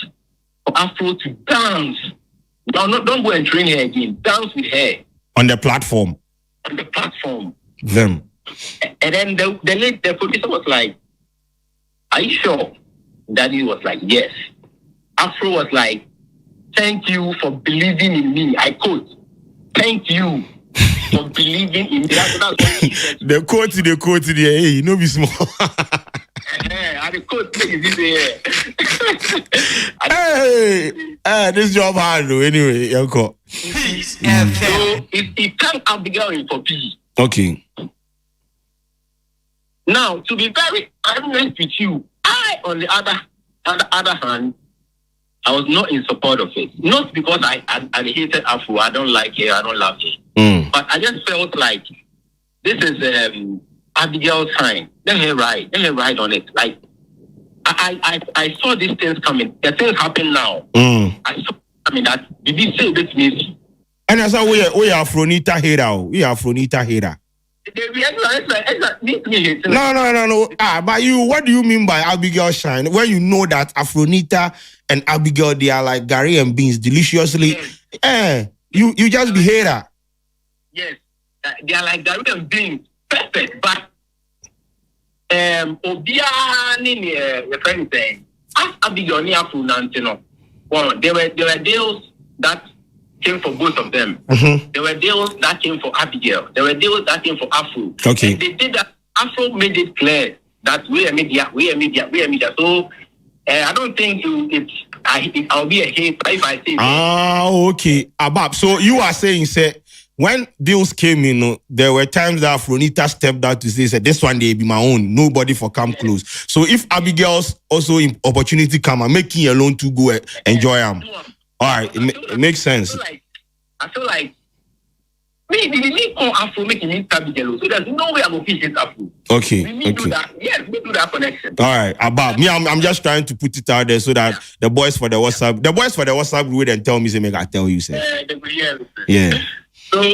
for Afro to dance. No, don't go and train her again. Dance with her. On the platform. On the platform. Them. And then the producer was like, are you sure? Daddy was like, yes. Afro was like, thank you for believing in me. I quote, thank you for believing in me. That's what he said. The quote, hey, you know, be small. I the quote is here. Hey, this job hard though. Anyway, Yanko. So he thanked Abigail in for peace. Okay. Now, to be very honest with you, I, on the other hand, I was not in support of it. Not because I hated Afro. I don't like her. I don't love her. But I just felt like this is Abigail's time. Let her ride on it. Like I saw these things coming. The things happen now. I saw coming that did he say this means. And that's how we are Afronita hater. We are Afronita hater. No. But you, what do you mean by Abigail shine? When you know that Afronita and Abigail, they are like Gary and Beans, deliciously. Yes. You just be hater. Yes, they are like Gary and Beans, perfect. But Obiani, your friend is saying, as Abigail and Afrita, well, there were deals that came for both of them. There were deals that came for Abigail. There were deals that came for Afro. Okay. And they did that. Afro made it clear that we are media. So I don't think I'll be a hate if I say. Okay. Abab. So you are saying, say, when deals came in, there were times that Afronita stepped out to say, this one they be my own. Nobody for come close. So if Abigail's also opportunity come and making you alone to go enjoy them. All right, it makes sense. I feel like me need more Afro making me Abigail. So there's no way I'm going to Afro. Okay. We do that. Yes, we do that connection. All right, Abab. Me, I'm just trying to put it out there so that the boys for the WhatsApp would then tell me, say, make I tell you, say. Yeah. So I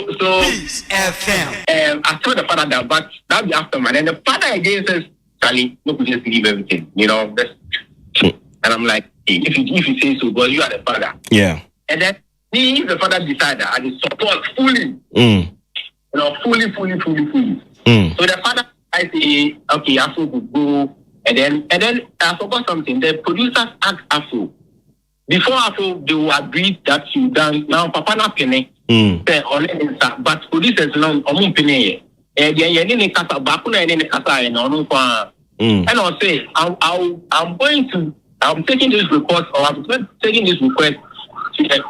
told the father that, but that'll be after, man. And the father again says, Charlie, no, we just leave everything, and I'm like, hey, if you say so, but you are the father. Yeah. And then if the father decided, I will support fully. Fully. So the father, I say, okay, Afro would go, and then I forgot something. The producers asked Afro before Afro they will agree that you dance. Now Papa na penny. But producers now penny. And I'll say I'm taking this report or I'm taking this request to the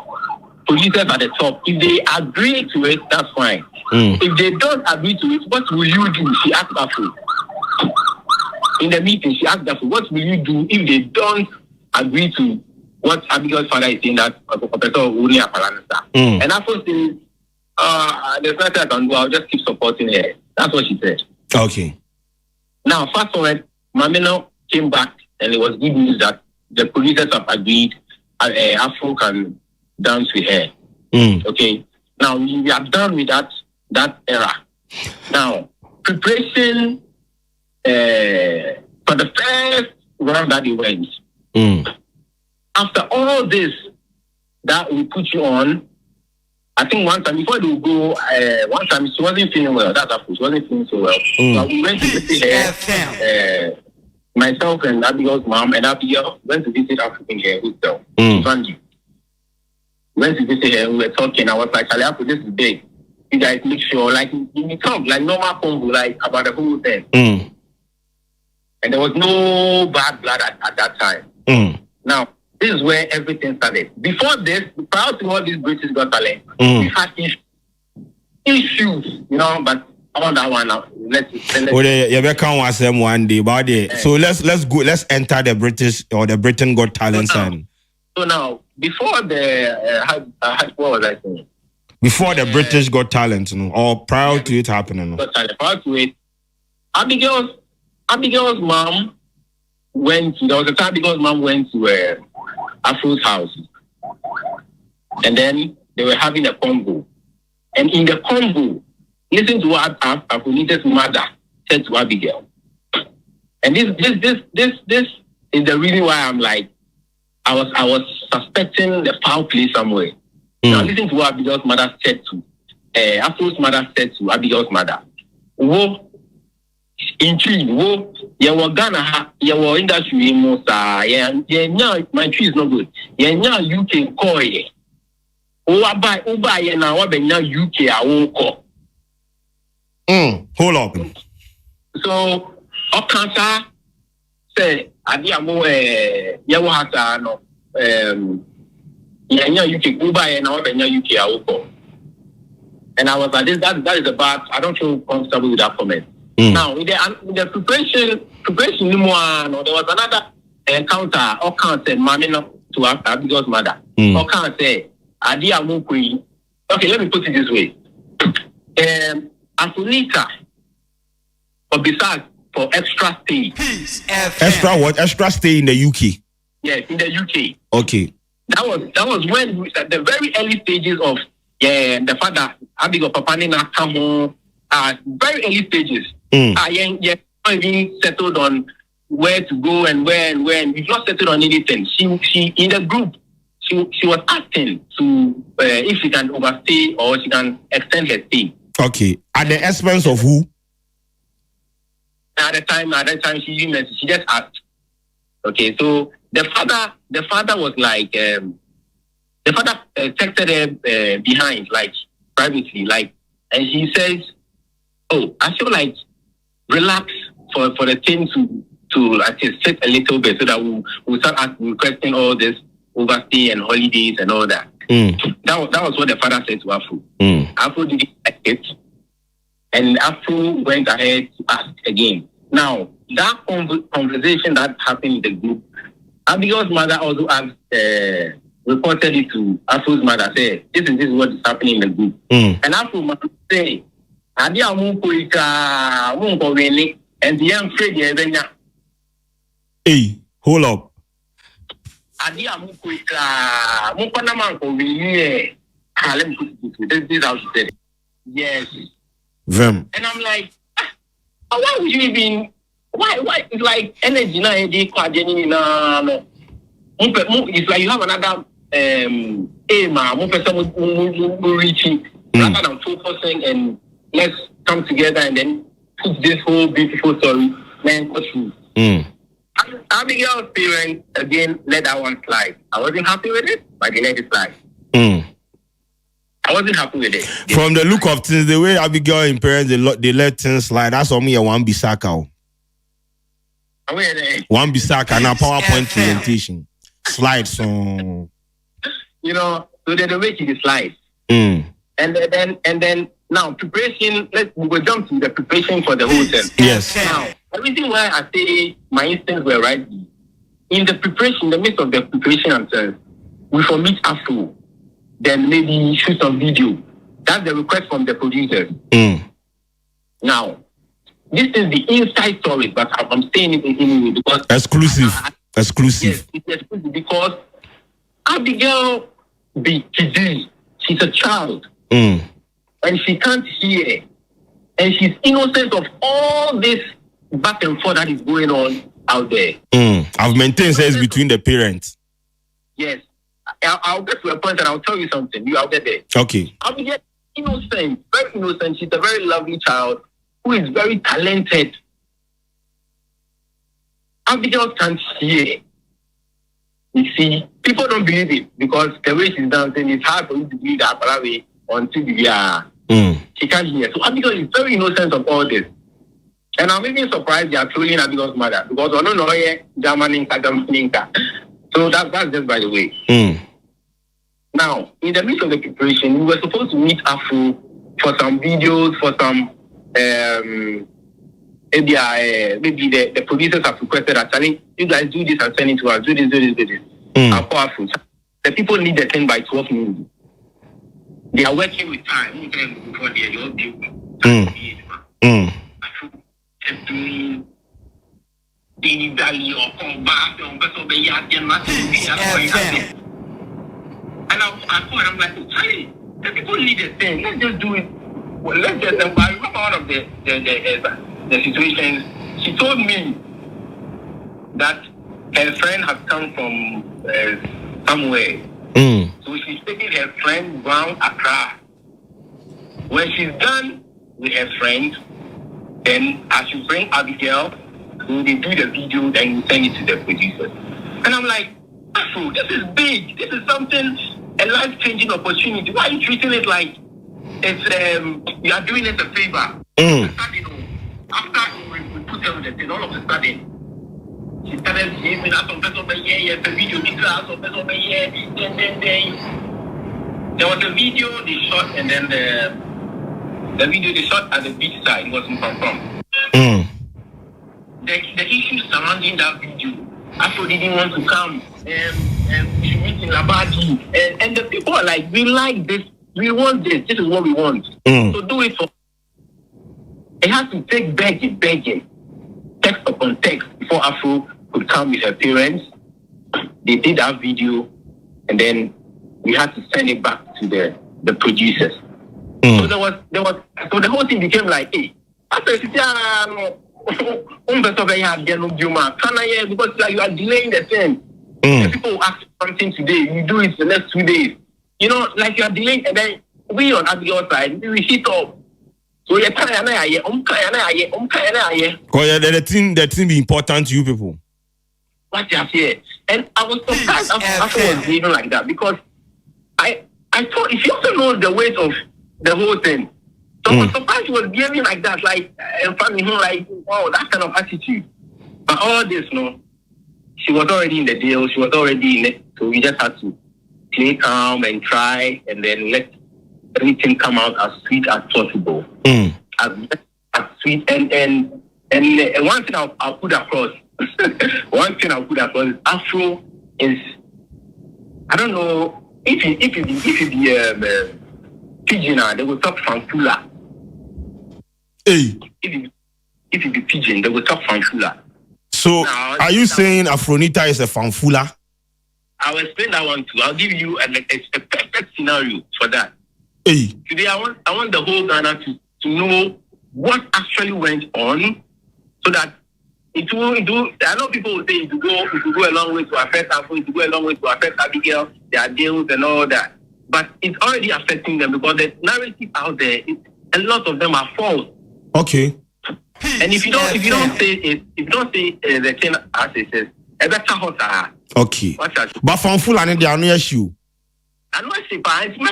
producers at the top. If they agree to it, that's fine. If they don't agree to it, what will you do? She asked Afro. In the meeting, she asked Afro, what will you do if they don't agree to what Abigail's father is saying that and Afro says, there's nothing I can do, I'll just keep supporting her. That's what she said. Okay. Now, fast forward, Mamino came back and it was good news that the producers have agreed Afro can dance with her. Okay. Now, we are done with that era. Now, preparation for the first round that he went. After all this that we put you on, I think one time before they go, one time she wasn't feeling well. That's Afro. She wasn't feeling so well. So we went to visit her. Myself and Abigail's mom and Abigail went to visit African Care Hotel. Sunday. Went to visit her. We were talking. I was like, Charlie, this is big. You guys make sure, like, you talk like normal convo, like about the whole thing. And there was no bad blood at that time. Now, this is where everything started. Before this, prior to all these British Got Talent, we had issues, but on that one now. One day about it. So let's go. Let's enter the British or the Britain Got Talent. So now, before the what was I saying? Before the British Got Talent, or prior to it happening. Prior to it, Abigail's mom went. There was a time Abigail's mom went to Afro's house, and then they were having a convo. And in the convo, listen to what Afronita's mother said to Abigail. And this is the reason why I'm like, I was suspecting the foul play somewhere. Now listen to what Abigail's mother said to Afro's mother said to Abigail's mother. Wo intrigue, wo your Ghana, your industry most my tree is not good. UK call ye. Uba ye na wa benya UK I won't call. Hold up. So Okanta say Adiamo yawo hata no UK Uba ye na wa benya UK I won't call. And I was like, that is a bad. I don't feel comfortable with that comment. Now, with the preparation, there was another encounter. Okan said, "Mamino to Abigail's mother." Okan said, "Adia Mukui." Okay, let me put it this way. Afrita, but besides for extra stay. Extra what? Extra stay in the UK. Yes, in the UK. Okay. That was when at the very early stages of the father Abigail Papa Nina come home. Very early stages. Not even settled on where to go and when. We've not settled on anything. She in the group, she was asking to if she can overstay or she can extend her stay. Okay. At the expense of who? At that time, she just asked. Okay, so the father was like, the father texted her behind, like privately, like, and he says, "Oh, I feel like relax for the thing to at least sit a little bit so that we'll start requesting all this overstay and holidays and all that." That was what the father said to Afro. Afro didn't like it, and Afro went ahead to ask again. Now, that conversation that happened in the group, Abigail's mother also asked, reported it to Afro's mother, say, this is what is happening in the group. And Afro mother say, and the young Freddy, hey, hold up. This is how she said it. Yes. Vem. And I'm like, why would you even? Why? It's like energy na no. It's like you have another aim. Reaching rather than focusing and let's come together and then put this whole beautiful story. Man, go through. Abigail's parents again let that one slide. I wasn't happy with it, but they let it slide. I wasn't happy with it. From the look of things, the way Abigail and parents they let things slide. That's on me a one bisaka. One bisaka and a PowerPoint presentation. Slide so. You know, so they're the way to the slide. And then now preparation. We'll jump to the preparation for the hotel. Yes. Now, the reason why I say my instincts were right in the preparation, in the midst of the preparation themselves, we shall meet Afro. Then maybe shoot some video. That's the request from the producers. Now, this is the inside story, but I'm saying it anyway because exclusive. Exclusive. Yes, it's exclusive because Abigail she's a child, and she can't hear, and she's innocent of all this back and forth that is going on out there. I've maintained sense between the parents. Yes. I'll get to a point and I'll tell you something. I'll get there. Okay. Abigail, innocent, very innocent. She's a very lovely child who is very talented. Abigail can't hear. You see, people don't believe it because the way she's dancing, it's hard for you to believe that way until she can't hear. So Abigail is very innocent of all this. And I'm even surprised they are trolling Abigail's mother because I don't know Jamaninka. So that's just by the way. Now, in the midst of the preparation, we were supposed to meet Afro for some videos, for some maybe the producers have requested actually, you guys do this and send it to us, do this. Afro. The people need the thing by 12 noon. They are working with time. Before they all do. Value or come back on person be and I'm like, Charlie, the people need a thing. Let's just do it. Well, let's just. I remember one of the situations. She told me that her friend had come from somewhere. So she's taking her friend round Accra. When she's done with her friend, then as you bring Abigail, so they do the video, then you send it to the producer. And I'm like, Afro, this is big. This is something, a life-changing opportunity. Why are you treating it like it's you are doing it a favor? After we put her on the thing, all of a sudden, she started giving us some person over here, the video, some person over here, then there was a video they shot, and then the video they shot at the beach side was in Pam. The issues surrounding that video, Afro didn't want to come and we should meet in Labadi. And the people are like, we like this, we want this is what we want. So do it for. It has to take begging, text upon text before Afro could come with her parents. They did that video, and then we had to send it back to the producers. So so the whole thing became like, hey, after because you are delaying the thing. People ask something today, you do it the next 2 days. You know, like you are delaying, and then we on Abigail's side, we hit up. So you're the thing be important to you people. What you here? And I was surprised after was behaving like that because I thought if you also know the weight of the whole thing. So I was surprised she was behaving like that, like and finding him like, wow, that kind of attitude. But all this, no, she was already in the deal, she was already in it, so we just had to play calm and try and then let everything come out as sweet as possible. As sweet and one thing I'll put across is Afro is, I don't know if it be Pidgin, they will talk fanfula. Hey. If it be Pidgin, they will talk fanfula. So now, are you saying Afronita is a fanfula? I'll explain that one too. I'll give you a perfect scenario for that. Hey. Today I want the whole Ghana to know what actually went on, so that it will. I know people will say it will go a long way to affect Afro, it will go a long way to affect Abigail, their deals and all that. But it's already affecting them because the narrative out there, a lot of them are false. Okay. And if you don't say the thing as it says, a better hotter. Okay. But fanfula and they are no issue. I know I say, but it's my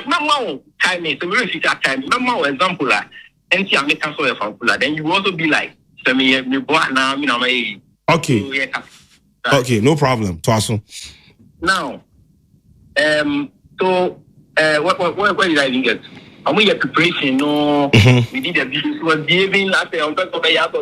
time. So we really time. My example like, and see, I make us a fanfula. Then you also be like, me boy now, me now. Okay. Okay, no problem. Now, so where did I even get? I'm going to preparation. No, we did a video. She was behaving like obey.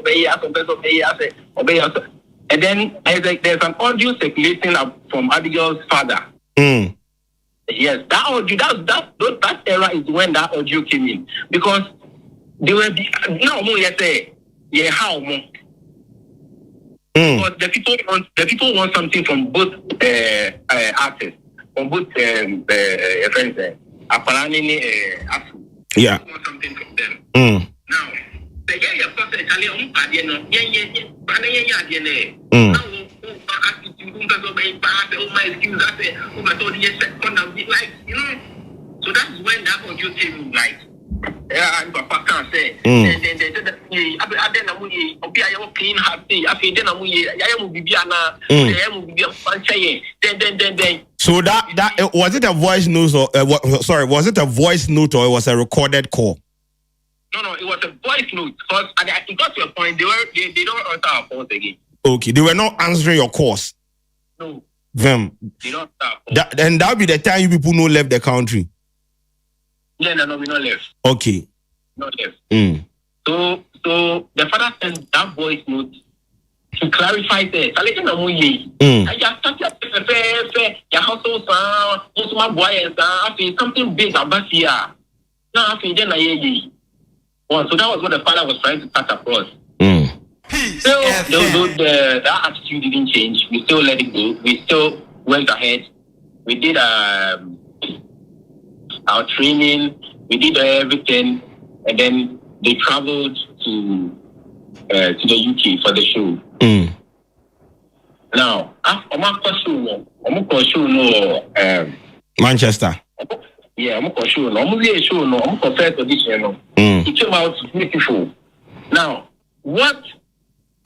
And then there's an audio circulating from Abigail's father. Yes, that audio. That era is when that audio came in because they were how more. Because the people want something from both artists, from both friends. Yeah. Want something from them. Now, the so that's when that audio came in, like. Yeah, and Papa can't say. Then so that was it a voice note or was it a voice note or it was a recorded call? No, it was a voice note because I got to a point they don't answer our calls again. Okay, they were not answering your calls. No. Them. They don't answer. And that'll be the time you people no left the country. No, we not left. Okay. Not left. So the father sent that voice note to clarify that. I just started something big about here. Now so that was what the father was trying to cut across. So that attitude didn't change. We still let it go. We still went ahead. We did our training, we did everything, and then they traveled to the UK for the show. Now, after my show, Manchester. Yeah, I'm going show. I'm first audition. It came out beautiful. Now, what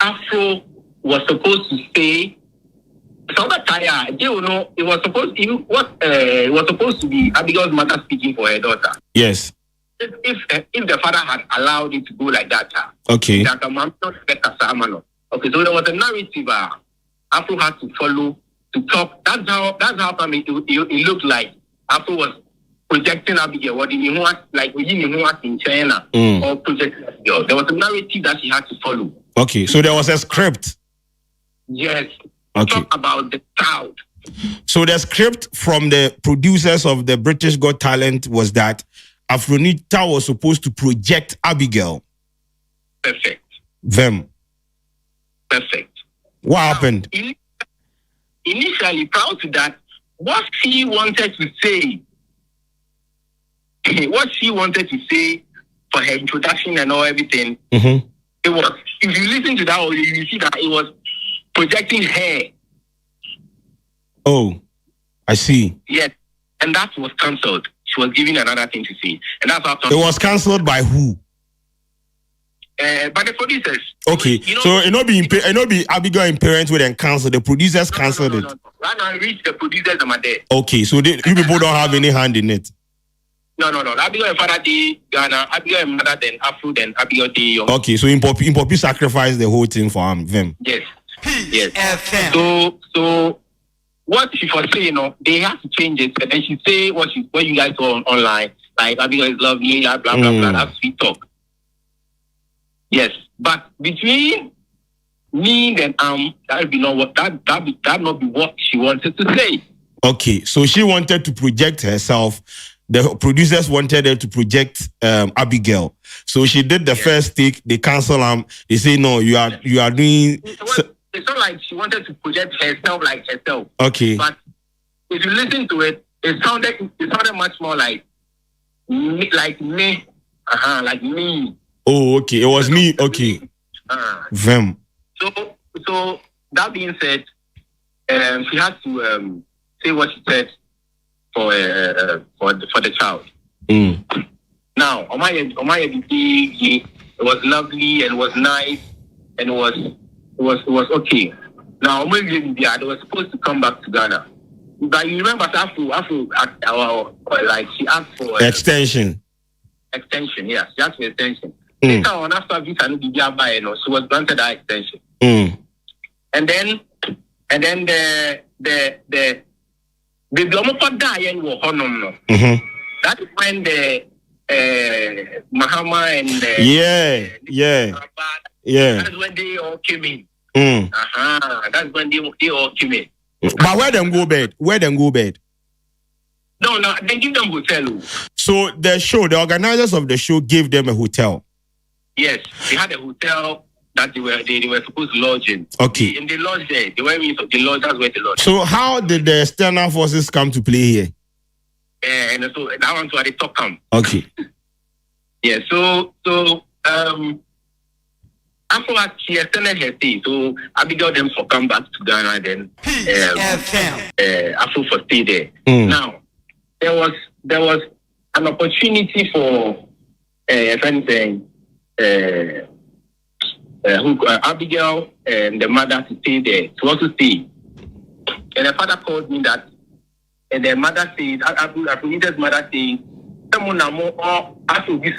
Afro was supposed to say. So that time, you know, it was supposed to be Abigail's mother speaking for her daughter. Yes. If the father had allowed it to go like that, okay. Okay, so there was a narrative. Afro had to follow to talk. That's how it looked like. Afro was projecting Abigail. What did he want? Like we didn't want in China or projecting Abigail. There was a narrative that she had to follow. Okay, so there was a script. Yes. Okay. Talk about the child. So the script from the producers of the British Got Talent was that Afronita was supposed to project Abigail. Perfect. Them. Perfect. What happened? Initially, prior to that, what she wanted to say for her introduction and all everything, it was, if you listen to that audio, you see that it was projecting her. Oh, I see. Yes, and that was cancelled. She was given another thing to say, and that's how it was cancelled by who? But the producers. Okay, so it not be Abigail and parents would then cancel. The producers cancelled it. Right now, reach the producers and my dad. Okay, so you people don't have any hand in it. No. Abigail and father the Ghana, Abigail and mother then Afro then Abigail the. Okay, so Impopi sacrificed the whole thing for them. Yes. So what she was saying, they have to change it, and then she say what you guys saw online, like Abigail is lovely, blah blah blah. That's sweet talk. Yes, but between me and that be not what that not be what she wanted to say. Okay, so she wanted to project herself. The producers wanted her to project Abigail. So she did the first take. They cancel them. They say no. You are doing. It's not like she wanted to project herself like herself. Okay. But if you listen to it, it sounded much more like me, like me. Like me. Oh, okay. It was me. Okay. Them. So that being said, she had to say what she said for the child. Now, it was lovely and it was nice and it was okay. Now, they were supposed to come back to Ghana, but you remember Afro, like she asked for extension. Extension, yes, she asked for extension. Later on, after visa no be buy, she was granted that extension. And then the Blomopa die was honor. That is when the Mahama and that's when they all came in. That's when they all came in. But where them go bed? No, they give them hotel. So the organizers of the show gave them a hotel. Yes, they had a hotel that they were supposed to lodge in. Okay. And they lodged there. They went in, so they lodged. That's where they lodged. So how did the external forces come to play here? And so that one's where they talk come. Okay. Yeah. So after that, she extended her stay. So Abigail them for come back to Ghana. Then Afro for stay there. Now there was an opportunity for a friend saying. Abigail and the mother to stay there, to also stay. And the father called me that, and the mother said, Afro's mother said, someone more after this,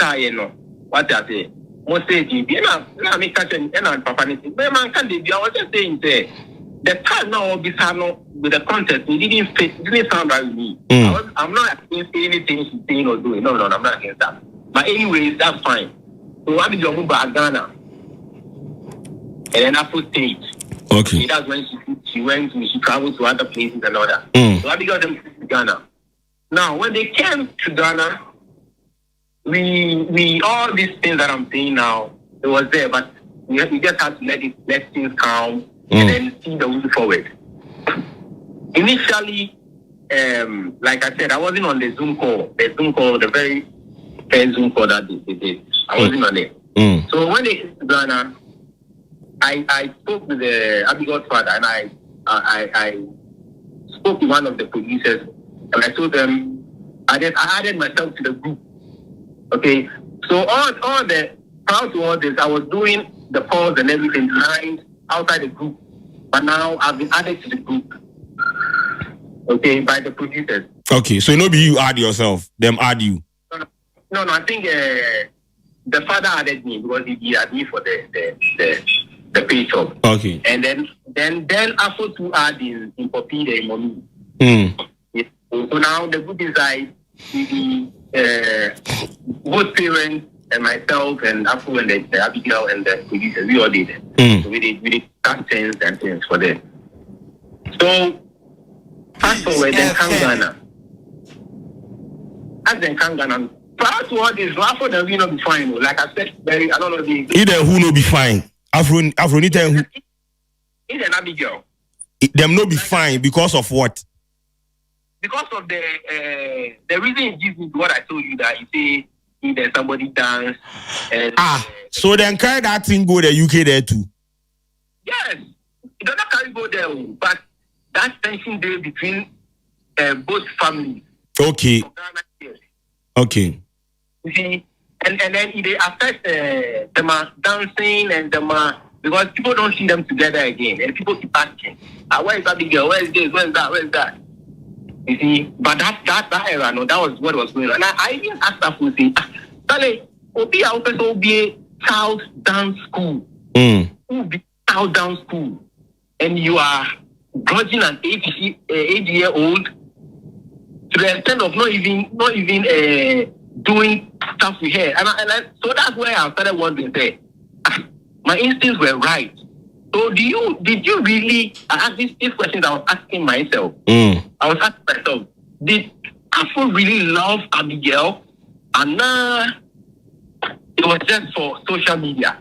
what I say, most say, I make such an papa, man can't be. I was just saying, the time now, with the context, it didn't sound right with me. I'm not against anything she's saying or doing. No, I'm not against that. But anyways, that's fine. So Abigail moved back to Ghana. And then Afro stayed. Okay. And that's when she traveled to other places and all that. So Abigail them to Ghana. Now, when they came to Ghana, we all these things that I'm saying now, it was there, but we just had to let things calm and then see the way forward. Initially, like I said, I wasn't on the Zoom call. The very first Zoom call that they did. I wasn't on it. So when they came to Ghana, I spoke with the Abigail's father, and I spoke to one of the producers, and I told them I added myself to the group. Okay, so all the prior to all this, I was doing the calls and everything behind outside the group, but now I've been added to the group. Okay, by the producers. Okay, so no be you add yourself, them add you. No, I think the father added me because he added me for the pay job. Okay. And then after to add in Poppy the mommy. Yeah. So now the group is like both parents and myself and Afro and the Abigail and the producer, we all did it. So we did castings and things for them. So fast forward, then come Ghana. As then come Ghana. Prior to all this, Afro then we not be fine. Like I said, I don't know the. Either who no be fine. Afro need who. Either Abigail. Them no be fine because of what? Because of the reason he gives me what I told you that he say either somebody dance and so then carry that thing go the UK there too. Yes, it doesn't carry go there, but that tension there between both families. Okay. Okay. You see, and then they affect them dancing and them because people don't see them together again, and people keep asking, where is Abigail? Where is this? Where is that? Where is that? You see, but that era, no, that was what was going on. And I even asked her to say, Sally, Obi also be child dance school. Be child dance school, and you are grudging an 8-year-old to the extent of not even doing stuff with her. And so that's where I started wondering, say, my instincts were right. So did you really, I asked these questions I was asking myself. I was asking myself, did Afro really love Abigail? And it was just for social media.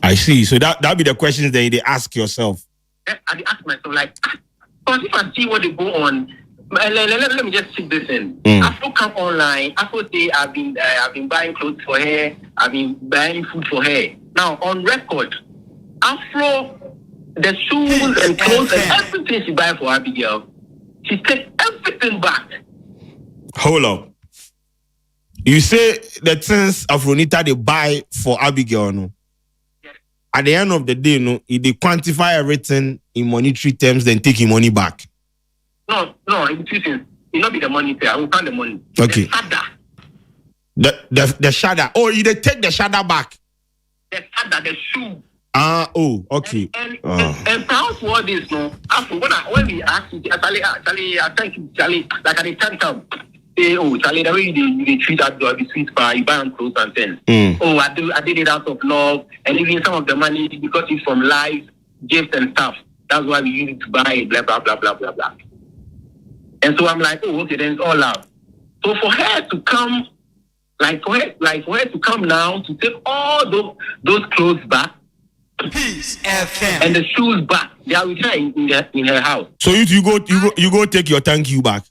I see. So that'll be the questions that they ask yourself. I ask myself, like, because if I see what they go on, let me just check this in. Afro come online. Afro say I've been buying clothes for her. I've been buying food for her. Now on record, Afro, the shoes and clothes and everything she buy for Abigail, she takes everything back. Hold up. You say the things Afronita they buy for Abigail, no? Yes. At the end of the day, no, if they quantify everything in monetary terms, then take your money back. No, in two things. It not be the money there. I will find the money. Okay. The shada. Oh, you they take the shada back. The shada, the shoe. Okay. And perhaps what is no. After when we ask you, Charlie, I thank you, Charlie. Like at the time, say, Charlie, the way they treat that girl, the sweet bar, you buy them clothes and things. I did it out of love, and even some of the money because it's from life, gifts and stuff. That's why we use it to buy blah blah blah blah blah blah. And so I'm like, okay, then it's all love. So for her to come, for her to come now to take all those clothes back, Peace FM, and the shoes back, they are with her in her house. So you go take your thank you back.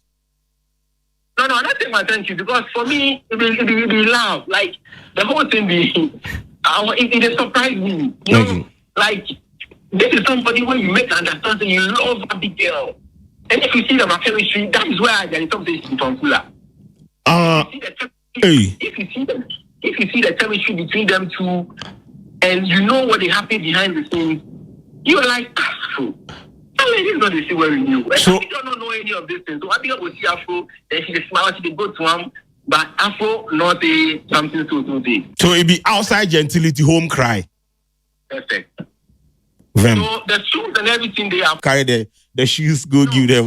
No, I don't take my thank you because for me it be love. Like the whole thing it surprised me. You know, like this is somebody when you make understand that you love Abigail. And if you see them chemistry, that is where there is something from Kula. If you see the chemistry between them two, and you know what they happen behind the scenes, you are like, Afro. This is not the same way we knew. So, we don't know any of these things. So Abigail will see Afro, then she smile, she go to him, but Afro not something so big. So it be outside gentility, home cry. Perfect. So the shoes and everything they have. Carry the shoes, go give them.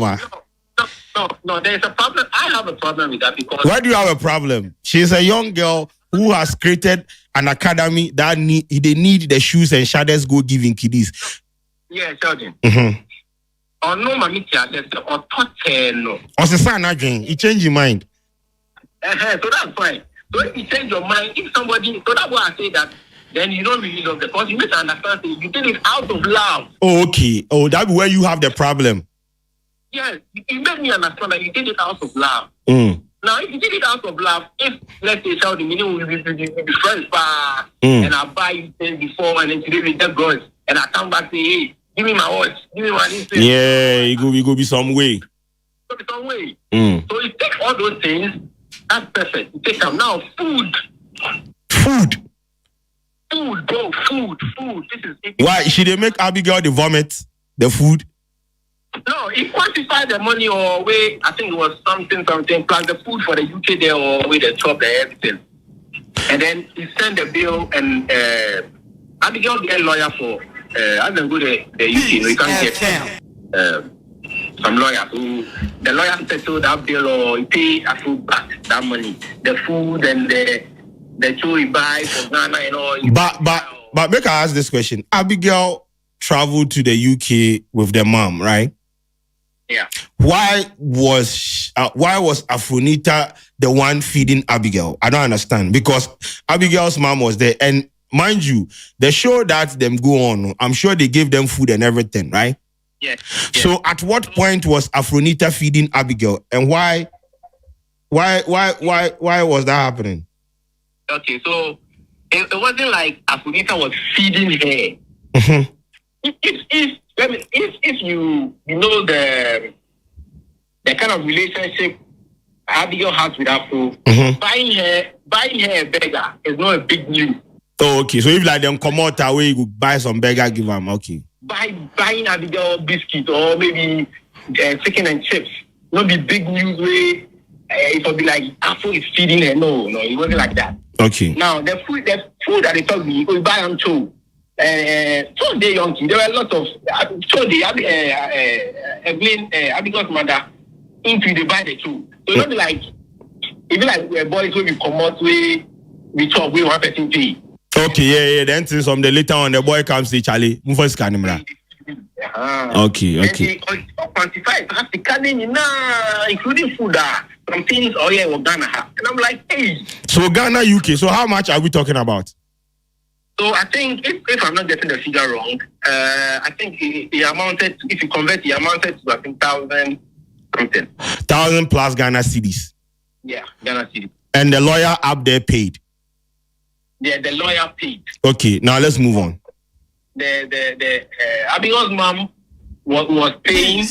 No, there's a problem. I have a problem with that because. Why do you have a problem? She's a young girl who has created an academy that they need the shoes and shadows go giving kiddies. Yeah, Sheldon. Or no, mommy, or no. Or you change your mind. So that's fine. So if you change your mind, if somebody, so that's why I say that. Then you don't really love the person. You misunderstand it. You did it out of love. Oh, okay. Oh, that's where you have the problem. Yes, you made me understand that you did it out of love. Now, if you did it out of love, if let's say the meaning will be friends, and I buy you things before, and then today we get girls, and I come back and say, hey, give me my watch, give me my this thing. Yeah, it go be some way. So you take all those things. That's perfect. You take them now. Food, bro, food. This is it. Why should they make Abigail the vomit the food? No, he quantified the money or way. I think it was something plus the food for the UK there or with the chop and everything. And then he sent the bill and Abigail get a lawyer for. I don't go to the UK. You can't get some lawyer who the lawyer settled that bill or he pay a food back that money, the food and the show he buy for Ghana and all. But make I ask this question: Abigail traveled to the UK with the mom, right? Yeah. Why was Afronita the one feeding Abigail? I don't understand because Abigail's mom was there, and mind you, the show that them go on, I'm sure they gave them food and everything, right? Yeah. So at what point was Afronita feeding Abigail, and why was that happening? Okay, so it wasn't like Afronita was feeding her. If you know the kind of relationship Abigail house with Afro. Buying her a burger is not a big news. Oh, okay. So if like them come out away, you could buy some burger, give them. Okay. Buying Abigail biscuit or maybe chicken and chips. Not be big news way. It would be like Afro is feeding her. No, it wasn't like that. Okay. Now the food that they told me, we buy them too. So they young there were a lot of Abigail's mother into the buy the two. So not be like even like boys will be come out we talk we one person pay. Okay, yeah. Then since from the later on the boy comes to Charlie, move first camera. Okay. And they quantify perhaps the canning including food some things Ghana have. And I'm like, hey. So Ghana, UK. So how much are we talking about? So I think if I'm not getting the figure wrong, I think it amounted if you convert it amounted to I think 1,000 something. 1,000 plus Ghana cedis. Yeah, Ghana cedis. And the lawyer up there paid. Yeah, the lawyer paid. Okay, now let's move on. The Abigail's mom was paying,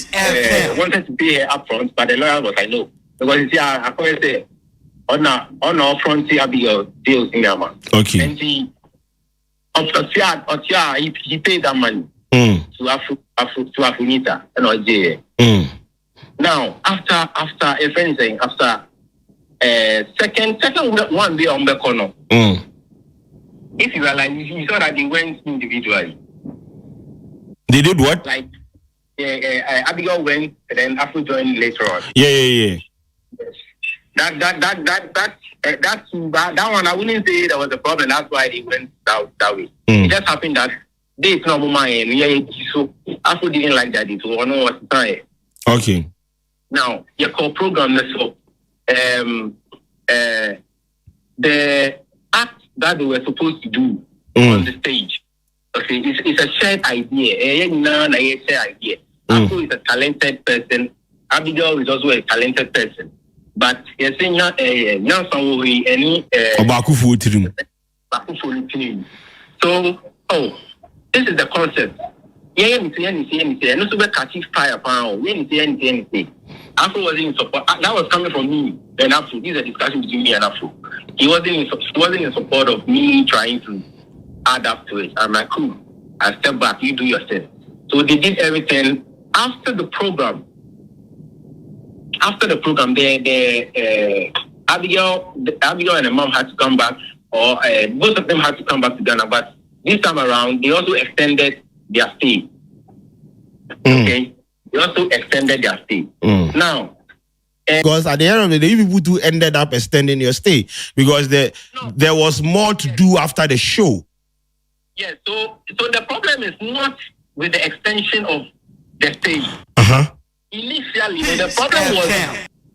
wanted to pay her upfront, but the lawyer was like, no. Because you see, I probably say, on our front, Abigail deals in their man. Okay. And he paid that money to Afunita and OJ. Now, after a friend is saying, after second one day on the corner. If you realize, you saw that they went individually. They did what? Like, Abigail went, and then Afro joined later on. Yeah. That one, I wouldn't say there was a problem. That's why they went that way. It just happened that they no more so Afro didn't like that. So I know what's time. Okay. Now, your core program, so the act that they were supposed to do on the stage. Okay, it's a shared idea. Afro is a talented person. Abigail is also a talented person. But you're saying so, this is the concept. Afro wasn't in support. That was coming from me and Afro. This is a discussion between me and Afro. He wasn't in support of me trying to add up to it. I'm like, cool. I step back. You do your thing. So they did everything after the program. Abigail and the mom had to come back, or both of them had to come back to Ghana. But this time around, they also extended their stay. Okay, they also extended their stay. Now, because at the end of the day, you people too ended up extending your stay because there was more to do after the show. Yeah. So the problem is not with the extension of the stay. Initially, the problem was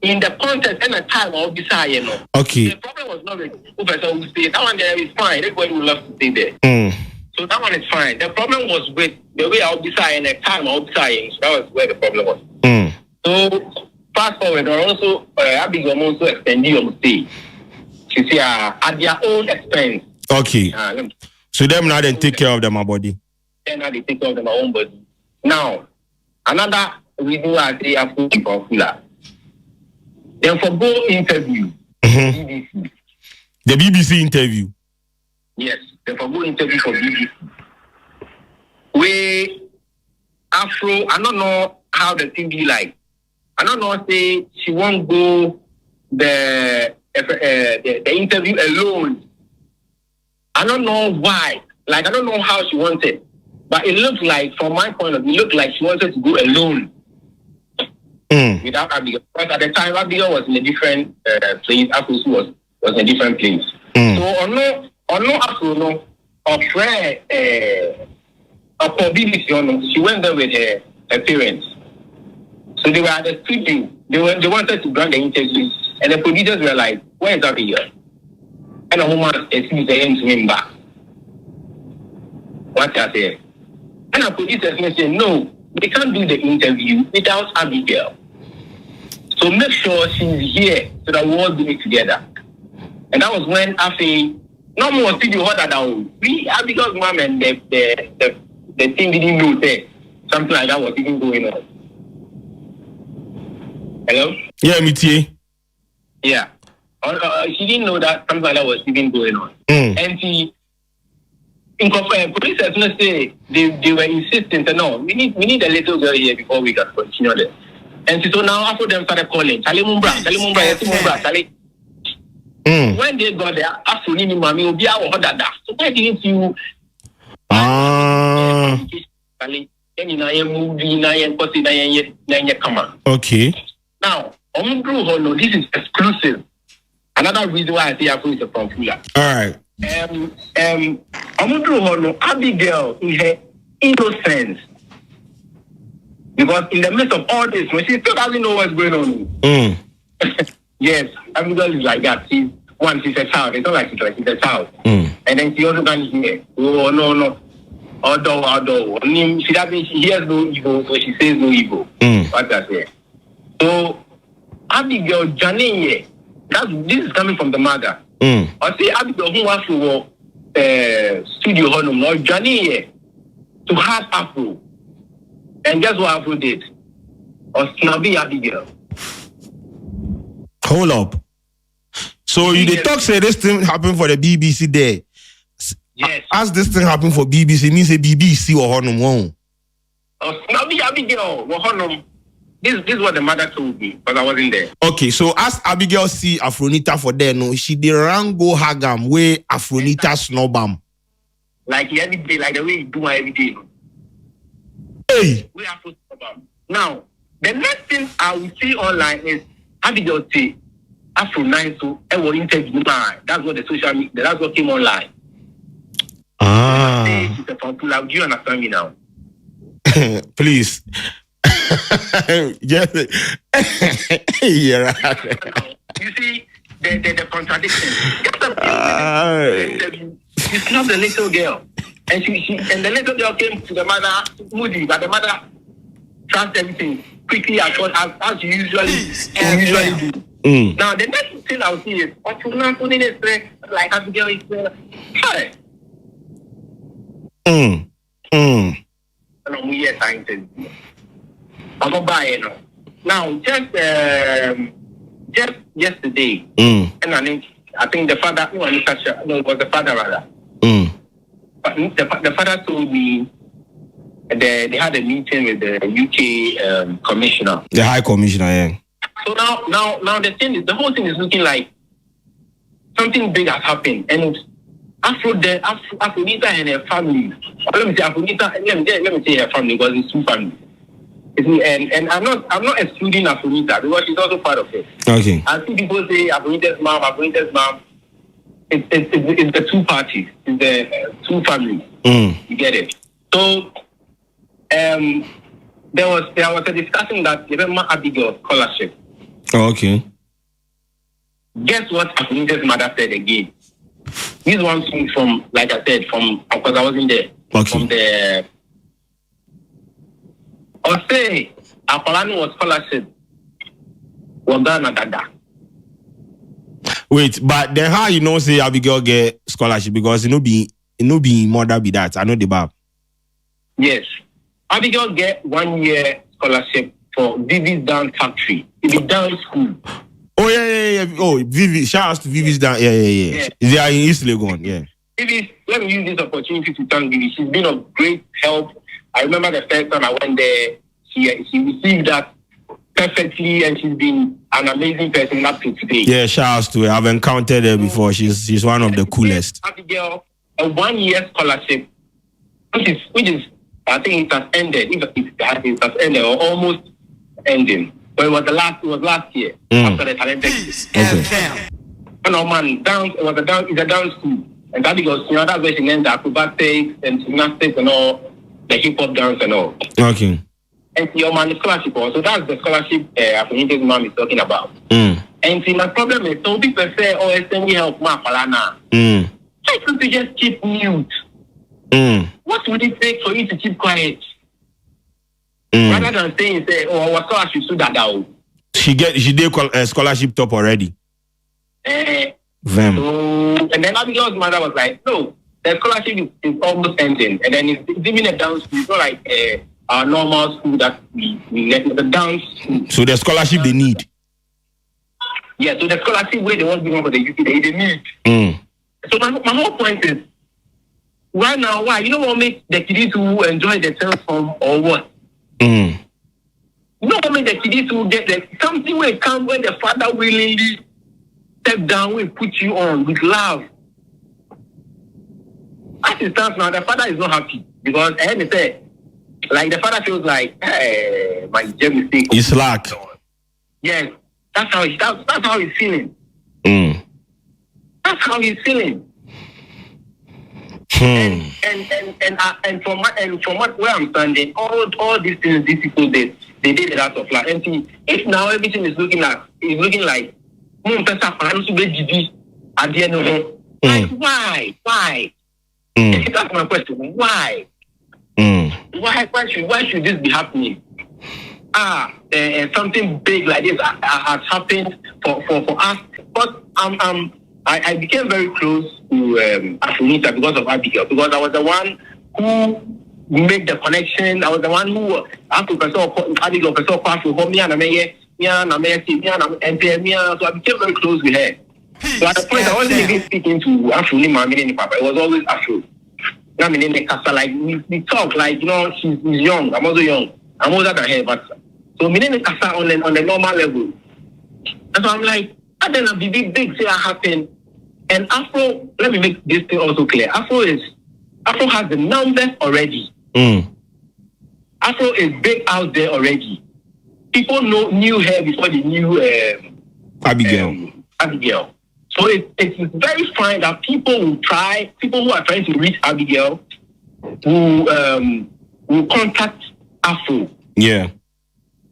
in the context and the time of this year. Okay. The problem was not with Professor who stayed. That one there is fine. Everybody would love to stay there. So that one is fine. The problem was with the way I'll be saying and the time I'll be saying. So that was where the problem was. So fast forward, also Abigail also extending your stay. You see, at their own expense. Okay. So them now then take care of them, my body. Then now they take care of their own body. Now, another reason why I say I feel popular. Then for go interview. BBC. The BBC interview. Yes, the for go interview for BBC. Where Afro, I don't know how the thing be like. I don't know, say she won't go the interview alone. I don't know why. Like, I don't know how she wanted. But it looked like, from my point of view, it looked like she wanted to go alone. Without Abigail. Because at the time, Abigail was in a different place. Afro was in a different place. So, on no Afro, no, or friend, she went there with her parents. So they were at the studio. They wanted to grant the interview, and the producers were like, "Where is Abigail?" And a woman is saying to him back. What I say? And the producers said, "No, they can't do the interview without Abigail. So make sure she's here so that we all do it together." And that was when I say, no more studio hotter than we Abigail's mom and the thing didn't know that something like that was even going on. Hello? Yeah, me too. Yeah. She didn't know that something like that was even going on. And she, in police as soon as they were insisting that no, we need a little girl here before we can continue this. And so now after them started calling, Charlie Mumbra, Charlie. When they got there, after Nini Mami will be our order. So why didn't you okay. Now, this is exclusive. Another reason why I say Afro is a popular. All right. Abigail in her innocence. Because in the midst of all this, when she still doesn't know what's going on. Yes, Abigail is like that. She's a child. It's not like she's a child. And then she also can't hear. Oh, no. Although. She hears no evil, so she says no evil. What I say. So, Abigail, Janine, this is coming from the mother. I say, Abigail, who wants to studio honum, or Janine, to have Afro. And guess what Afro did? Or snobby Abigail. Hold up. So you the talk say this thing happened for the BBC there. Yes. As this thing happened for BBC, means a BBC or honum won't. Or snobby Abigail or honum. This is what the mother told me, because I wasn't there. Okay, so as Abigail see Afronita for there, no, she the rango hagam way Afronita snobam. Like every day, like the way you do my every day. Hey. We are now, the next thing I will see online is Abigail say Afro 9 so I will interview now. That's what the social media, that's what came online. She's a popular. Do you understand me now? Please. Yes. Yeah. You see the contradiction. It's not the little girl. And and the little girl came to the mother moody, but the mother trust everything quickly as you usually do. Now the next thing I'll see is like Abigail is hey. Now just yesterday, and I think the father, it was the father rather. But the father told me they had a meeting with the UK commissioner. The High Commissioner, yeah. So now the whole thing is looking like something big has happened, and Afronita and her family. Let me say Afronita. Let me say her family because it's two families. And I'm not excluding Afronita because she's also part of it. Okay. I see people say Afronita's mom. It's the two parties. It's the two families. You get it. So there was a discussion that given Abigail scholarship. Oh, okay. Guess what Afronita's mother said again? This one thing from, like I said, because I wasn't there. Okay. From the or say Apolani was scholarship. Wagana Dada. Wait, but then how you know say Abigail get scholarship because it no be mother be that. I know the bab. Yes. Abigail get 1 year scholarship for Vivi's Dance Factory. It's a dance school. Oh yeah. Oh, Vivi, shout out to Vivi's Dance. Yeah. They are in East Legon, yeah. Vivi, let me use this opportunity to thank Vivi. She's been of great help. I remember the first time I went there, she received that perfectly, and she's been an amazing person up to today. Yeah, shout out to her. I've encountered her before. She's one of the coolest. Abigail, a 1 year scholarship, which is I think it has ended. It has ended or almost ending. But it was last year after the talented. Okay. No man, dance. It's a dance school, and that because that's where she learned the acrobatics and gymnastics and all the hip hop dance and all. Okay. And your man scholarship also. That's the scholarship Afronita's mom is talking about. And see, my problem is some people say, "Oh, it's me help, ma palana." Why can't you just keep mute? What would it take for you to keep quiet? Rather than saying, say, "Oh, our scholarship should that out." She did a scholarship top already. So, and then Abigail's mother was like, "No, the scholarship is almost ending, and then it's even a dance school. It's not like our normal school that we let the dance school." So the scholarship they need. Yeah, so the scholarship where they want to go for the UK, they need. So my whole point is, right now, why? You don't want to make the kids to enjoy themselves from or what? You don't want to make the kids to get something where it comes when the father willingly step down, will put you on with love. As it stands now, the father is not happy because I heard me say, like the father feels like, hey, my mistake. It's slack. Yes, that's how he's feeling. That's how he's feeling. And from where I'm standing, all these things, these people they did it out of love. And see, if now everything is looking like at the end of it, like why? That's my question. Why? Why should this be happening? Something big like this has happened for us. But I became very close to Afrita because of Abigail, because I was the one who made the connection. I was the one who Abigail so I became very close with her. So at the point I wasn't even speaking to Afrita, it was always Afro. Like we talk like, you know, she's young. I'm also young. I'm older than her, but so on the normal level. And so I'm like, and then a big thing happen. And Afro, let me make this thing also clear. Afro has the numbers already. Afro is big out there already. People knew her before they knew Abigail. So it's very fine that people who are trying to reach Abigail will contact Afro. Yeah.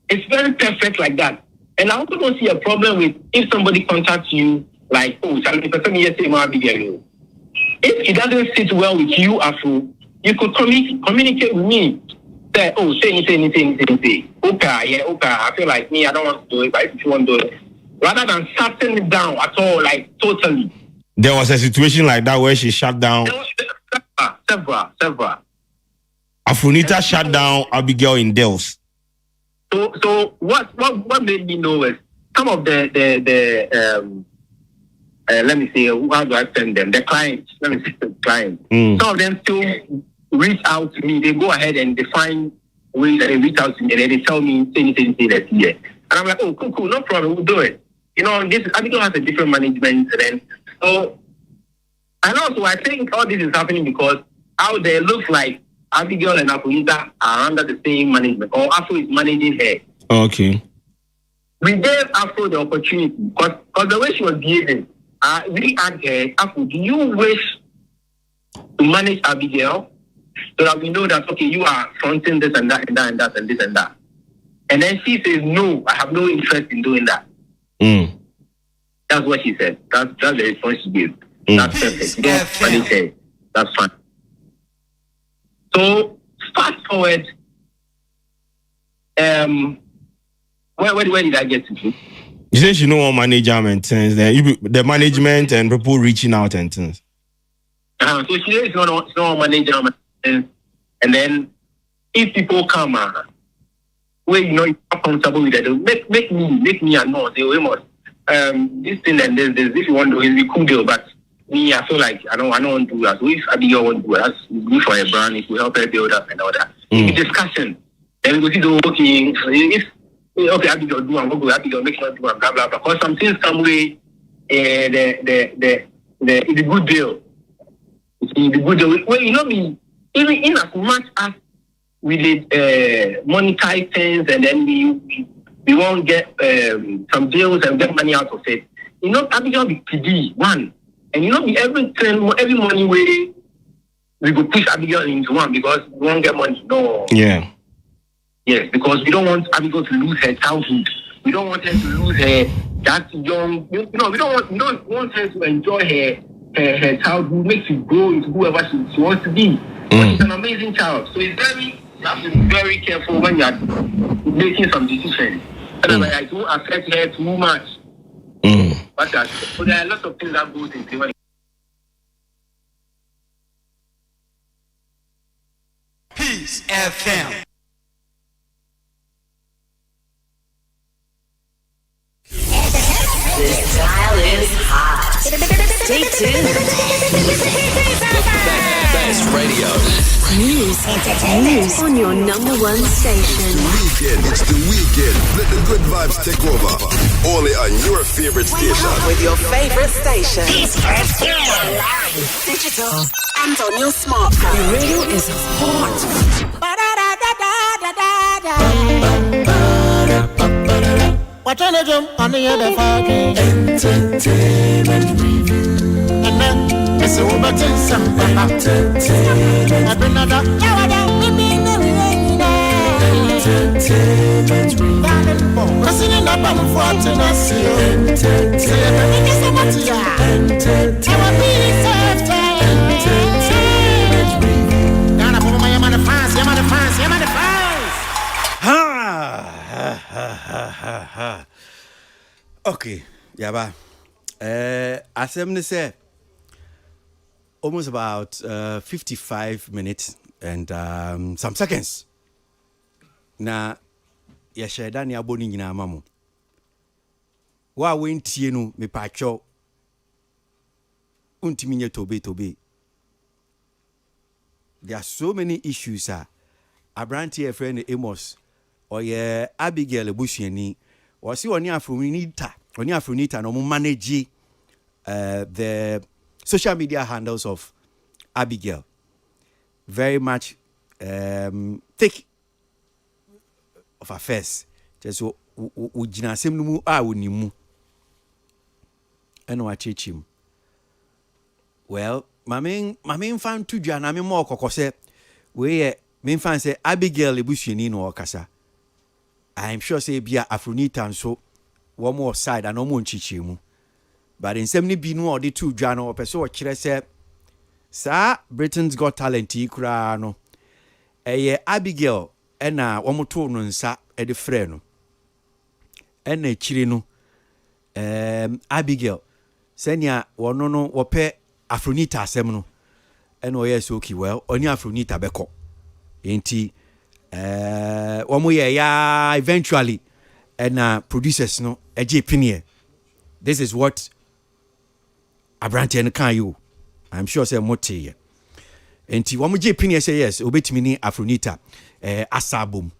It's very perfect like that. And I also don't see a problem with if somebody contacts you like, oh, Abigail. If it doesn't sit well with you, Afro, you could communicate with me. Say, oh, say anything. Okay, I feel like me, I don't want to do it, but if you want to do it. Rather than shutting it down at all, like totally. There was a situation like that where she shut down. Several. Afrita shut down Abigail in Dells. So what made me know is some of the let me see, how do I send them? The clients, let me see the clients. Some of them still reach out to me. They go ahead and they find ways that they reach out to me and then they tell me, say anything that's here. And I'm like, oh, cool, no problem, we'll do it. You know, Abigail has a different management then. So, and also I think all this is happening because out there it looks like Abigail and Afrita are under the same management, or Afro is managing her. Okay. We gave Afro the opportunity because the way she was behaving, we asked her, Afro, do you wish to manage Abigail so that we know that, okay, you are fronting this and that and that and that and this and that? And then she says, no, I have no interest in doing that. That's what she said. That's the response she gave. That's perfect. Don't manage her. That's fine. So fast forward. Where did I get to? You say she know what management things. The management and people reaching out and things. So she says it's not management, and then if people come, where you know you're not comfortable with it, make me know. Say we must this thing and this. If you want to, it's a cool deal, but me, I feel like I don't want to do that. So if Abigail want to do that, that's good for a brand. If we help her build up and all that, discussion. Then we go see the working. If Abigail do and go Abigail make sure do and blah blah blah. Because some things come way, it's a good deal. It's a good deal. Well, you know me, even in as much as we did monetize things and then we won't get some deals and get money out of it. You know, Abigail be PD one. And you know, every money we go push Abigail into one because we won't get money. No. Yeah. Yes, because we don't want Abigail to lose her childhood. We don't want her to lose her that young. You know, we don't want her to enjoy her childhood, make she grow into whoever she wants to be. But she's an amazing child, so you have to be very careful when you are making some decisions. Otherwise, it won't affect her too much. But so there are lots of things that goes into it. Peace FM. This Stay tuned. Best radio. News on your number one station. Weekend, it's the weekend. Let the good vibes take over. Only on your favorite station. With your favorite station. Digital and on your smartphone. The radio is hot. Watch on the jump on the other fucking entertainment review. And then it's over to some entertainment. I've been another entertainment review. Pressing in the bum for to not see entertainment. Entertainment review. Now I'm on the fans, I'm on the fans, I'm on the fans. Okay, yaba. Assembly say almost about 55 minutes and some seconds. Na ya sheda ni aboni nyina amamu. Wa wentie no me pacho. Untimi nye tobe. There are so many issues Abranti friend Amos or Abigail Bushini or see oni Afronita no manage the social media handles of Abigail. Very much thick of affairs. Just ujina semnumu unimu. Eno achechim. Well, my main fan to Jana me more kokose we main fan say Abigail Ebushini no okasa. I'm sure say bia Afronita and so one more side and no more chichimu. But in 70 be no or the two Jana or person or chire say Sir Britain's Got Talent ikura no. Abigail ena one more to no nsa e de frɛ no. Ena chire no Abigail senya wono no wope Afronita asem no ena oyes okay well oni Afronita beko enti omo ya eventually ena producers no eje pinie. This is what Abranti and can you I'm sure say mote enti omo je pinie say yes obetimi ni Afronita asabum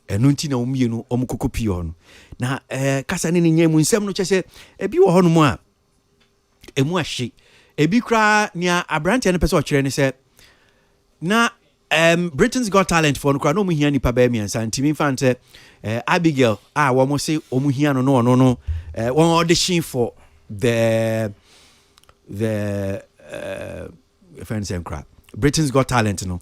enu nti na omie no omo kokopi ho na kasa ne nyam nsem no kyese ebi wo ho no mu a emu ahye ebi kra nia Abranti ne pese o kyerɛ ne se na Britain's Got Talent for no kra no mu hia nipa ba miensa ntimi fante Abigail wo mo se omu hia no no one audition for the friends and crap Britain's Got Talent no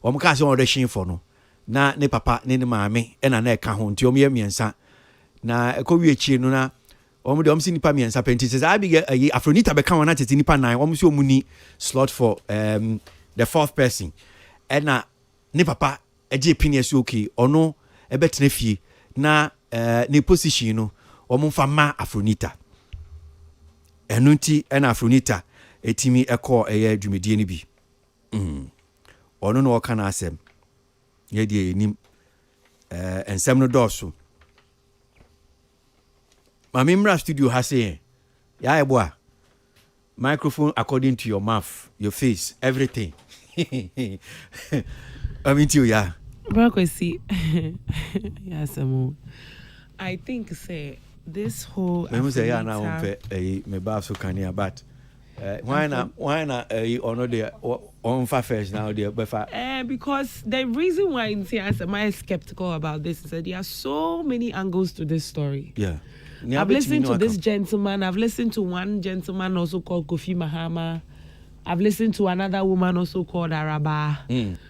wo mo ka se audition for no na ne papa ne maame e na ka ho nti omu miensa na ekowie chi no na omu de omsi nipa miensa penti says Abigail Afronita be kan wana tete nipa 9 omu se omu ni slot for the fourth person ena ne papa eje pinie so okay ono ebetena fie na ne position no omu fa ma Afronita enu nti ena Afronita etimi ekọ dwumedie ni bi ono no oka na asem ye die enim ensem no doso mami mra studio ha say ya eboa microphone according to your mouth your face everything I mean to ya Brokwesi yes I think say this whole me say ya na me ba so kania but why not ono dey on fa first now dey befa because the reason why I'm skeptical about this is that there are so many angles to this story. Yeah. I've listened to this gentleman. I've listened to one gentleman also called Kofi Mahama. I've listened to another woman also called Araba.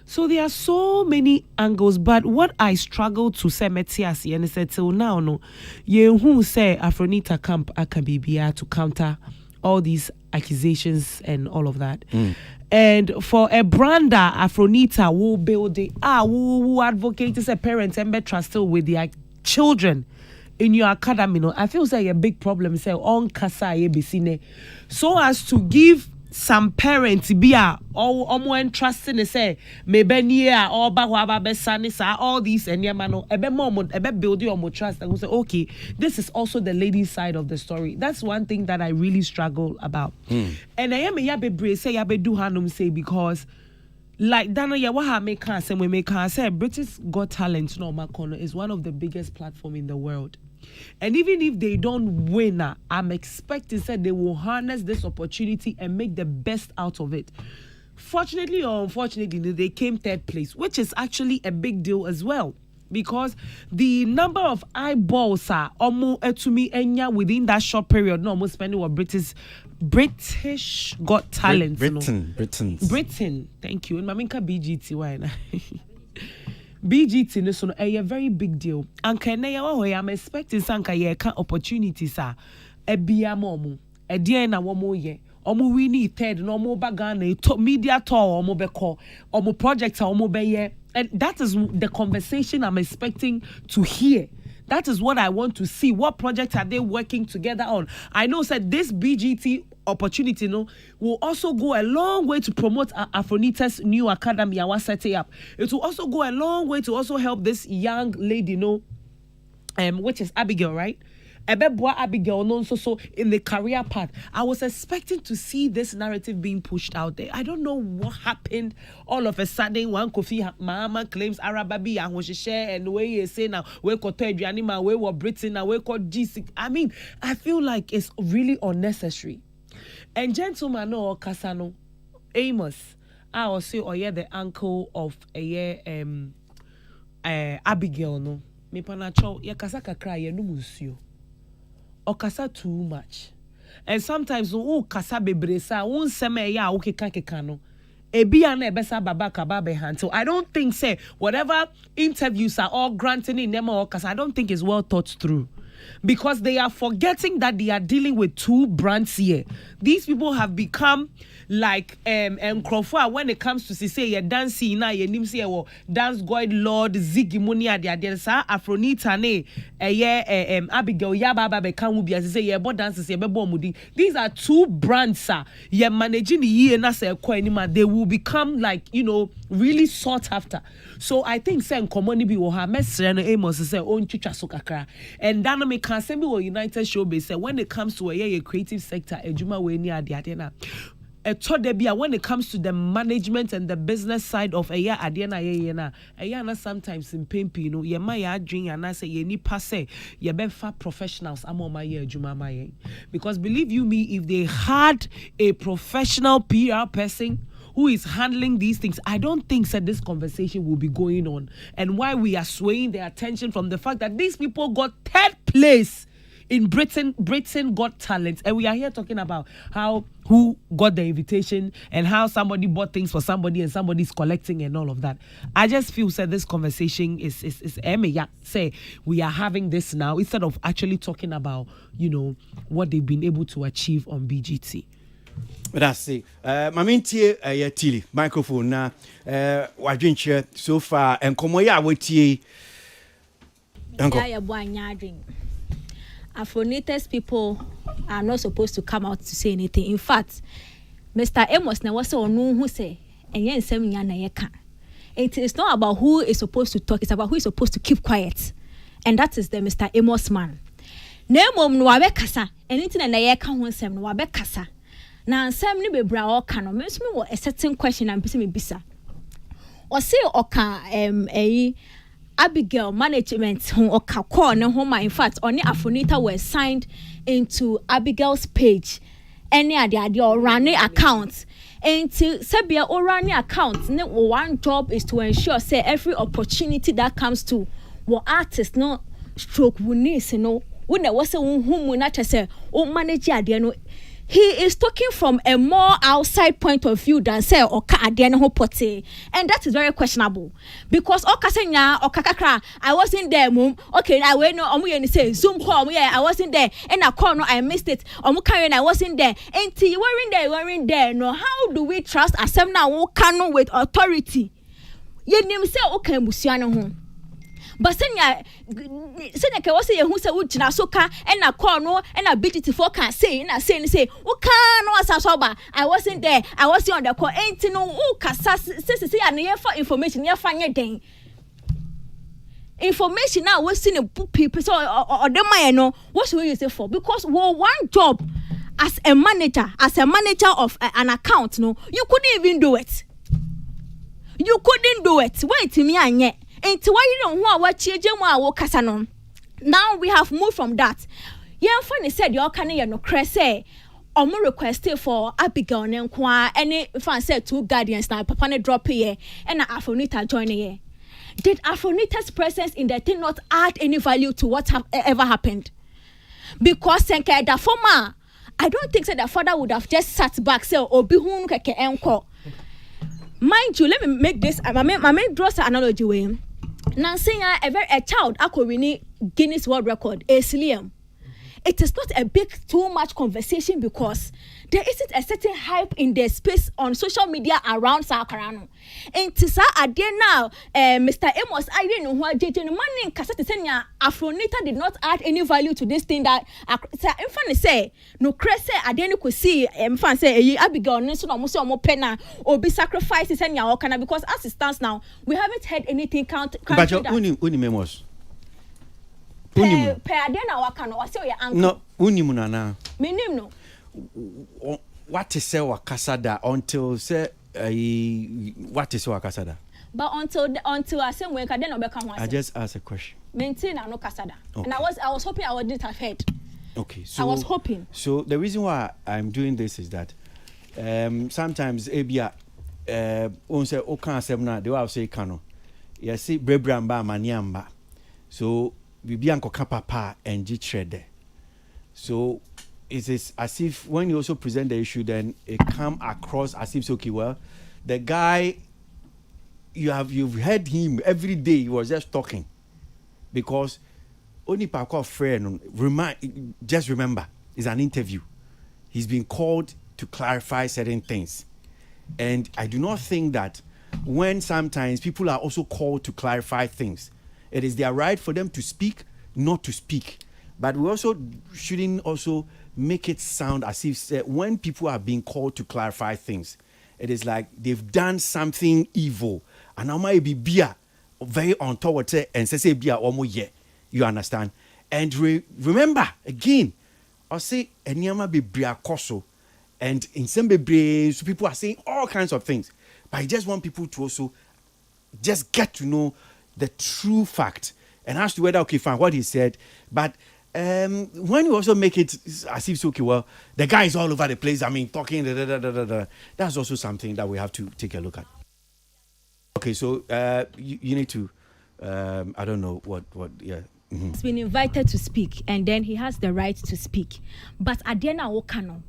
So there are so many angles. But what I struggle to say, Metiasi, and I said till now, no, you who say Afronita camp Akabibia to counter all these accusations and all of that. And for a brander, Afronita will build the who advocate as a parent and be trusted with their children in your academy. No, I feel like a big problem. Say on kasa ye bisine, so as to give some parents be a omo entrusting they say maybe near or all these and yamano ebe mom ebe building omo trust and we say okay, this is also the lady side of the story. That's one thing that I really struggle about. And I am a yabe brave say yabe do hanum say because like Dana Yawaha make us and we make us say British Got Talent no Makono is one of the biggest platform in the world. And even if they don't win, I'm expecting that they will harness this opportunity and make the best out of it. Fortunately or unfortunately, they came third place, which is actually a big deal as well. Because the number of eyeballs are almost to me within that short period, no almost spending what British Got Talent. Britain. Thank you. And Maminka BGT why na. BGT no so a very big deal. And can I'm expecting sanka ye can opportunities are a bia momu, a dear na womo ye. Omo we need third no more bagana top media tour omo beko omo projects omo be. And that is the conversation I'm expecting to hear. That is what I want to see. What projects are they working together on? I know that this BGT opportunity will also go a long way to promote Afronita's new academy I was setting up. It will also go a long way to also help this young lady which is Abigail, right? Ebeboa Abigail no so in the career path. I was expecting to see this narrative being pushed out there. I don't know what happened. All of a sudden, one Kofi Mama claims Arababi and what she share and the way you say now we got Anima, we were Britain, now we got G6. I mean, I feel like it's really unnecessary. And gentleman no Kasano Amos, I will say the uncle of Abigail no. Me panacho ya kasaka cry ya no musio. Okasa too much. And sometimes kasa bebresa seme ya kano. Ebi na ebesa baba kababe hand. So I don't think say whatever interviews are all granting in them or kasa, I don't think is well thought through. Because they are forgetting that they are dealing with two brands here. These people have become like Crawford when it comes to say your dancing na your name say dance god Lord Ziggy Money at the sa Afronita ne Abigail Yababa be kan ubi as say your bo dances your bebo mudi. These are two brands sir. You're managing the year na say anima. They will become like really sought after. So I think say common be ha mesre no Amos say on chicha so kakra. And that me can say we United Showbiz say when it comes to a creative sector ejuma we ni ade na when it comes to the management and the business side of Ayana sometimes in pain ye my dream and I say ye ni passe ye be far professionals because believe you me, if they had a professional PR person who is handling these things, I don't think that this conversation will be going on. And why we are swaying the attention from the fact that these people got third place in Britain Got Talent, and we are here talking about who got the invitation and how somebody bought things for somebody and somebody's collecting and all of that. I just feel that this conversation is say we are having this now instead of actually talking about what they've been able to achieve on BGT. That's it. Mamintie Tili microphone na wadwinche so far and komoya wetie Afronita's people are not supposed to come out to say anything. In fact, Mr. Amos na was onu who say enye nsem nya na yeka. It is not about who is supposed to talk, it's about who is supposed to keep quiet. And that is the Mr. Amos man. Nemom no abekasa, anything na yeka ho nsem no abekasa. Na nsem ni bebra o ka no, me wo a certain question am pese me bisa. O say o ka Abigail management or in fact only Afronita were signed into Abigail's page any idea or running account into Sabia or running account one job is to ensure say every opportunity that comes to what artists no stroke wunnis when there was a whom we not say manage he is talking from a more outside point of view than say and that is very questionable because I wasn't there mum okay I wait no say Zoom call I wasn't there and I call no I missed it I wasn't there and you weren't there no how do we trust assembly now with authority ye nim say okay musiano ho But senya ke wose ye hu se wo gina so ka e na call no e na BT4 can say na say wo ka no asaso ba I wasn't there I was on the call ain't no wo kasa say ya na for information ya fa nye den information now we see the people so or the man no what should we use it for because one job as a manager of an account no you couldn't even do it wait me anye enti why you know who achieve mu a wo kasa no now we have moved from that yemfa ne said you can ye no crese omo request for Abigail ne nko any fan said 2 guardians na papa ne drop here and Afronita join here. Did Afronita's presence in the thing not add any value to what ever happened? Because senke the former, I don't think that the father would have just sat back say obi hu keke enko. Mind you, let me make this my main draws an analogy way. Now saying a child akowini Guinness World Record Liam. It is not a big too much conversation because there isn't a certain hype in the space on social media around Sakarano. And to say now, Mr. Amos, I didn't know what JJ money cassette senya Afronita did not add any value to this thing that I'm funny say no crese I didn't could see fan say Abigail Nelson almost more penna or be sacrifices and ya okana because as it stands now, we haven't heard anything count. But your uni memos. Per adena wakano wase your uncle. No, unimunana. Minim no. What is say wakasada until say what is wakasada? But until I say when kadena obeka ho. I just asked a question. Maintain no kasada. Okay. And I was hoping I wouldn't have heard. Okay, so I was hoping. So the reason why I'm doing this is that sometimes ebia on say o kan asem na they will say kano. You see brebramba maniamba. So bibi ankoka papa and G trade. So it is as if when you also present the issue, then it come across as if okay, well, the guy you've heard him every day. He was just talking because only Pako friend just remember it's an interview. He's been called to clarify certain things, and I do not think that when sometimes people are also called to clarify things, it is their right for them to speak, not to speak. But we also shouldn't also make it sound as if when people are being called to clarify things, it is like they've done something evil. And I might be beer very untoward and say beer almost yeah. You understand? And remember again, I say Enyama be bria koso, and in some so people are saying all kinds of things. But I just want people to also just get to know the true fact. And as to whether okay, fine, what he said, but when you also make it as if it's okay, well, the guy is all over the place. I mean, talking, that's also something that we have to take a look at. Okay, so you need to, I don't know what, yeah. Mm-hmm. He's been invited to speak, and then he has the right to speak. But at the end of Okano,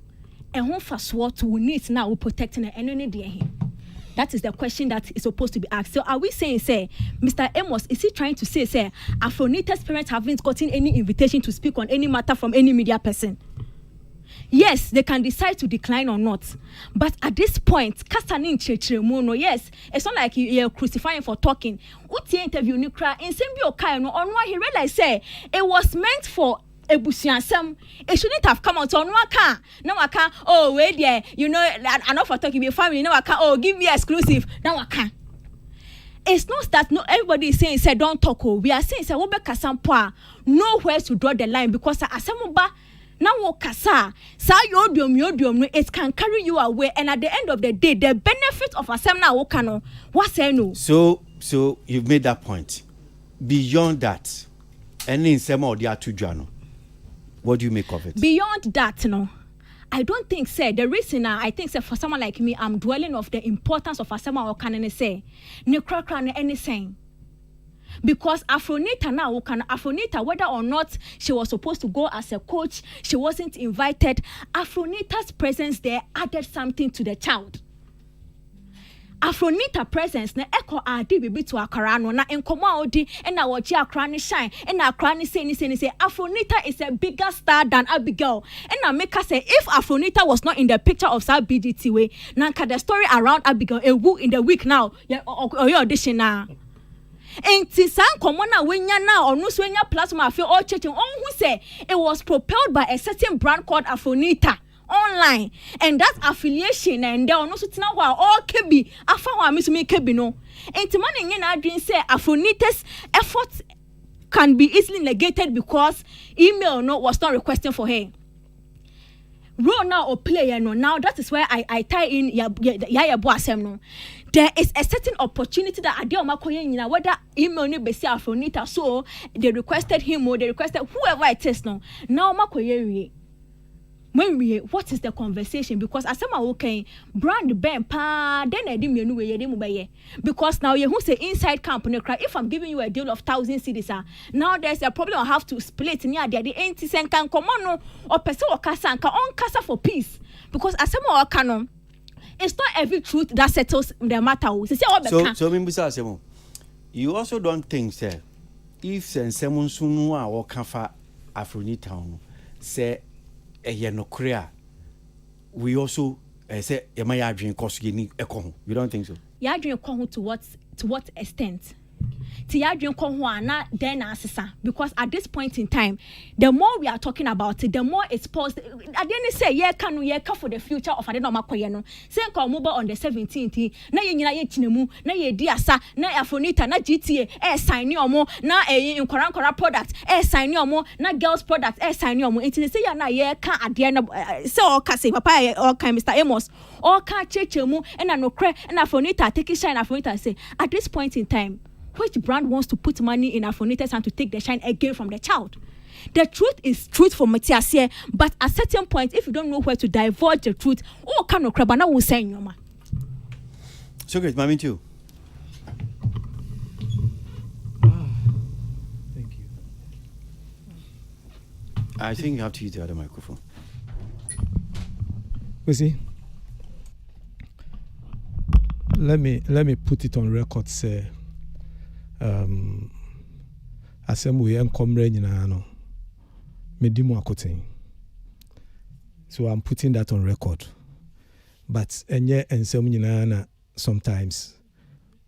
and one first word we need now protecting and any day him. That is the question that is supposed to be asked. So are we saying, say, Mr. Amos, is he trying to say, Afronita's parents haven't gotten any invitation to speak on any matter from any media person? Yes, they can decide to decline or not. But at this point, yes, it's not like you're crucifying for talking. Uti interview Nikra in Sembio Kaino on why he realized say it was meant for Ebusiansem. It shouldn't have come out on waka. No waka, oh wait there, you know, I know for talking with family, no waka, oh give me exclusive. No waka. It's not that no everybody is saying say don't talk. We are saying say Wobeka Sampoa nowhere to draw the line because Asamuba now kasa sa yodium it can carry you away, and at the end of the day the benefit of asemna wokano what say no. So you've made that point. Beyond that, any sema or the atujano, what do you make of it? Beyond that, no, I don't think say the reason I think say for someone like me I'm dwelling of the importance of asema or can say ne krakra anything. Because Afronita now can Afronita, whether or not she was supposed to go as a coach, she wasn't invited. Afronita's presence there added something to the child. Afronita presence na echo adi bibi to akarano na enkoma odi and na wachi akrani shine and na akrani say Afronita is a bigger star than Abigail. And na make us say if Afronita was not in the picture of Sir BGT way, nanka the story around Abigail a woo in the week now or your audition now. Enti san komona wenya na onu so enya platform afi all church on who say it was propelled by a certain brand called Afrita online, and that affiliation and there no so tina wa all kebi afa wa mi so me kebi no. Enti man nye na adwin say Afrita's effort can be easily negated because email no was not requesting for her. Role now or player no. Now that is where I tie in ya boasem no. There is a certain opportunity that Adeoma koye whether email ni besi Afronita, so they requested him or they requested whoever it is no. Now makoye when we what is the conversation, because asema okay brand ben pa then I didn't know ye demu because now you who say inside company cry if I'm giving you a deal of 1,000 cedis now there's a problem I have to split near the 80 cent can come on or person or kasa on kasa for peace because asema o canon it's not every truth that settles the matter. So Mimbusa you also don't think sir if someone sunu a o kafa Afronita say no clear. We also say my dream cost you don't think so? Your dream to what extent? To your dream na then answer because at this point in time, the more we are talking about it, the more it's paused. I didn't say yeah can for the future of Adeno Makoyeno. Say mobile on the 17th. Na ye chinemu, na ye diasa, na Afronita, na GTA, sign your mo, na Nkora product, sign your mo, na girls product, sign your mo. It say ya na ye can at the end of so kasi papa or can Mr. Amos or can chechemu and no cre and Afronita take it shine Afronita say at this point in time. Which brand wants to put money in Afronita's hand to take the shine again from the child? The truth is truth for Matthias here, but at certain point, if you don't know where to divulge the truth, oh, can no crabana will say your man. So great, mommy too. Thank you. I think you have to use the other microphone. We see. Let me put it on record, say. Assembly and comrade no medimu akoten. So I'm putting that on record. But enye ensem nyina na sometimes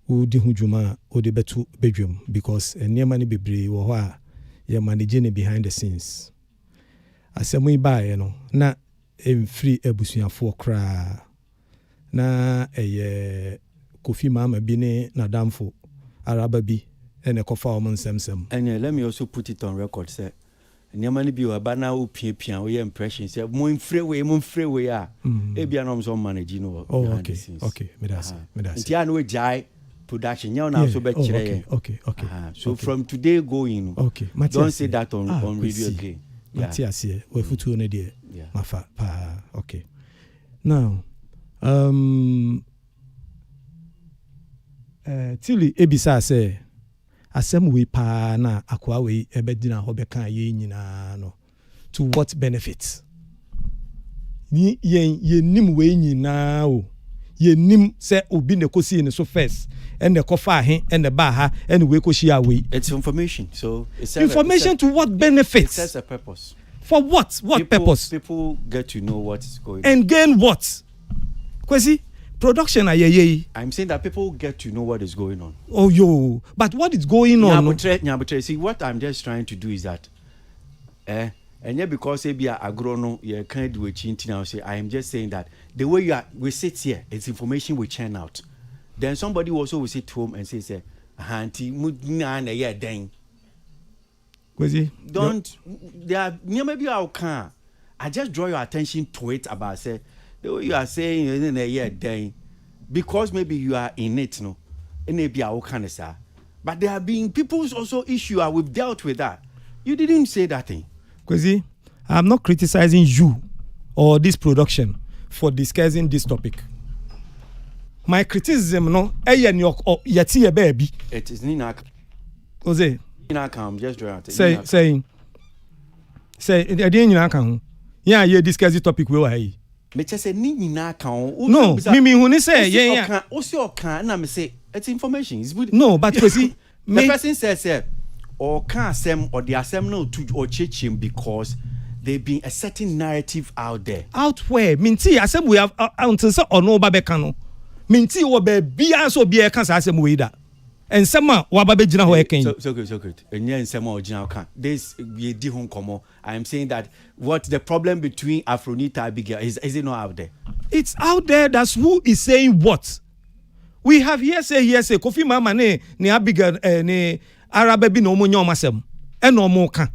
udi hujuma odi betu bedwum because enema ni bebre wo ho a ye managing behind the scenes. Assembly ba no na free ebusuafo kra na Kofi Mama bi ne nadamfo Araba bi and a coffee nsem. And let me also put it on record, sir. Nyamani bi wa bana o pia we impression say mo freeway ah. E bia no so manage no. Oh okay. Me das. Ntia no jai production nya na so be kire. Okay. So from today going. Okay. Don't say that on radio again. Matthias here. We futu no there. Mafa pa. Okay. Now Tilly ebisa say asem we pa na akwa we ebedina ho beka ye nyina no to what benefit ni ye nim we nyina o ye nim say obi ne kosi ne so first and the kofa he and the ba ha and we ko shia we it's information so it's information to what benefit it serves a purpose for what purpose people get to know what is going and gain what Kwesi production I'm saying that people get to know what is going on. Oh yo, but what is going on? See, what I'm just trying to do is that and yeah, because be a agrono you can't do a chinty now say I am just saying that the way we sit here, it's information we churn out. Then somebody also will sit home and say auntie mudna yeah dang. Don't there are maybe I just draw your attention to it about say the way you are saying in a year day because maybe you are in it no and maybe our kind of sir but there have been people's also issue we've dealt with that. You didn't say that thing. Kwesi, I'm not criticizing you or this production for discussing this topic. My criticism no yeti baby it is Nina Jose Nina come just draw out say I didn't know yeah you discuss this topic we were here. Me say ni nyina kan no me hu say yeah o kan na me say it's information it's good no but Kwesi the person says or can asem or the asem no to or chechim because there been a certain narrative out there out where minti asem we have until say or no ba be kan no minti wo be bia so bia kan asem we da And some waba be jina ho eken. So good. And yeah, some original can. This we di hon komo. I am saying that what the problem between Afronita and Abigail is it not out there? It's out there. That's who is saying what. We have hearsay. Kofi Mama ne Abigail ne Arabe bi no mo nyoma sem. E no mo kan.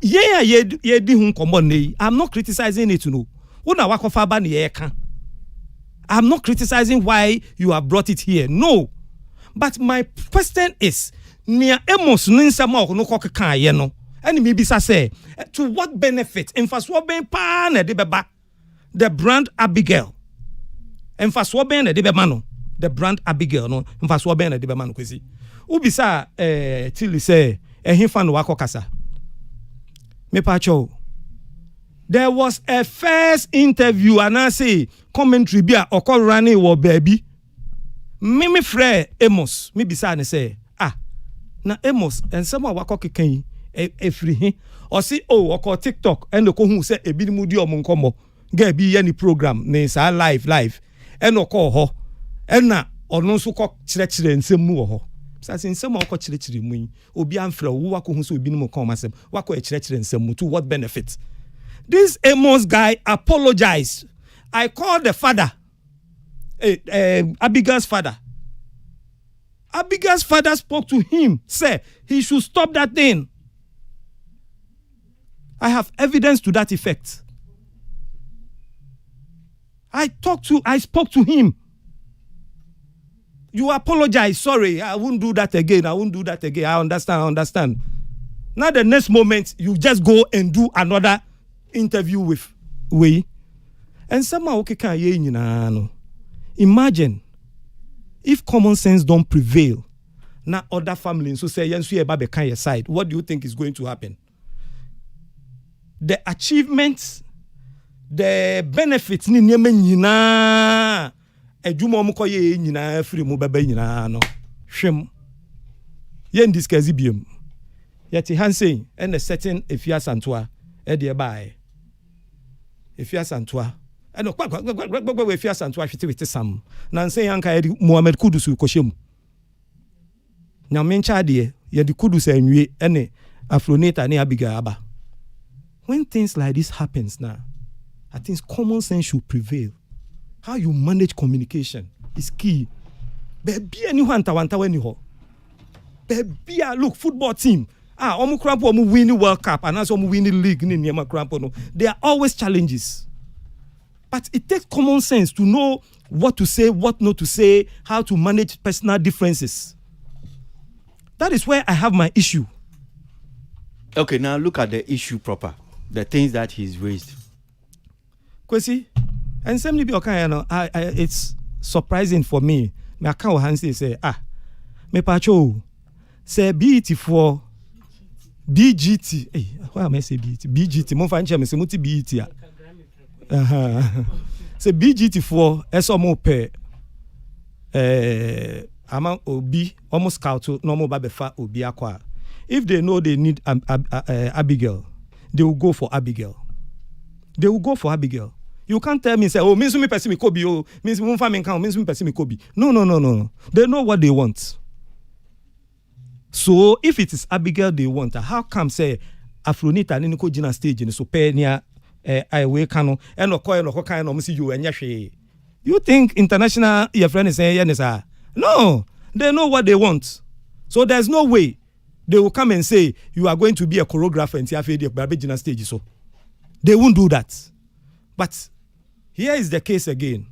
Yeah, ye di hun komo ne. I'm not criticizing it, no. Una wakofa ba ne ye kan. I'm not criticizing why you have brought it here. No. But my question is, near emos ninsama no koka ye no. And maybe say, to what benefit? In first what ben pa na de beba the brand Abigail. In first what ben na de beba no. The brand Abigail no. In first what ben na de beba no kwesi. Ubisa till say ehimfa no wako kasa. Me pacho. There was a first interview and I say commentary bia okorani wo baby. Me frère Amos, me bisa ne say, na Amos and some wako keken free or see oko TikTok and ko hu say ebi mu di omo nkomo ga bi ye ni program ne sa live and oko ho and na ono so ko kire nsem mu wo ho sa sin nsem oko kire mu obi amfra wo wako hu so obi ni mu kom asem wako kire nsem mu to what benefit? This Amos guy apologized. I called the father, Abigail's father. Abigail's father spoke to him, said he should stop that thing. I have evidence to that effect. I spoke to him. You apologize. Sorry, I won't do that again. I understand. Now the next moment, you just go and do another interview with we. And somehow, imagine if common sense don't prevail. Now other families who say, yes, side. What do you think is going to happen? The achievements, the benefits, ni nyina. Ejuma omuko ye nyina free mu baba nyina no. Hwem. Yen discuss biem. Yeti Hansen and a certain Efia Santua e de bae. Efia Santua. Eno kwa Efia Santua hwete wete sam. Na nsen yanka ye Muhammad Kudusu kohyem. Na mencha de ye de Kudusu anwie ene Afronita ne Abigail aba. When things like this happens now, I think common sense should prevail. How you manage communication is key. Baby, anyone tawanta when you ho. Baby, look, football team. Omu crampo omu winning World Cup and also omu winning league ni niema crampo no. There are always challenges. But it takes common sense to know what to say, what not to say, how to manage personal differences. That is where I have my issue. Okay, now look at the issue proper. The things that he's raised. Kwesi, and some be okay, it's surprising for me. Me account hands say, me pacho, say BET for BGT. Hey, why am I say BET? BGT. Mo fanche me say muti BET ya. Say BGT for SOMO pe. Ama obi almost scout no mo ba befa obi akwa. If they know they need Abigail, they will go for Abigail. You can't tell me, say, oh, means me person me Kobe, oh, means me farming count, means me person me Kobe. No. They know what they want. So if it is Abigail they want, how come say Afronita ni ko jina stage ni so pe nia I we kanu and no kind of you and yashe. You think international your friend is saying yes, no, they know what they want. So there's no way they will come and say you are going to be a choreographer and the jina stage so. They won't do that. But here is the case again.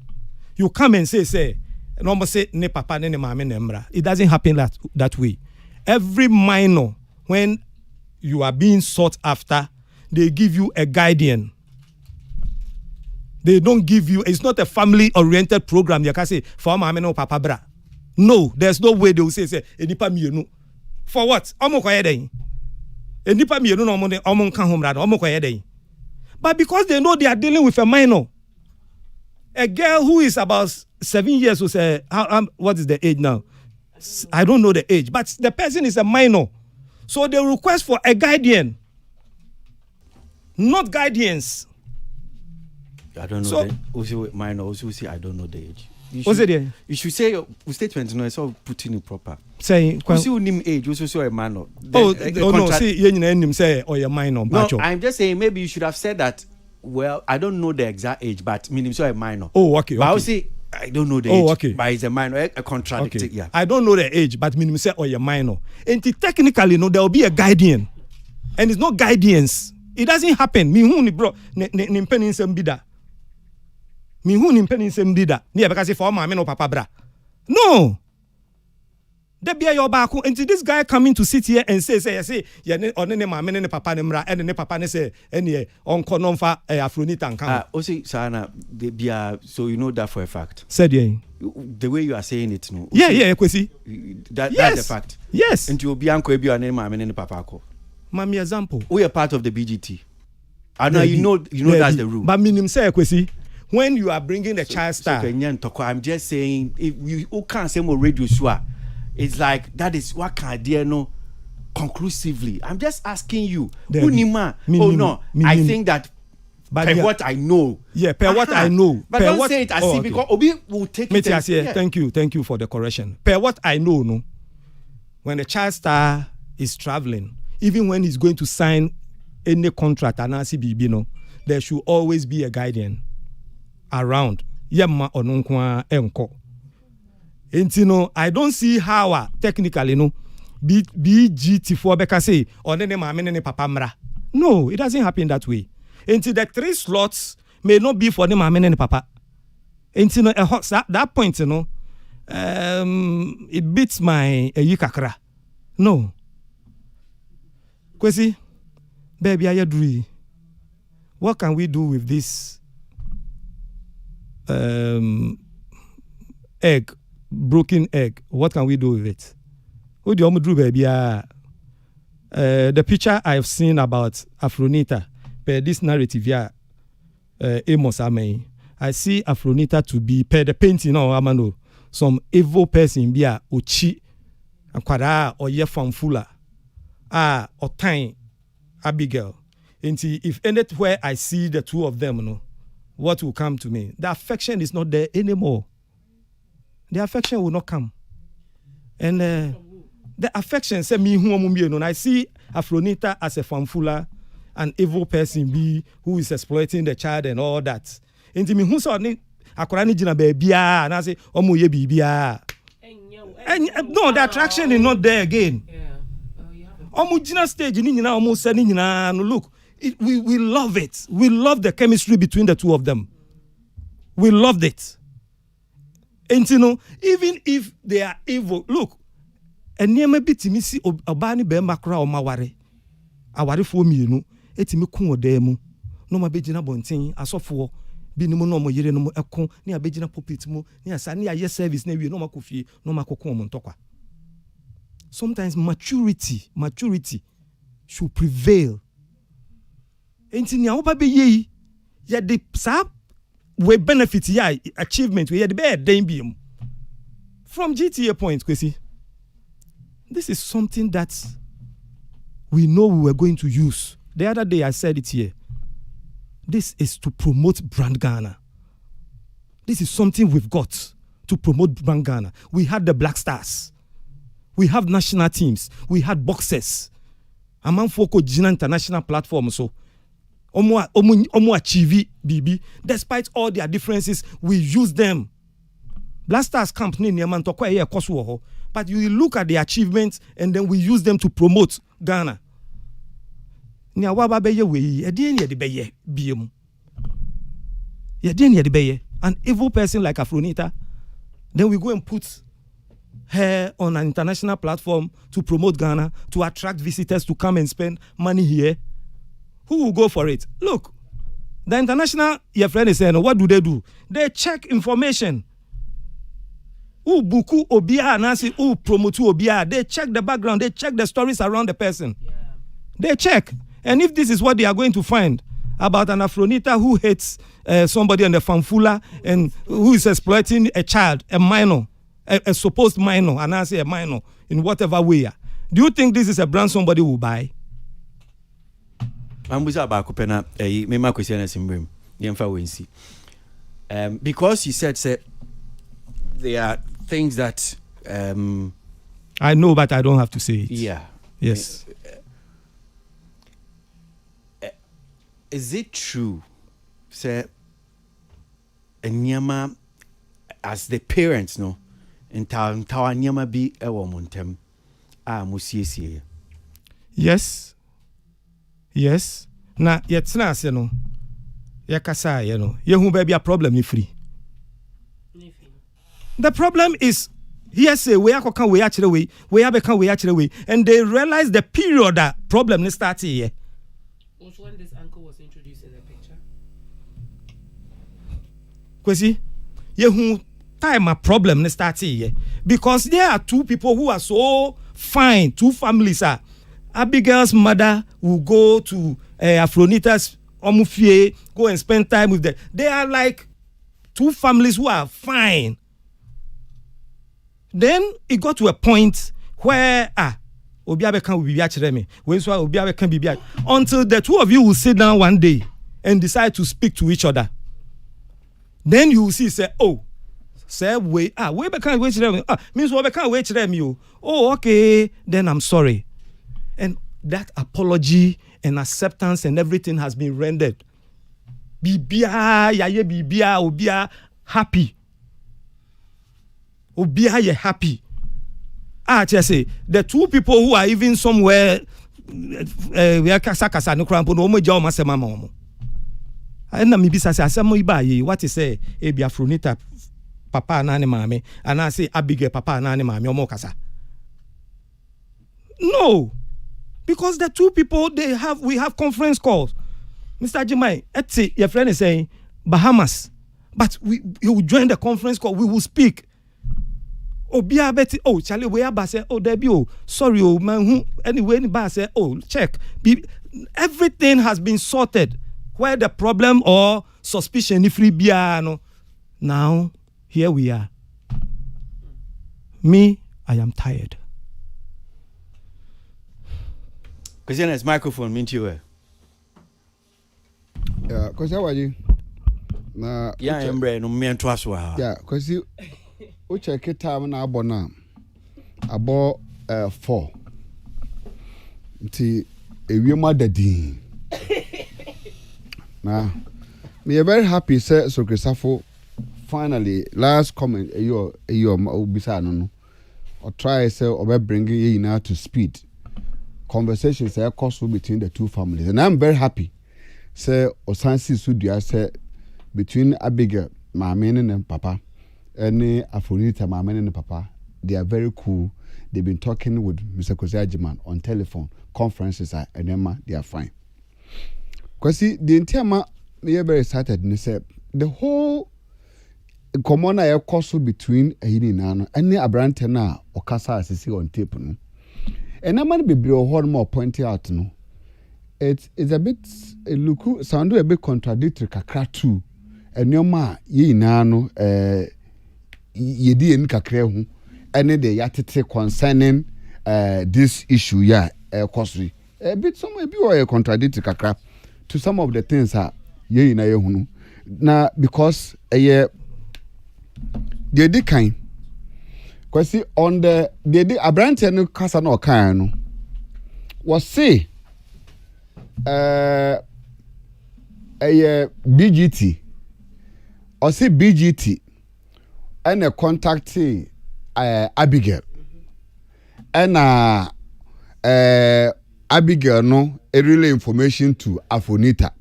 You come and say, no say ne papa ne mama ne mra. It doesn't happen that way. Every minor, when you are being sought after, they give you a guardian. They don't give you. It's not a family-oriented program. You can say for mama no papa bra. No, there's no way they will say enipa mienu. For what? Omo koye den. Enipa mienu no omo kan homra omo koye den. But because they know they are dealing with a minor, a girl who is about 7 years will say, what is the age now? I don't know the age, but the person is a minor. So they request for a guardian, not guardians. I don't know. So, minor, also say, I don't know the age. You should say your statement. No, it's all putting it proper. Say, you see, name age. You say a minor. No. See, you name say or your minor. No, I'm just saying maybe you should have said that. Well, I don't know the exact age, but meaning so a minor. Oh, okay. But I would say I don't know the age. Okay. But it's a minor. A contradict. Okay. Yeah. I don't know the age, but meaning say or your minor. And technically, no, there will be a guardian, and it's not guidance. It doesn't happen. Me who ni bro ni penny sem bida. Me who ni penny sem bida. Ni because for my no papa bra. No. There be your back. And this guy coming to sit here and say, yeah, on any mamma and papa nemra and the papa say any uncle non fa Afronita and come. Osi Sana, they be so you know that for a fact. Said yeah. The way you are saying it, no. Yeah, Kwesi. That's a fact. Yes. And you be uncle be your mamma and papa ko. Mami example. We are part of the BGT. I know you know that's the rule. But minim say Kwesi. When you are bringing the child star, I'm just saying if you can't say more radio show. It's like that is what can I know conclusively. I'm just asking you. I think that per what I know. Yeah, per what I know. But don't say it as if because Obi will take it. Yeah. Thank you for the correction. Per what I know, no. When the child star is traveling, even when he's going to sign any contract, there should always be a guardian around. Yemma onunkwa enko. And I don't see how technically BGT4 Beka say or nene mama nene papa mra. No, it doesn't happen that way. Until the 3 slots may not be for the mama nene papa. Until that point, it beats my yikakra. No. Kwesi, baby, I agree. What can we do with this egg? Broken egg. What can we do with it? Who do you do, baby? The picture I've seen about Afronita, per this narrative, Amos Amei, I see Afronita to be per the painting or Amano, some evil person be a Ochi, Aquara or Yefamfula, or Time, Abigail. And see, if anywhere I see the two of them, what will come to me? The affection is not there anymore. The affection will not come. And the affection say me who I see Afronita as a fanfula, an evil person who is exploiting the child and all that. And me who saw ni akorani jina baby and I say omo ye bibia. And no, the attraction is not there again. Omo jina stage ni nyina omo say ni nyina no look. We love it. We love the chemistry between the two of them. We loved it. And even if they are evil, look, and near maybe Timisi Obani Bemakra or Mawari, Awari for me, etimi kun demo, no my bejina bontin, as of for Binimu no more no econ, near bejina popitimo, near Sania yes service, near no macofi, no macocom montoka. Sometimes maturity should prevail. And in your baby ye, yet the sap. We benefit achievement we had the bad beam from GTA point, Kwesi. This is something that we know we were going to use. The other day I said it here. This is to promote brand Ghana. This is something we've got to promote brand Ghana. We had the Black Stars. We have national teams. We had boxers. Among Foko Gina international platform so. Omo achieve BB. Despite all their differences, we use them. Blasters camp ni man tokwa here kosu. But you look at the achievements and then we use them to promote Ghana. Ni awaba beye we edin ye de beye biem. Ye den ye de beye. An evil person like Afronita, then we go and put her on an international platform to promote Ghana, to attract visitors to come and spend money here. Who will go for it? Look, the international, your friend is saying, what do? They check information. Who buku obia nasi, who promote obia. They check the background. They check the stories around the person. Yeah. They check. And if this is what they are going to find about an Afronita who hates somebody on the fanfula and who is exploiting a child, a minor, a supposed minor, and I say a minor, in whatever way. Do you think this is a brand somebody will buy? Because he said, say, there are things that I know, but I don't have to say it. Yeah. Yes. Is it true, say, Nyama, as the parents, no, in town, Nyama be a woman, Musie? Yes. Yes. Na yet na se no. Ya kasa ye no. Ye hu be a problem ni free. The problem is here say we akokan we actually we abekan we actually we, and they realize the period that problem ni start here. Was when this uncle was introduced in the picture. Kwesi, ye hu time a problem ni start here because there are two people who are so fine, two families are. Abigail's mother will go to Afronita's omufie, go and spend time with them. They are like two families who are fine. Then it got to a point where Obiabe can be me. Obiabe can be until the two of you will sit down one day and decide to speak to each other. Then you will see, say, oh, say we can't wait means we can't wait me. Oh, okay, then I'm sorry. And that apology and acceptance and everything has been rendered. Bibia obia happy. Obia ye happy. Just say the two people who are even somewhere we are kasa no krampo no moja o masema mama. Na mi bisa say asemo iba ye what is say e bia Afronita papa na ne mame and I say Abigail papa na ne mame omo kasa. No. Because the two people we have conference calls. Mr. Jimai, your friend is saying Bahamas, but you will join the conference call. We will speak. Obia Betty, oh Charlie, we are say, oh Debbie, oh sorry, oh man, anyway, anybody say, oh check. Everything has been sorted. Where the problem or suspicion if no. Now here we are. Me, I am tired. Because then it's microphone mean to you. Yeah, because how are you? Yeah, I'm ready. No me and Twaswa. Yeah, because you check it time na abona abo 4. Nti ewiema dadi. Now, me very happy say so Christopher finally last comment you obisa no or try say or bring you now to speed. Conversations are possible between the two families, and I'm very happy. Say Osansi Sudia say between Abigail, Mama and Papa, and Afronita, Mama and Papa, they are very cool. They've been talking with Mr. Kozajiman on telephone conferences, and Emma, they are fine. Because see, the entire me very excited and say the whole common air cost between a Nano and the Abrantana or Casa as on tape. No? And I'm going to be more pointing out, no. It's a bit sound a bit contradictory kakra too. And your ma ye nano ye di en kakra hu ene de yatete concerning this issue ya costly. A bit some be or contradictory kakra to some of the things ye na ye hu na because ye di kind. Kwesi on the Abrante no kasa no kan no was say BGT or say BGT and a contact Abigail and Abigail no a relay information to Afronita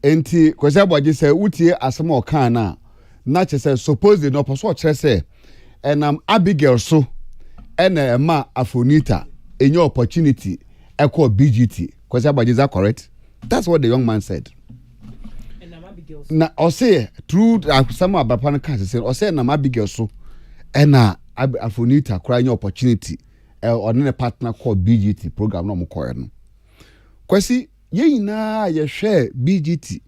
enti kwesi aboje say utie asem o kan na che say suppose the no person say and Abigail so and ma Afronita in your opportunity equal BGT because is that correct? That's what the young man said. And Abigail so. Na or say through some of Bapana cast say or say na Abigail so and Afronita cry your opportunity or a partner called BGT program no mo koy no. Kwesi ye na ye share BGT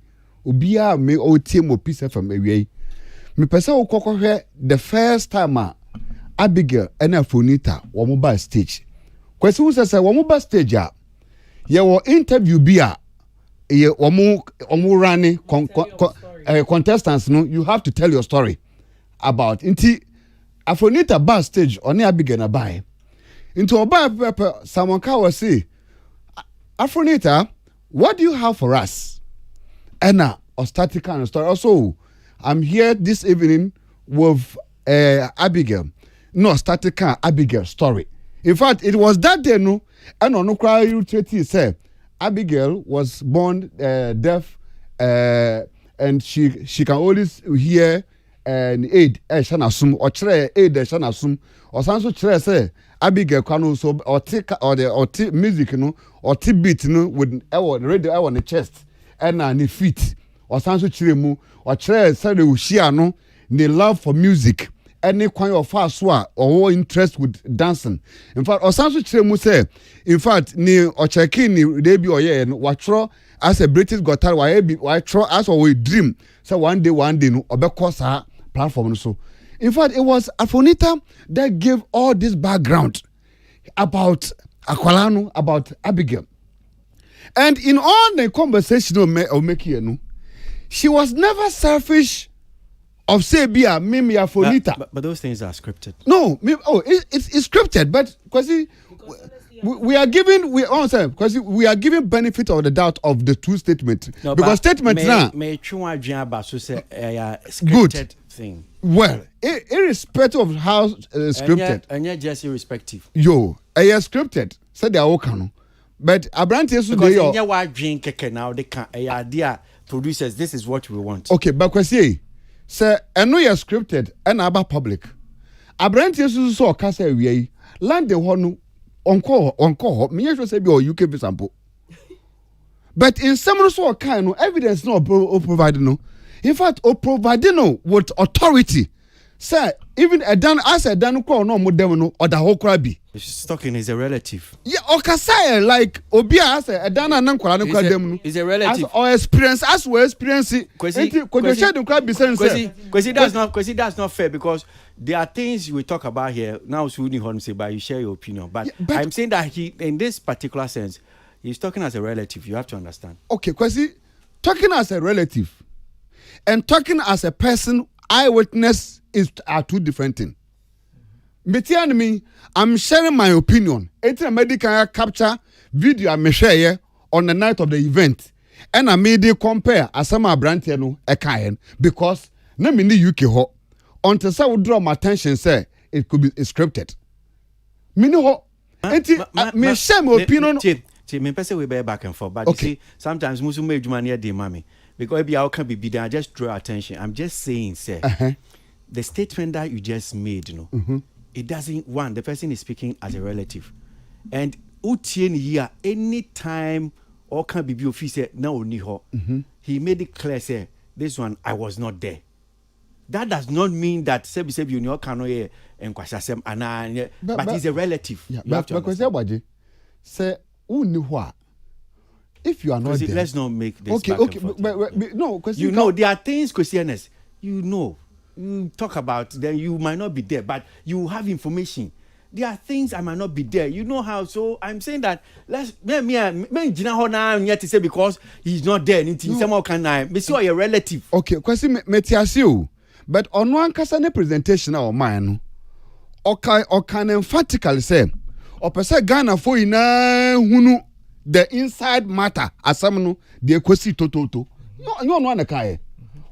obia me o team of peace from away. Me pesa wo kokohwe the first time Abigail and Afronita wo mobile stage. Kwesi wo say wo mobile stage ye wo interview bia ye omo running contestants no you have to tell your story about inti Afronita bar stage on Abigail na buy. Into a bar pepper, someone can say, Afronita, what do you have for us? Anna or static kind of story. Also, I'm here this evening with Abigail. No, static Abigail story. In fact, it was that day, no, and on no cry you say Abigail was born deaf, and she can always hear and aid shall assume or try aid shall assume or some try say Abigail can also or take or the music or beat with our radio on the chest and on the feet or some chiremu or try say the ushiano the love for music any kind of fast or interest with dancing. In fact, or some chiremu say in fact ni or checking ni debut or yeah what as a British got why try as we dream so one day no because her platform so in fact it was Afronita that gave all this background about Aqualano, about Abigail, and in all the conversation of making she was never selfish of say be a mimi Afronita, but those things are scripted. No, it's scripted, but because we are giving we are giving benefit of the doubt of the two statements because statements now scripted thing. Well, irrespective of how scripted, and yet just irrespective. Yo, scripted said they are okay, but Abrantes because they are drink now they can idea producers. This is what we want. Okay, but because say I know you're scripted and about public. Abrantes so kasa we land the one. On me just say be UK sample. But in some sort of kind of evidence no provided no. In fact, provided no with authority. Sir, even a dan as a dan call no more no or the whole crabby. Stalking is a relative. Yeah, okay, say like Obia as a dan and uncle and is a relative or experience as we experience it. Because that's not fair because there are things we talk about here now. Say, but you share your opinion. But I'm saying that he, in this particular sense, he's talking as a relative. You have to understand. Okay, because talking as a relative and talking as a person, eyewitness are two different things. Me, I'm sharing my opinion. It's a medical capture video I share on the night of the event, and I made it compare as some brand a kind because na me ni UK ho. Until I would draw my attention, say it could be scripted. Me no ho. Me share my opinion. Me person we bear back and forth, but okay. You see, sometimes musu me juma near the mommy because maybe I can be there. I just draw attention. I'm just saying, say the statement that you just made, it doesn't one. The person is speaking as a relative, and utien here anytime or can be officer now only ho. He made it clear, say this one I was not there. That does not mean that sebi you know canoe and kwasasem ana but he's a relative. Yeah, but because everybody say if you are not there. Let's not make this okay, but no, because you know there are things questioners. You know, you talk about then you might not be there, but you have information. There are things I might not be there. You know how? So I'm saying that let's me to say because he's not there. Somehow can I? Me see your relative. Okay, because me but on one kasane presentation of mine, okay, or can emphatically say, or per se Ghana for ina hunu the inside matter as some the equasi toto. No one kai.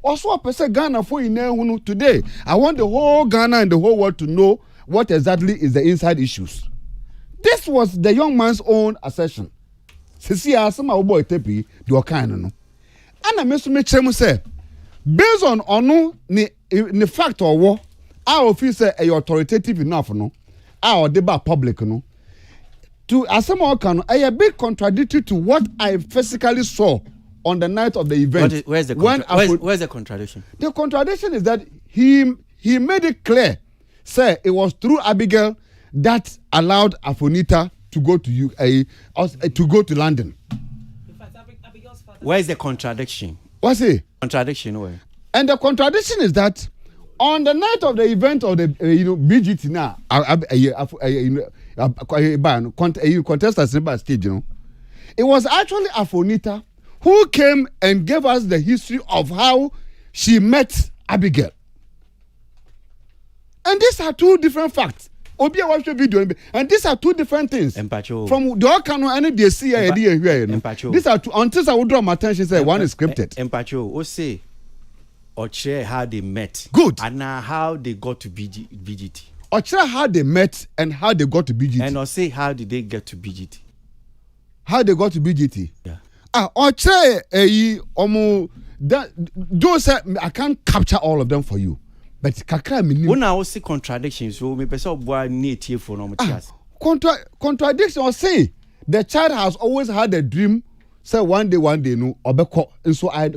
Also, per se Ghana for ina hunu today. I want the whole Ghana and the whole world to know what exactly is the inside issues. This was the young man's own assertion. Sisi asama boy tepi do kind no. And I must make sure say based on onu ni fact or war, our officer a authoritative enough no, our debate public no. To asama can a bit contradictory to what I physically saw on the night of the event. Where's the contradiction? The contradiction is that he made it clear, say it was through Abigail that allowed Afronita to go to London. Where's the contradiction? What's it? Contradiction where? And the contradiction is that on the night of the event of the BGT now, contestants in stage, it was actually Afronita who came and gave us the history of how she met Abigail. And these are two different facts. Obi watch the video, and these are two different things. Empacho. From the Okano and the see idea here. These are two. Until I would draw my attention, say one is scripted. Empacho, what say? Or share how they met. Good. And now how they got to BGT. Or share how they met and how they got to BGT. And or say how did they get to BGT? How they got to BGT? Yeah. Or share that those I can't capture all of them for you. But kakra me when I was see contradictions, so me person boy need here for no chance. Contradiction or say the child has always had a dream. Say one day no obeko. And so I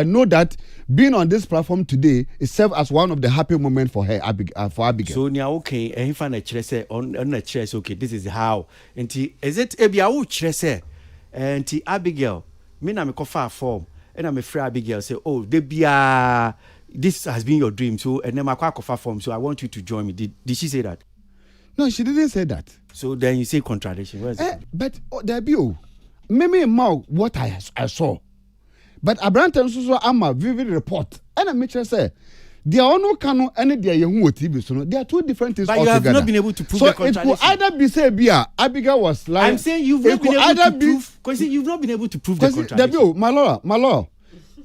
know that being on this platform today is served as one of the happy moments for her for Abigail. So now okay, and he find a chair say on a chair say okay, this is how. And is it ebia wo chair say and Abigail me na me kofa form and I'm a free Abigail say oh they be this has been your dream, so and then my kofa form, so I want you to join me. Did she say that? No, she didn't say that. So then you say contradiction. Where is it? But there be maybe more what I saw. But Abraham so I'm a vivid report. And I make sure say there are no cano any there you TV so there are two different things. But you have not been able to prove the contradiction. So it could either be say Bia Abigail was lying. I'm saying you've not been able to prove because you've not been able to prove the contradiction. My lord.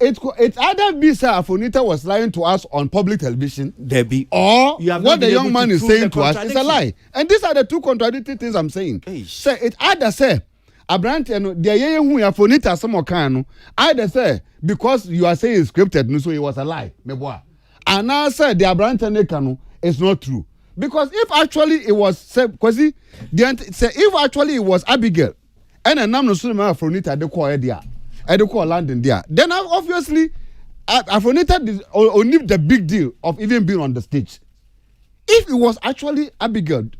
It either be say Afonita was lying to us on public television, Debbie, or what the young man is saying to us is a lie. And these are the two contradictory things I'm saying. Say it either say Abrante the ye who Afonita some kind either say because you are saying it's scripted, no, so it was a lie. And now say the Abrante Nekano is not true. Because if actually it was say if actually it was Abigail and a number of Afonita the call there. London there. Then obviously, Afronita did only the big deal of even being on the stage. If it was actually Abigail,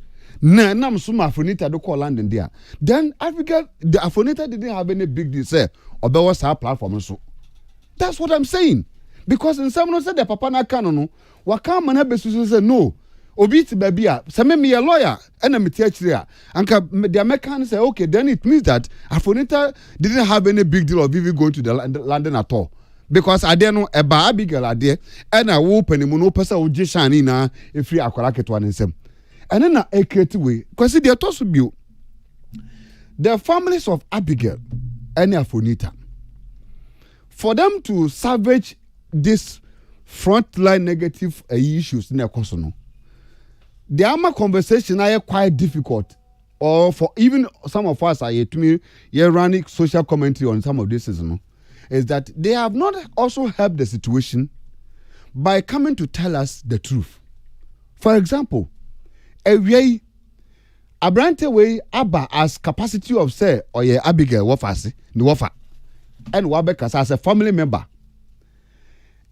Afronita do call London there. Then Abigail, the Afronita didn't have any big deal. Say, or there was our platform so. That's what I'm saying. Because in someone said the Papa na canon, waka man have say no. Obi ti baby a say me a lawyer and I'm here. And the American say okay, then it means that Afonita didn't have any big deal of even going to the London at all. Because I didn't know about Abigail ade and I open him no person who just shine na e free akwara ketwa nsem. And then a creative way because they are to be the families of Abigail and Afonita for them to salvage this frontline negative issues in their concerns. The AMA conversation are quite difficult, or for even some of us are to me running social commentary on some of this is that they have not also helped the situation by coming to tell us the truth. For example, a way Abrante way Abba as capacity of say or yeah Abigail wafasi the wafa and Wabeka as a family member.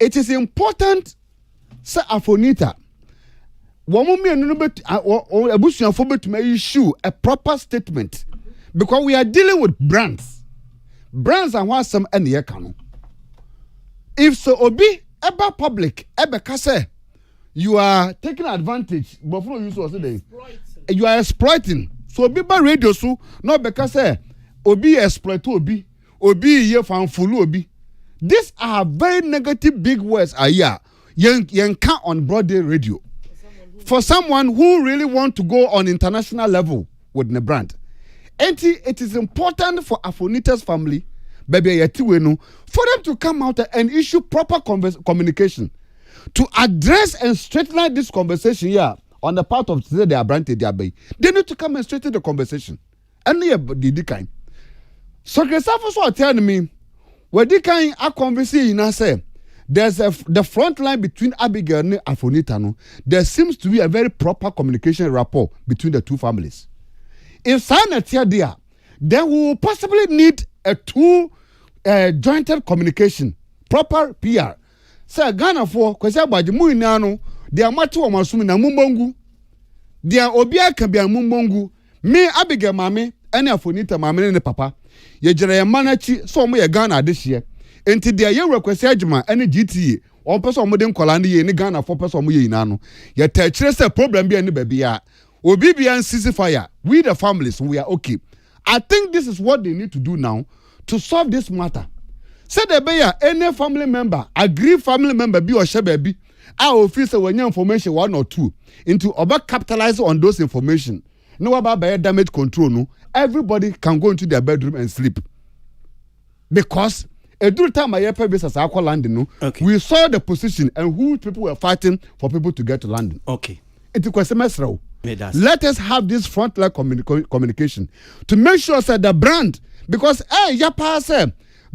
It is important say Afonita to issue a proper statement because we are dealing with brands and what some any canon. If so obi eba public eba kase you are taking advantage but for you so today you are exploiting so obi ba radio so no because obi exploit obi ye fan full obi. These are very negative big words here yen count on broadway radio. For someone who really want to go on international level with the brand. And it is important for Afonita's family, baby, for them to come out and issue proper communication to address and straighten out this conversation here on the part of their brand. They need to come and straighten the conversation. And the kind. So Christopher telling me, where the kind of conversation I say, there's the front line between Abigail and Afonita. There seems to be a very proper communication rapport between the two families. If Sana here there, then we will possibly need a two jointed communication, proper PR. Say Ghana for because about the Muinano, they are much more masumi na mumbongu. They are obia can be a mumbongu. Me Abigail mami, and Afonita mami and papa. Ye jere manachi so mo ye Ghana this year. Enti dia ye request adwuma ene GTA on person mo den kwala ne ye ne Ghana for person mo ye ina no ye ta kire say problem bi ene ba bia obi bia nsisi fire we the families we are okay. I think this is what they need to do now to solve this matter. Say the be any family member agree family member bi or she baby Our officer when your information 1 or 2 into over capitalize on those information. No about damage control. No, everybody can go into their bedroom and sleep because every time I hear business aqua landing, no, we saw the position and who people were fighting for people to get to London. Okay, it was a semester. Let us have this frontline communication to make sure that the brand because ya pass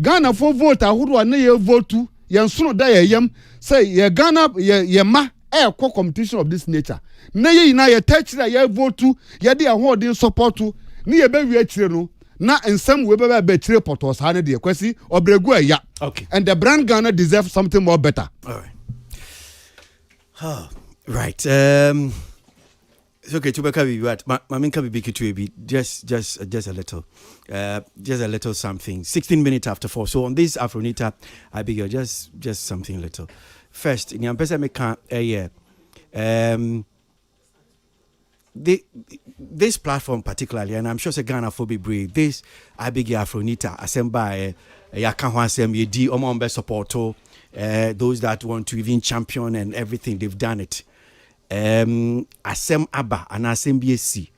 Ghana for vote who are near vote to Yansuno Dayam say ye Ghana ye ma competition of this nature. Nay na ye touch that ye vote to ye de holding support to near baby no na in some way betray potos hane de kwesi obregu ya. Okay. And the brand Ghana deserves something more better. All right. Oh, right. It's okay. Chubaka be what? Mamin can be big to be just a little something. 16 minutes after 4. So on this Afronita, Abigail, just something little. First, in Yampesa Meka this platform particularly, and I'm sure it's Ghana for be this Abigail Afronita, assemble Yakanwa Sem Yedi Omombe supporto, those that want to even champion and everything, they've done it. Asem Abba and Asem BSC.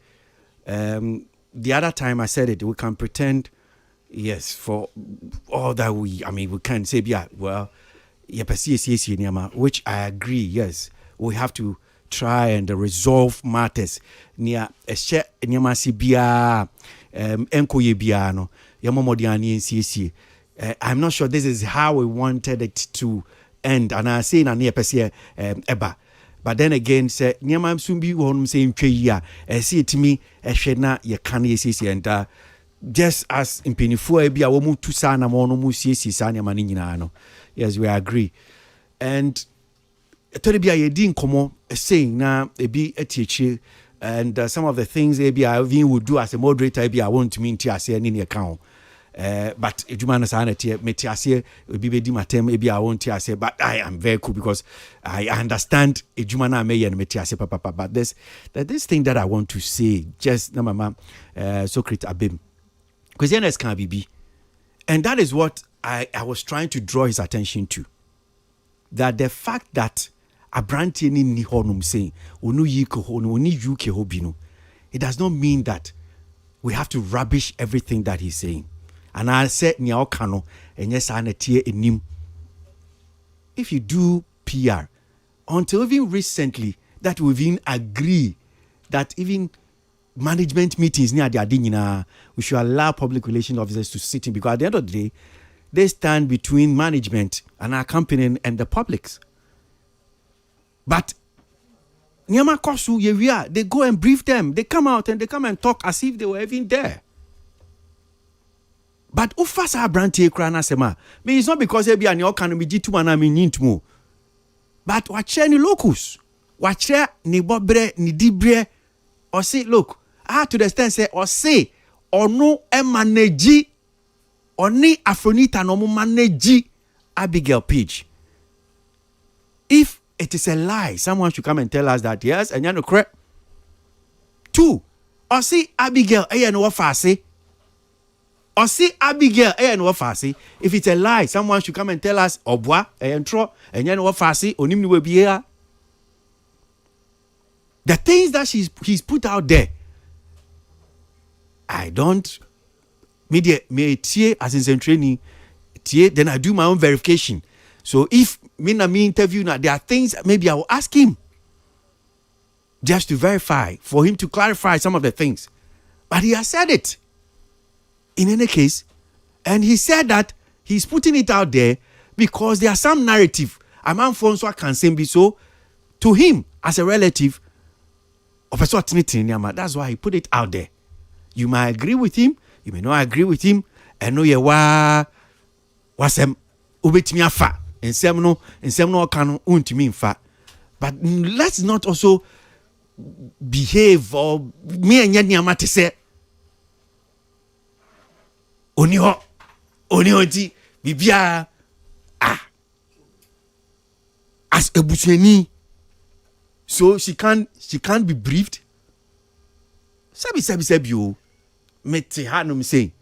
The other time I said it, we can pretend, yes, for all that we can say, yeah, well, which I agree, yes, we have to try and resolve matters near a share Nyamasi Bia, Enkoye Biano, Yamamodiani and CC. I'm not sure this is how we wanted it to end, and I say na near Pessia Eba. But then again, say Nyamam Sumbi won't say see it to me, Shena, ye can see, and just as in Penifua, be a woman to Sana Mono Musi, Sanya Maninano. Yes, we agree. And Toribia Yedin Como saying now, a be a teacher, and some of the things maybe I would do as a moderator, maybe I want to mean to say any account. But if you man sanity, metiasie be dimatem, maybe I won't say, but I am very cool because I understand if you man may and metiasie papa. But this thing that I want to say, just no mama, Socrates Abim, because NS can be, and that is what I was trying to draw his attention to. That the fact that Abranti ni honum saying unu yiko hono uni yuke hobino, it does not mean that we have to rubbish everything that he's saying. And I said nya okano enye sa na tie enim. If you do PR until even recently that we've even agree that even management meetings near the adinina we should allow public relations officers to sit in, because at the end of the day they stand between management and our company and the publics. But Nyama Kosu Yevia, they go and brief them. They come out and they come and talk as if they were even there. But ufasa branti ekrana sema. Me it's not because ebi ani okanu mi jitu mana mi nyintmu. But wache ni locus. Wache ni bobre ni dibre. Or say look, I to the extent say or say or no manage or ni Afronita no manage Abigail Page. If it is a lie, someone should come and tell us that yes, and you know correct. 2, or see Abigail no wafase. Or see Abigail no wafase. If it's a lie, someone should come and tell us obwa entro and you know wafase onimni we be here. The things that he's put out there, I don't media me tie as in training tie, then I do my own verification. So if me interview now, there are things maybe I will ask him just to verify, for him to clarify some of the things. But he has said it in any case, and he said that he's putting it out there because there are some narrative a man François can say be so to him as a relative of a sort. That's why he put it out there. You might agree with him, you may not agree with him, and know you was ubetimi afa. And some no can untimi infa. But let's not also behave or me and Yanyama to say Oniho Bibia as a busheni. So she can't be briefed. Sabi you mete hanum say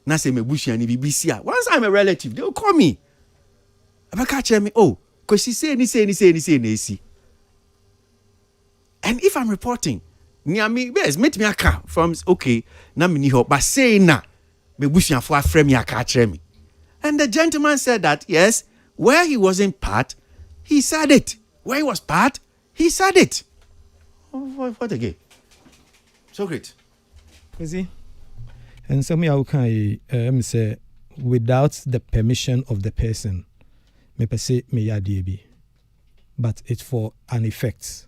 na say me busheni BBC. Once I'm a relative, they'll call me. Abaka tell me, oh, Because she say, ni. And if I'm reporting, yes, meet me a car from okay, na me ni ho, but say na me bushian for frame ya car me. And the gentleman said that yes, where he wasn't part, he said it. Where he was part, he said it. What again? So great. You see? And some how can say without the permission of the person, me per se me ya DB. But it's for an effect.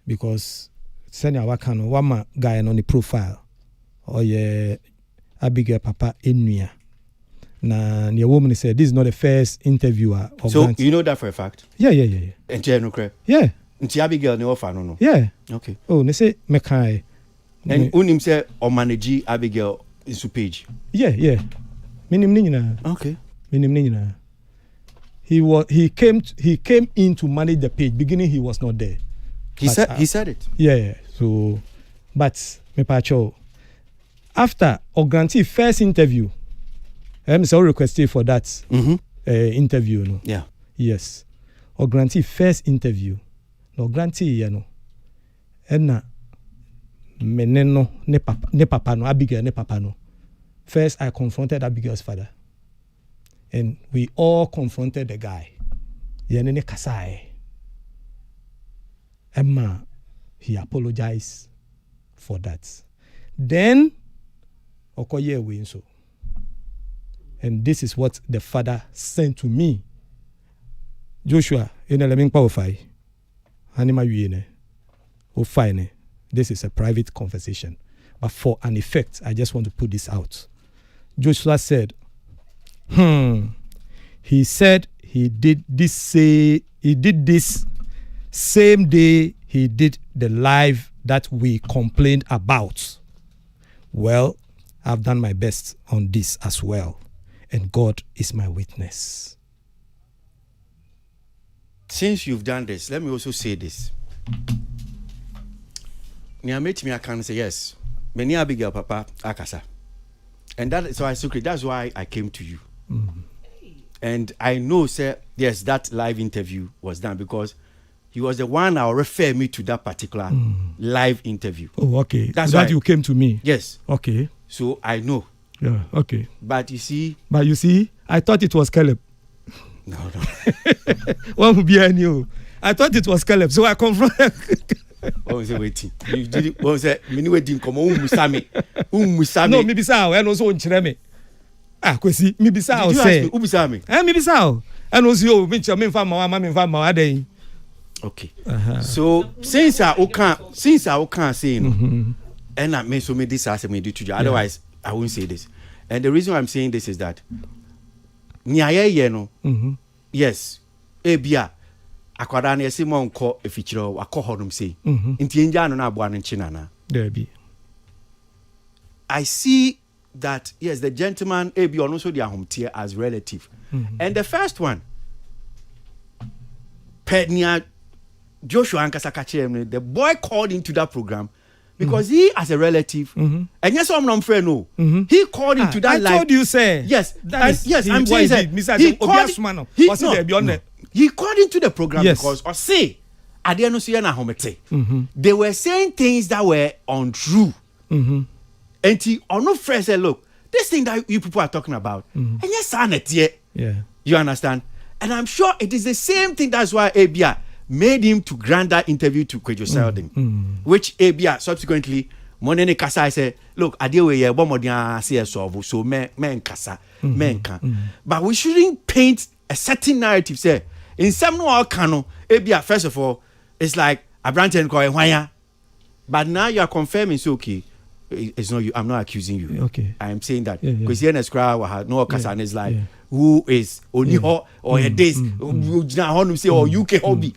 Because senior wakano wama guy on the profile or yeah Abigail Papa Enuya. Na your woman said this is not the first interviewer of so Grant. You know that for a fact? Yeah. And no crap. Yeah. Nti Abigail no offer no. Yeah. Okay. Oh, they say mekai. And unim say or manage Abigail is page. Yeah. Minim nina. Okay. Minim nina. He came in to manage the page. Beginning he was not there. He said it. Yeah. So, but me pacho after Ogranti first interview, I'm so requested for that interview. No. Yeah. Yes. Ogranti first interview. No Ogranti, you know. Enna meneno ne papa no Abigail ne papa no. First I confronted Abigail's father. And we all confronted the guy. Yenene kasai. Emma, he apologized for that. Then, Okoye win so. And this is what the father sent to me. Joshua, in a power five. Anima yene. O fine. This is a private conversation. But for an effect, I just want to put this out. Joshua said, he said he did this same day he did the live that we complained about. Well, I've done my best on this as well. And God is my witness. Since you've done this, let me also say this. I can say yes. Many Abigail Papa Akasa. And that is why that's why I came to you. Mm-hmm. And I know, sir, yes, that live interview was done because he was the one that referred me to that particular live interview. Oh, okay. That's that why you came to me. Yes. Okay. So I know. Yeah, okay. But you see, I thought it was Caleb. No. One would be new. I thought it was Caleb, so I confronted. What was it waiting? You did it. What was it? Many waiting. Come on, Musami. No, maybe so. And also on Chireme. Kwesi, maybe so. Did you ask me? Ubisami. Maybe so. And also you, which I mean, my day. Okay. So since I can't say, and I may so made this as I may do to you. Otherwise, I won't say this. And the reason why I'm saying this is that yes, ebia akwada na yesi mo nko efichiro akọ honum sei. Nti enja no na aboa no nchina There be. I see that yes, the gentleman ebia also the ahomtie as relative. And the first one Pednia Joshua Ankasa, the boy called into that program because he, as a relative, and yes, I'm not friend. No, he called into that. I told you, sir. Yes, yes. I'm saying that he called into the program because or say, I didn't see na homete. They were saying things that were untrue, and he on no friend said, look, this thing that you people are talking about, and yes, yeah, you understand, and I'm sure it is the same thing. That's why ABA made him to grant that interview to Kwejo Seldin, which ABA subsequently Monene Kasa said, look, I deal with your bombardier so men Kasa, men can. But we shouldn't paint a certain narrative, say, in some no canon, ABA, first of all, it's like a branch and call wire. But now you are confirming it's okay. It's not you, I'm not accusing you. Okay. I am saying that because here in the no Kasa is like who is only or a days or UK hobby.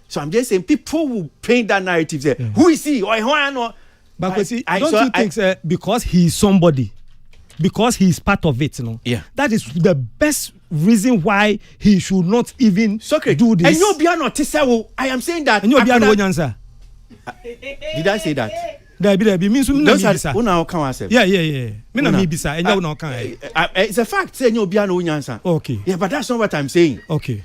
So I'm just saying people will paint that narrative say who is he or no. But don't you think because he's somebody, because he's part of it, you know? Yeah. That is the best reason why he should not even do this. And you be not I am saying that. And you be no answer. Did I say that? There be means yeah. Me na me bisa and you it's a fact say you be no answer. Okay. Yeah, but that's not what I'm saying. Okay.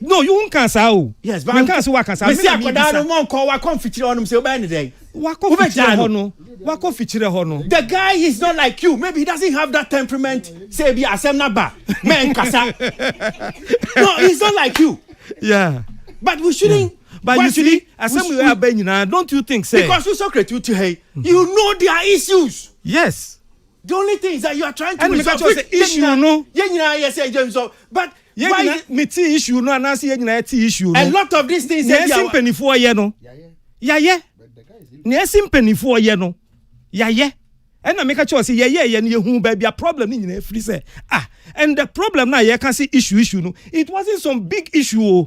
No, you won't cancel. Oh. Yes, but you can't say what cancel. Me see akoda no mon call wa come feature on him say oba anything. Wako feature hono. Wako feature hono. The guy is not like you. Maybe he doesn't have that temperament. Say be asem na ba. Men kasa. No, he's not like you. Yeah. But we shouldn't. But you see, asem we are being now. Don't you think say? Because we Socrates you to hey, you know their issues. Yes. The only thing is that you are trying to resolve the issue, no. Yes, but why me tea issue no and see issue no. A lot of these things they are penny for ye no. Yeah. Ne penny for ye no. Yeah. And I make a choice yeah and you who baby a problem in your free say. And the problem now you can see issue no. It wasn't some big issue.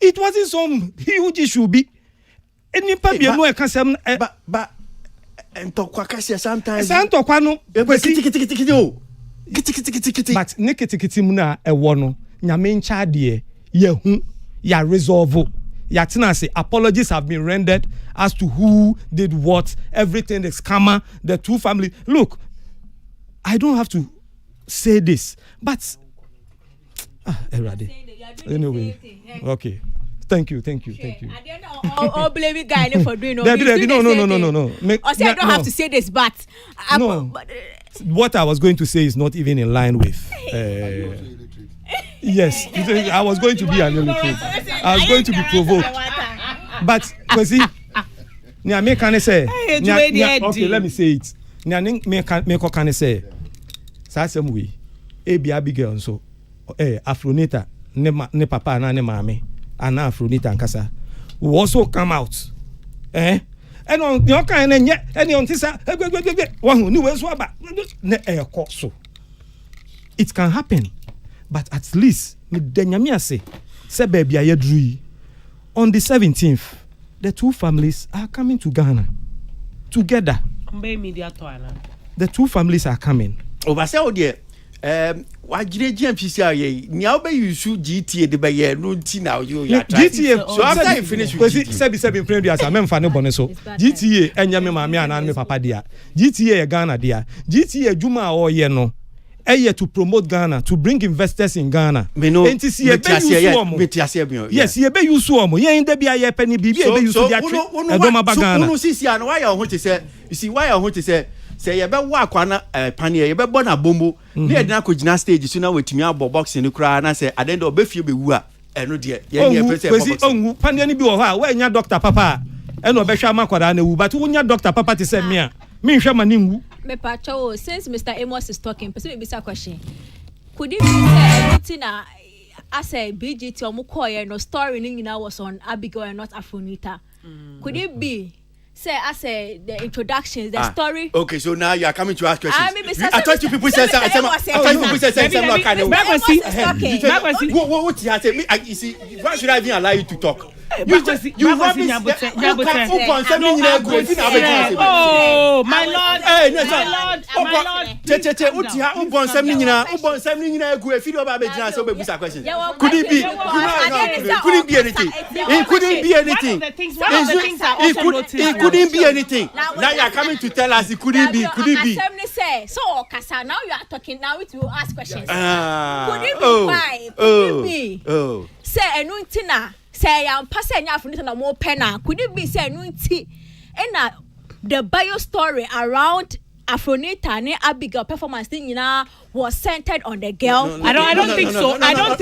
It wasn't some huge issue be. Any papi no can say but and talk kwakasi sometimes. Santokwa no. But nikiti muna ewo no nyame ncha de ye hu ya resolve ya tena say apologies have been rendered as to who did what, everything is scammer, the two family. Look, I don't have to say this, but anyway, okay. Thank you. All blaming guy for doing all No. I say I don't have to say this, but what I was going to say is not even in line with. Yes, I was going to be an illiterate. I was going to be provoked. But see, me can say. Okay, let me say it. Me can say. Sasem we, Abigail and so, Afronita, ne papa na ne mame. And Afronita and Kasa will also come out. And on your kind and yet, any on this, one who knew as well, but so it can happen. But at least, Denyamia say, baby, I drew on the 17th, the two families are coming to Ghana together. The two families are coming. Over say, dear. Why did GMPC now be you shoot GTA the bay no now you GTA so after you finish with seven previous I remember no boneso GTA enya me mama and me papa dia GTA Ghana dia GTA Juma or ye no to promote Ghana, to bring investors in Ghana. Yes, ye be you so ye in there be a penny bibi be you so dia Ghana. You see why I want to say say you be wa kwana panie you be born a bombo na e na ko gina stage so na wetimi abo boxing ni kra na say at the end of be fie be wu a eno de ye ne person ongu panie ni bi wo ha we nya doctor papa eno be hwa makwara na wu but wo nya doctor papa ti say me a me hwa mani nwu me pa cho since Mr. Amos is talking person me bisa question could it be anything as a BGT omukoye no story ni nyina was on Abigail and not Afronita could it be say as the introduction, the story. Okay, so now you are coming to ask questions. I thought you people said something. What you say? You see, why should I even allow you to talk? Oh my lord! Could it be? Couldn't be anything. It couldn't be anything. It couldn't be anything. Now you are coming to tell us it couldn't be. Could it be? So, Kasa, now you are talking. Now it will ask questions. Could it be? Why? Could it be? Say, Anuntina. Say, I'm passing out from this and more penna. Could it be say Anunti? And the bio story around Afronita and Abigail performance thing, you know, was centered on the girl. I don't think so. I don't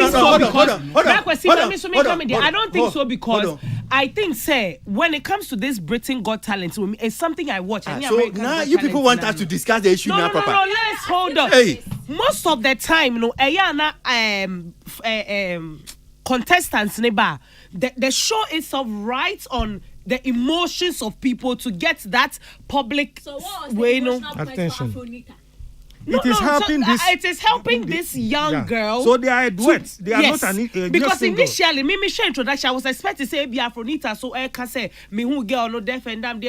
think so because I think say when it comes to this Britain Got Talent, it's something I watch. So now you people want us to discuss the issue now, Papa. No, let's hold on. Hey. Most of the time, Ayana contestants neighbor the show itself rides on the emotions of people to get that public attention. It is helping this young girl. So they are duets. They are not an because initially, me share introduction. I was expecting to say be Afronita, so I can say me who girl no deaf and damn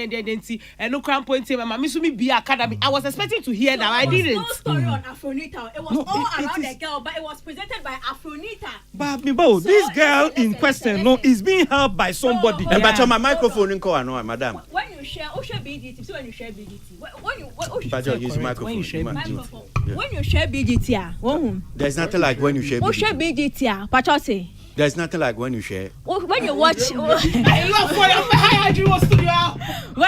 and no cram point my mama me be academy. I was expecting to hear that. I didn't. No story on Afronita. It was all around the girl, but it was presented by Afronita. But this girl in question is being helped by somebody. But on my microphone in call no, madam. When you share BDT, so when you share BDT, when you use microphone. When you share BGT, there's nothing like when you share BGT. Pacho say There's nothing like when you share. When you watch, when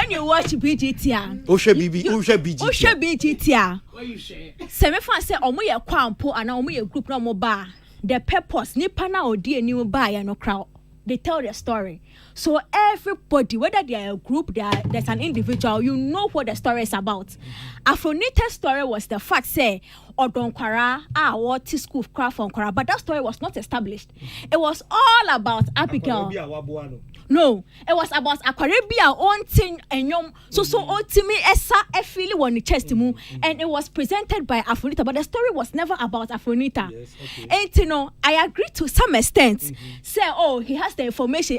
you watch BGT, BGT, what you share? Semifan say omo kwampo and omo group no ba. The purpose nipa na odi eni ba ya no crowd. They tell their story. So everybody, whether they are a group, there's an individual, you know what the story is about. Afronita's story was the fact, say, Odonkwara, what school of craft on Kwara, but that story was not established. It was all about Abigail. No, it was about Aquarabia on thing and yom. So ultimately, Esa Efili won the chest mu, and it was presented by Afronita, but the story was never about Afronita. Yes, okay. And you know, I agree to some extent. Say, oh, he has the information,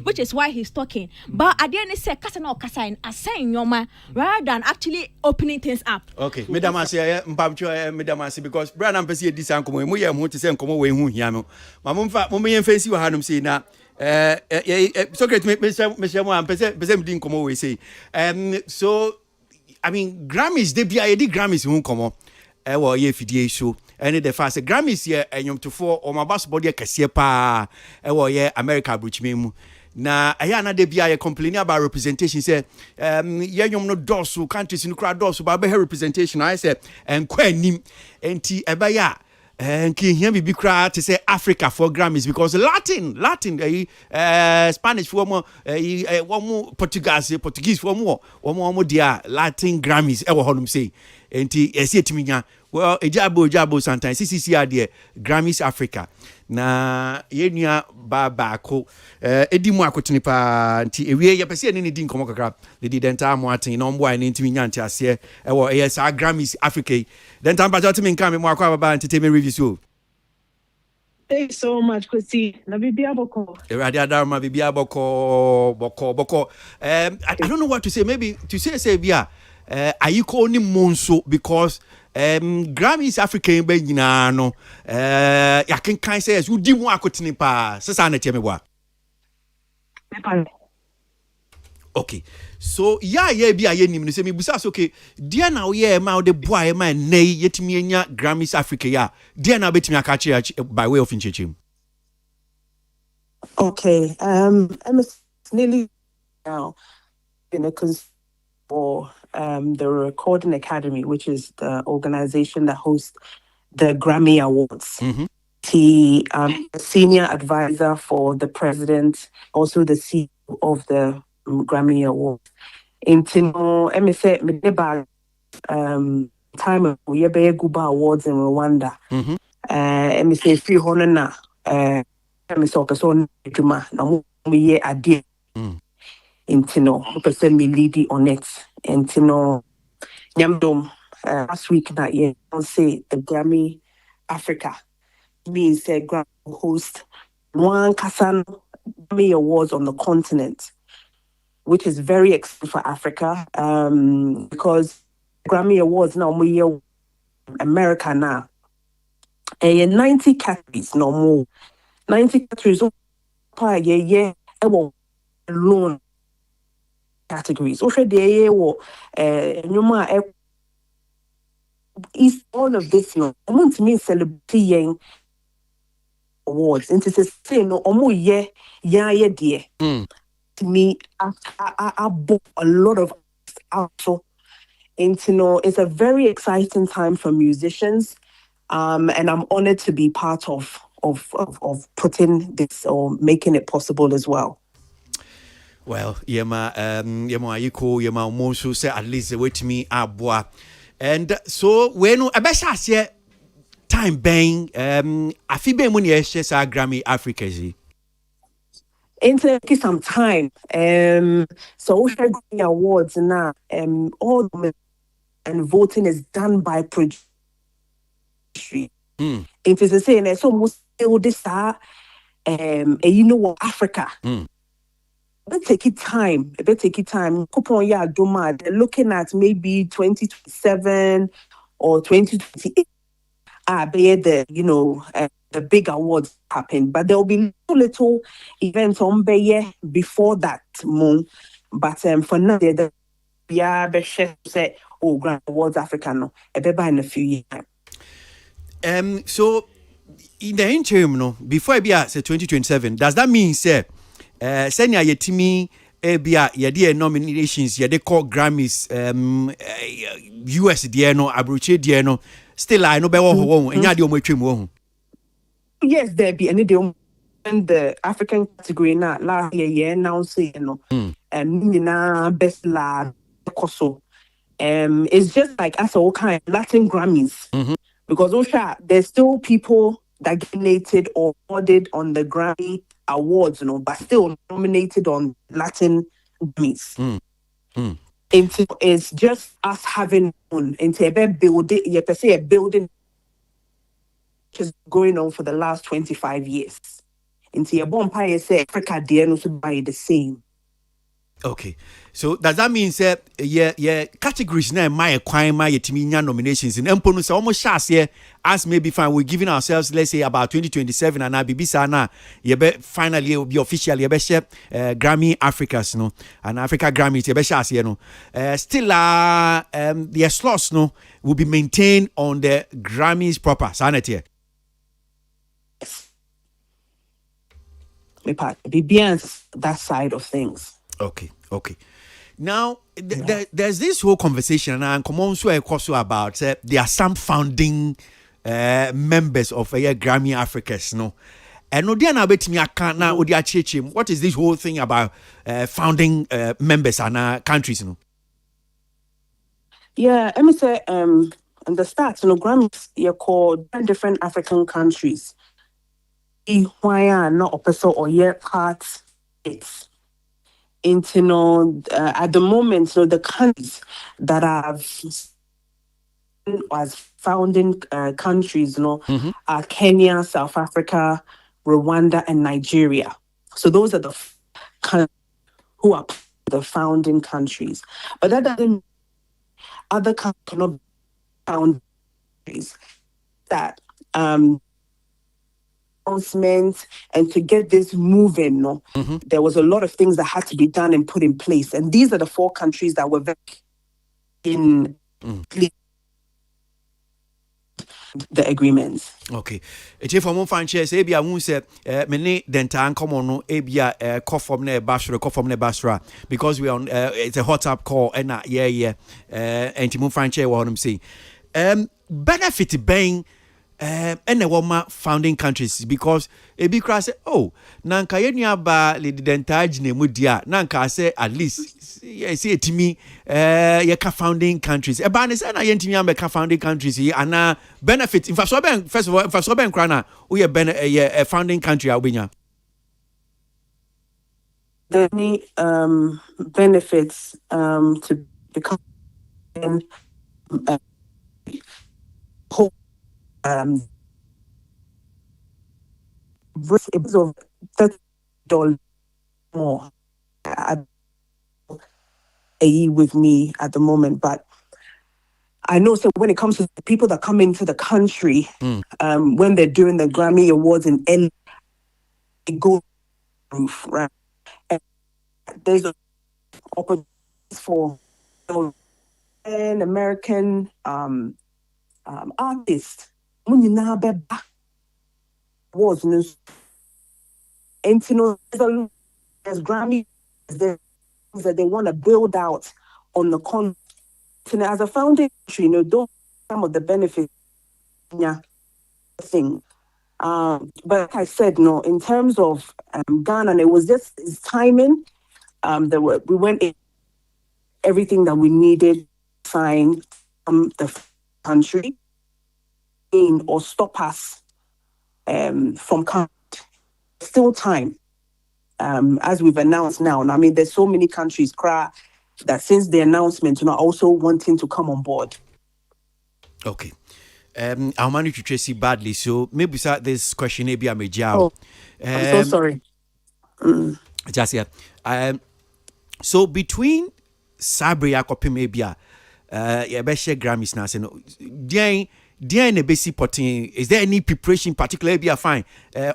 which is why he's talking. But at the end, say, Kasa no Kasa in assign yoma rather than actually opening things up. Okay, Madam Asia, Madam Asia, because Brandon Pessi this uncle, we are more to send come away who yano. Mamma, Mummy and Fancy were Hanum say now. Socrates, Mr. Moan, Pesem didn't come away say. So, I mean, Grammys, they be a Grammys won't come on. Well, ye FDA show. And the first Grammys here, and you to four or my boss body, Cassia, yeah, America, Bridge Memo. Na ayana de bia complaining about representation say yom no dosu countries in crowd dosu ba be representation I say and kwanim enti ebaya and can hear me be crowd to say Africa for Grammys because Latin Spanish for more one more Portuguese for more dia Latin Grammys ever honum say enti esi etiminya well ejabo sometimes CCC there Grammys Africa na yenua ba ko edimu akotini pa nti ewie yepese ni di nkomo kakra the dental mo atin no mbo ai ntimi nyante ase ewo yes Grammys Africa dental pa jotimi nka me mo akwa baba entertainment review so. Thank you so much, Kwesi. Na bibia boko. Eradi adarma bibia boko. I don't know what to say. Maybe to say bia ayiko ni monso because Grammys African be nyina no ya kan say you di mu akotini pa sesa na tieme boa. Okay. So yeah bi aye nim no say me busa so okay dia na we ma de boa e ma nei yetimi enya Grammys Africa ya dia na betimi aka che by way of inchechim. Okay, I'm nearly now for the Recording Academy, which is the organization that hosts the Grammy Awards. He senior advisor for the president, also the CEO of the Grammy Awards. In Tino, time we be Guba Awards in Rwanda. MSA free honor MSA person juma na we idea. Intino, person me lead on it. Intino, Nyamdom, last week that year, I'll say the Grammy Africa means Grammy host one Kasan Grammy Awards on the continent, which is very exciting for Africa because Grammy Awards now we America now. And 90 categories, no more. 90 categories, yeah, alone. Categories. Also, there is all of this. No, I want to mean celebrating awards. And to say no, yeah, dear. To me, I bought a lot of also. And to know, it's a very exciting time for musicians, and I'm honored to be part of putting this or making it possible as well. Well, yema ayiko yema almost say at least wait me abwa. And so when abesha time bang afibe money eshe sa Grammy Africa zi. Into some time. So Grammy Awards now all and voting is done by producer. If it's saying it's almost still this you know what Africa. It take it time. Coupon ya doma. They're looking at maybe 2027 or 2028. Be the big awards happen, but there will be little events on before that month. But for now, the say Grammy Awards Africa no. In a few years. So in the interim, no, before I be at say 2027, does that mean say senior yetimi ebia yede nominations yede call Grammys US dear no abroche dear no still I no be wo enya de o matwem wo. Yes, there be any day in the African category na last year now say no. Best la koso. It's just like as all kind Latin Grammys. Because there's still people that get nominated or awarded on the Grammy Awards, but still nominated on Latin Grammys. It's just us having into a building, you per se a building just going on for the last 25 years. Into your bonfire say Africa dear no to buy the same. Okay. So does that mean say categories na my kwai my yetiminya nominations in empo say almost chance here as maybe fine we're giving ourselves let's say about 2027 and bibisa na be finally will be official be share Grammy Africas no and Africa Grammys be chance here no still the slots no will be maintained on the Grammys proper sanity. Be beyond that side of things. Okay. Now, there's this whole conversation, and come on, so about there are some founding members of Grammy Africas, no. And no, they are not betting me account now. What is this whole thing about founding members and countries, no? Yeah, let me say, in the stats, Grammys, you're called different African countries. Why are not a person or yet parts? It's at the moment, the countries that have as founding countries, are Kenya, South Africa, Rwanda, and Nigeria. So those are the countries who are the founding countries. But that doesn't mean other countries cannot be founding countries. That announcement and to get this moving, there was a lot of things that had to be done and put in place. And these are the 4 countries that were in the agreements. Okay. If I'm on franchise, Abia won't say, many dentan come on, Abia, call from ne Basra, because we on, it's a hot up call, and and Timon franchise, what I'm saying. Benefit being, and the woman founding countries because ebi kra say oh nanka yenu aba le dentage ne mudia nanka say at least say etimi ye ka founding countries e ba ne say na yentimi am ka founding countries yi ana benefit in fact so ben first of all in fact so ben kra na we ye founding country obenya there any benefits to become it was of $30 more a year with me at the moment, but I know so when it comes to the people that come into the country, when they're doing the Grammy Awards in LA, it goes roof, right? And there's an opportunity for an American artist. Was there's Grammy, there's things that they want to build out on the continent as a founding country, those some of the benefits thing. But like I said, in terms of Ghana, and it was just its timing. We went in everything that we needed to sign from the country or stop us from coming. Still time, as we've announced now. And I mean, there's so many countries that since the announcement, are also wanting to come on board. Okay. I'll manage to trace it badly, so maybe this question maybe I'm I'm so sorry. Just yeah. So between Sabri Akopim maybe Beshe Grammys now, say no. Dear basic potting, is there any preparation particularly be a fine?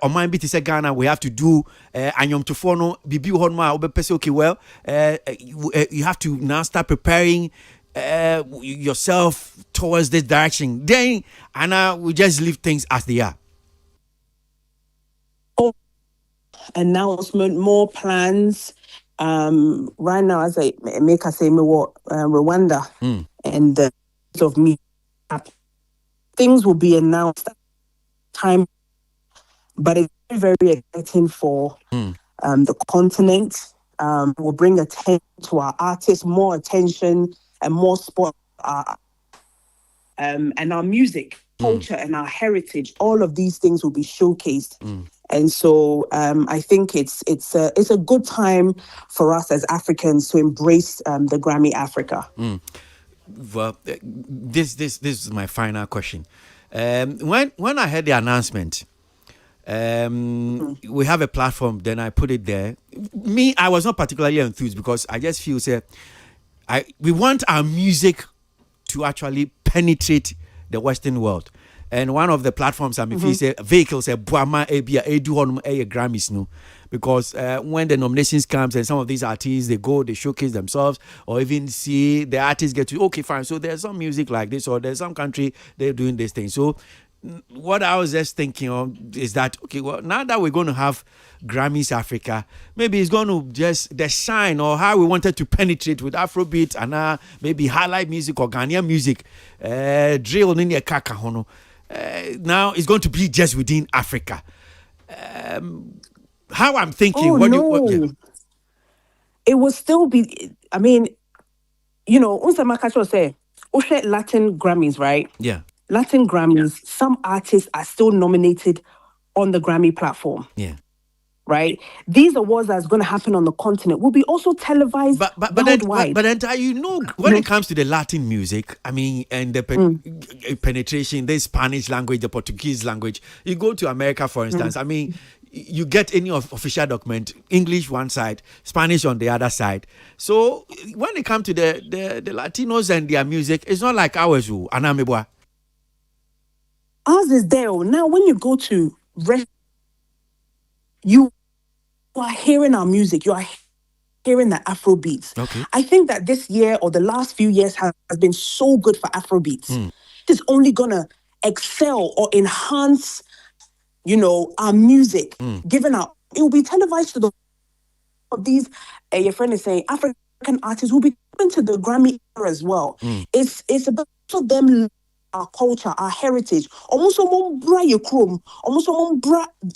On my bit is a Ghana, we have to do anyom to follow BB Honma okay, well, you have to now start preparing yourself towards this direction. Then Anna we just leave things as they are. announcement, more plans. Right now, as I make a say, me what Rwanda and the of me, things will be announced time, but it's very, very exciting for the continent. Will bring attention to our artists, more attention and more support. And our music, culture, and our heritage. All of these things will be showcased. And so I think it's a good time for us as Africans to embrace the Grammy Africa. Well, this is my final question. When I heard the announcement, we have a platform. Then I put it there. Me, I was not particularly enthused because I just feel we want our music to actually penetrate the Western world. And one of the platforms vehicles Buama Ebia Edu on Grammys no. Because when the nominations comes and some of these artists they showcase themselves or even see the artists get to okay fine, so there's some music like this or there's some country they're doing this thing. So what I was just thinking of is that okay, well, now that we're going to have Grammys Africa, maybe it's going to just the shine or how we wanted to penetrate with Afrobeat and maybe highlight music or Ghanaian music, drill in your kaka hono. Now it's going to be just within Africa. How I'm thinking, it will still be. I mean, Unsamakacho say, Latin Grammys, right? Yeah. Latin Grammys, some artists are still nominated on the Grammy platform. Yeah. Right? These awards that's going to happen on the continent will be also televised worldwide. But when it comes to the Latin music, I mean, and the penetration, the Spanish language, the Portuguese language, you go to America, for instance, I mean, you get any official document, English one side, Spanish on the other side. So when it comes to the Latinos and their music, it's not like ours, Anamebwa. Ours is there. Now, when you go to you are hearing our music. You are hearing the Afro beats. Okay. I think that this year or the last few years has been so good for Afro beats. It's only gonna excel or enhance, our music. Given out, it will be televised to these. Your friend is saying African artists will be coming to the Grammy era as well. It's about them. Our culture, our heritage, almost your chrome, almost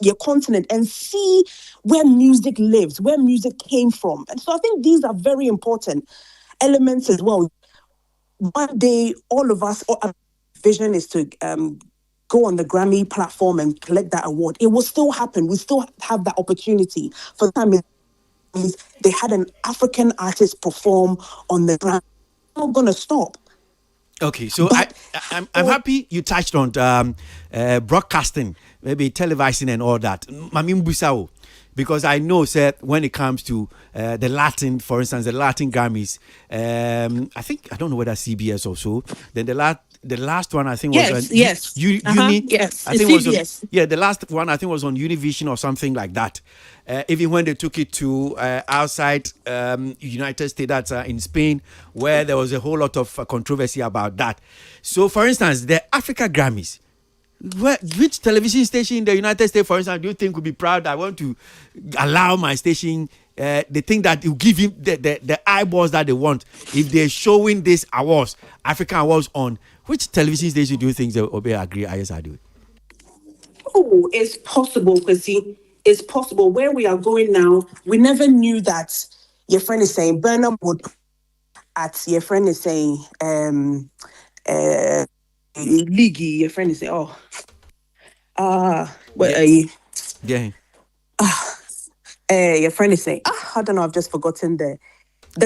your continent, and see where music lives, where music came from. And so I think these are very important elements as well. One day, all of us, our vision is to go on the Grammy platform and collect that award. It will still happen. We still have that opportunity. For the time, they had an African artist perform on the Grammy. It's not going to stop. Okay, so I'm happy you touched on broadcasting, maybe televising and all that. Mamim Busao, because I know, sir, when it comes to the Latin, for instance, the Latin Grammys, I don't know whether CBS or so. Then the last one I think was Uni. Yes, I think was on, the last one I think was on Univision or something like that. Even when they took it to outside United States, that's in Spain, where there was a whole lot of controversy about that. So, for instance, the Africa Grammys, which television station in the United States, for instance, do you think would be proud? I want to allow my station. They think that it will give him the eyeballs that they want if they're showing these awards, African awards on. Which television station do you think they will agree ISR? Oh, it's possible, because it's possible. Where we are going now, we never knew that. Your friend is saying Burnham would at your friend is saying League. Your friend is saying where are you? Yeah. Your friend is saying I don't know. I've just forgotten the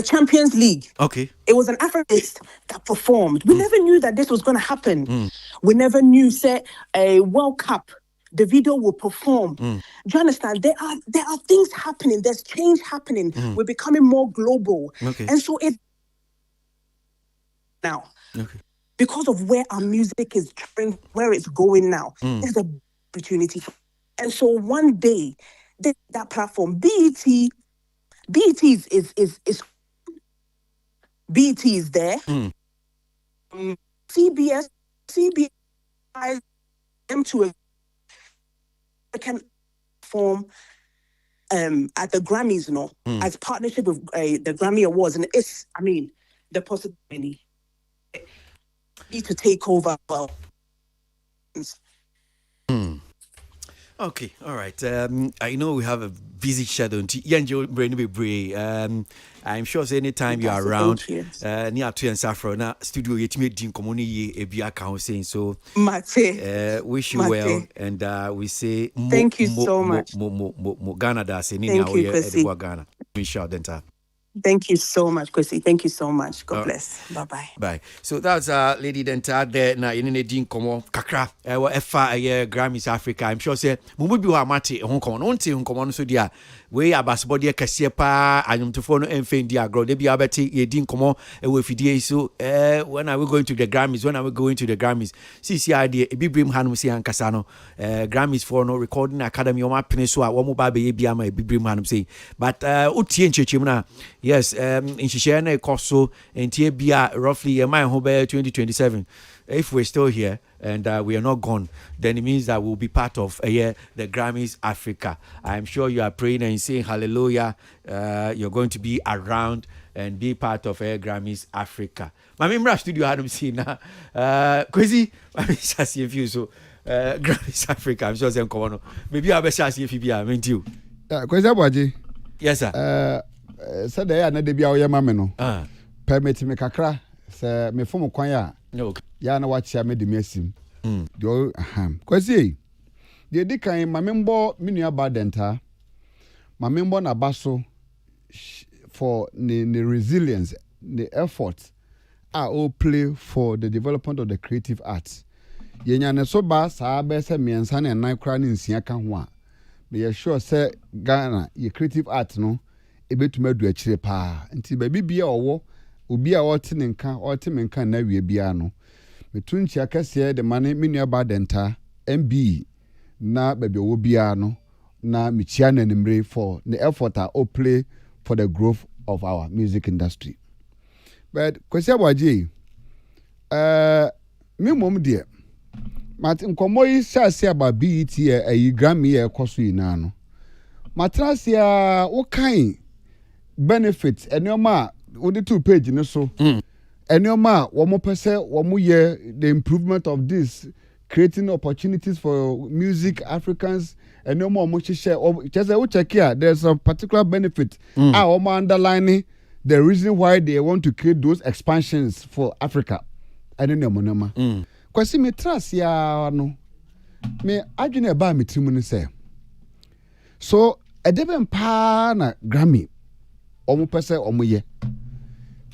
Champions League. Okay. It was an Africanist that performed. We never knew that this was going to happen. We never knew, say, a World Cup, the video will perform. Do you understand? There are things happening. There's change happening. We're becoming more global. Okay. And so it now, because of where our music is trending, where it's going now, there's an opportunity. And so one day, that platform, BET is there. CBS M2 can form at the Grammys, as partnership with the Grammy Awards, and it's, the possibility to take over. Well, Okay, all right. I know we have a busy schedule. I'm sure anytime you're around, near to and Safra, now studio yet me din community a be account saying so. Wish you well, and we say thank you so much. Ghana das in Ghana. We shout denta. Thank you so much, Chrissy. Thank you so much. God bless. Bye-bye. Bye. So that's Lady Denta there. Now, in the Dean Como, Kakra, Grammys Africa. I'm sure say, Mumubi wa mati, Hong Kong, Hong Kong, so dear. We are Basbody Casiepa, I am to phone and Fein dear girl. They be abati, ye Dean Como, and with Fidie. So, when are we going to the Grammys? When are we going to the Grammys? See, idea, a big brim Hanusi and Casano, Grammys for no recording academy, or my peninsula, one more baby, Biama, a big brim Hanum say. But, Utien Chimna. Yes, in Shishana Koso and Tibia roughly a mile home 2027. If we're still here and we are not gone, then it means that we'll be part of the Grammys Africa. I'm sure you are praying and saying hallelujah. You're going to be around and be part of Grammys Africa. My member studio had seen now. Crazy, I mean, see if you so Grammys Africa. I'm sure some come on. Maybe I'll be see if you be. I mean, you. Crazy, yes, sir. Said they are not the Bia Mameno. Permit me kakra, say me form kwanya. No. Ya na watch ya me the mesim. Do kwesi. The dikan my member minua badenta. My member na baso for the resilience, the effort I all play for the development of the creative arts. Yenya ne so ba sa be se miensa na nan kra ne nsia ka ho a. Me sure say Ghana your creative art no ebetuma du akire pa nti ba bibia owo obi a wote ne nka wote me nka na wie bia no metunchi akase de mane menua ba denta MB na ba bi owo bia no na michia na nimre for the effort I play for the growth of our music industry. But kwesi abwaje me mom de mat nkomo yi sase aba BET e Grammy e koso ina no matrasia wo kan benefits enioma wo the 2 page ni so enioma wo mo pese wo mo ye the improvement of this creating opportunities for music Africans enioma mo hihye just wo check here there's a particular benefit wo mo underlining the reason why they want to create those expansions for Africa enioma nama kwasi me trasia no me adwene ba me trimu ni say so edeben pa na Grammy omo pese omo ye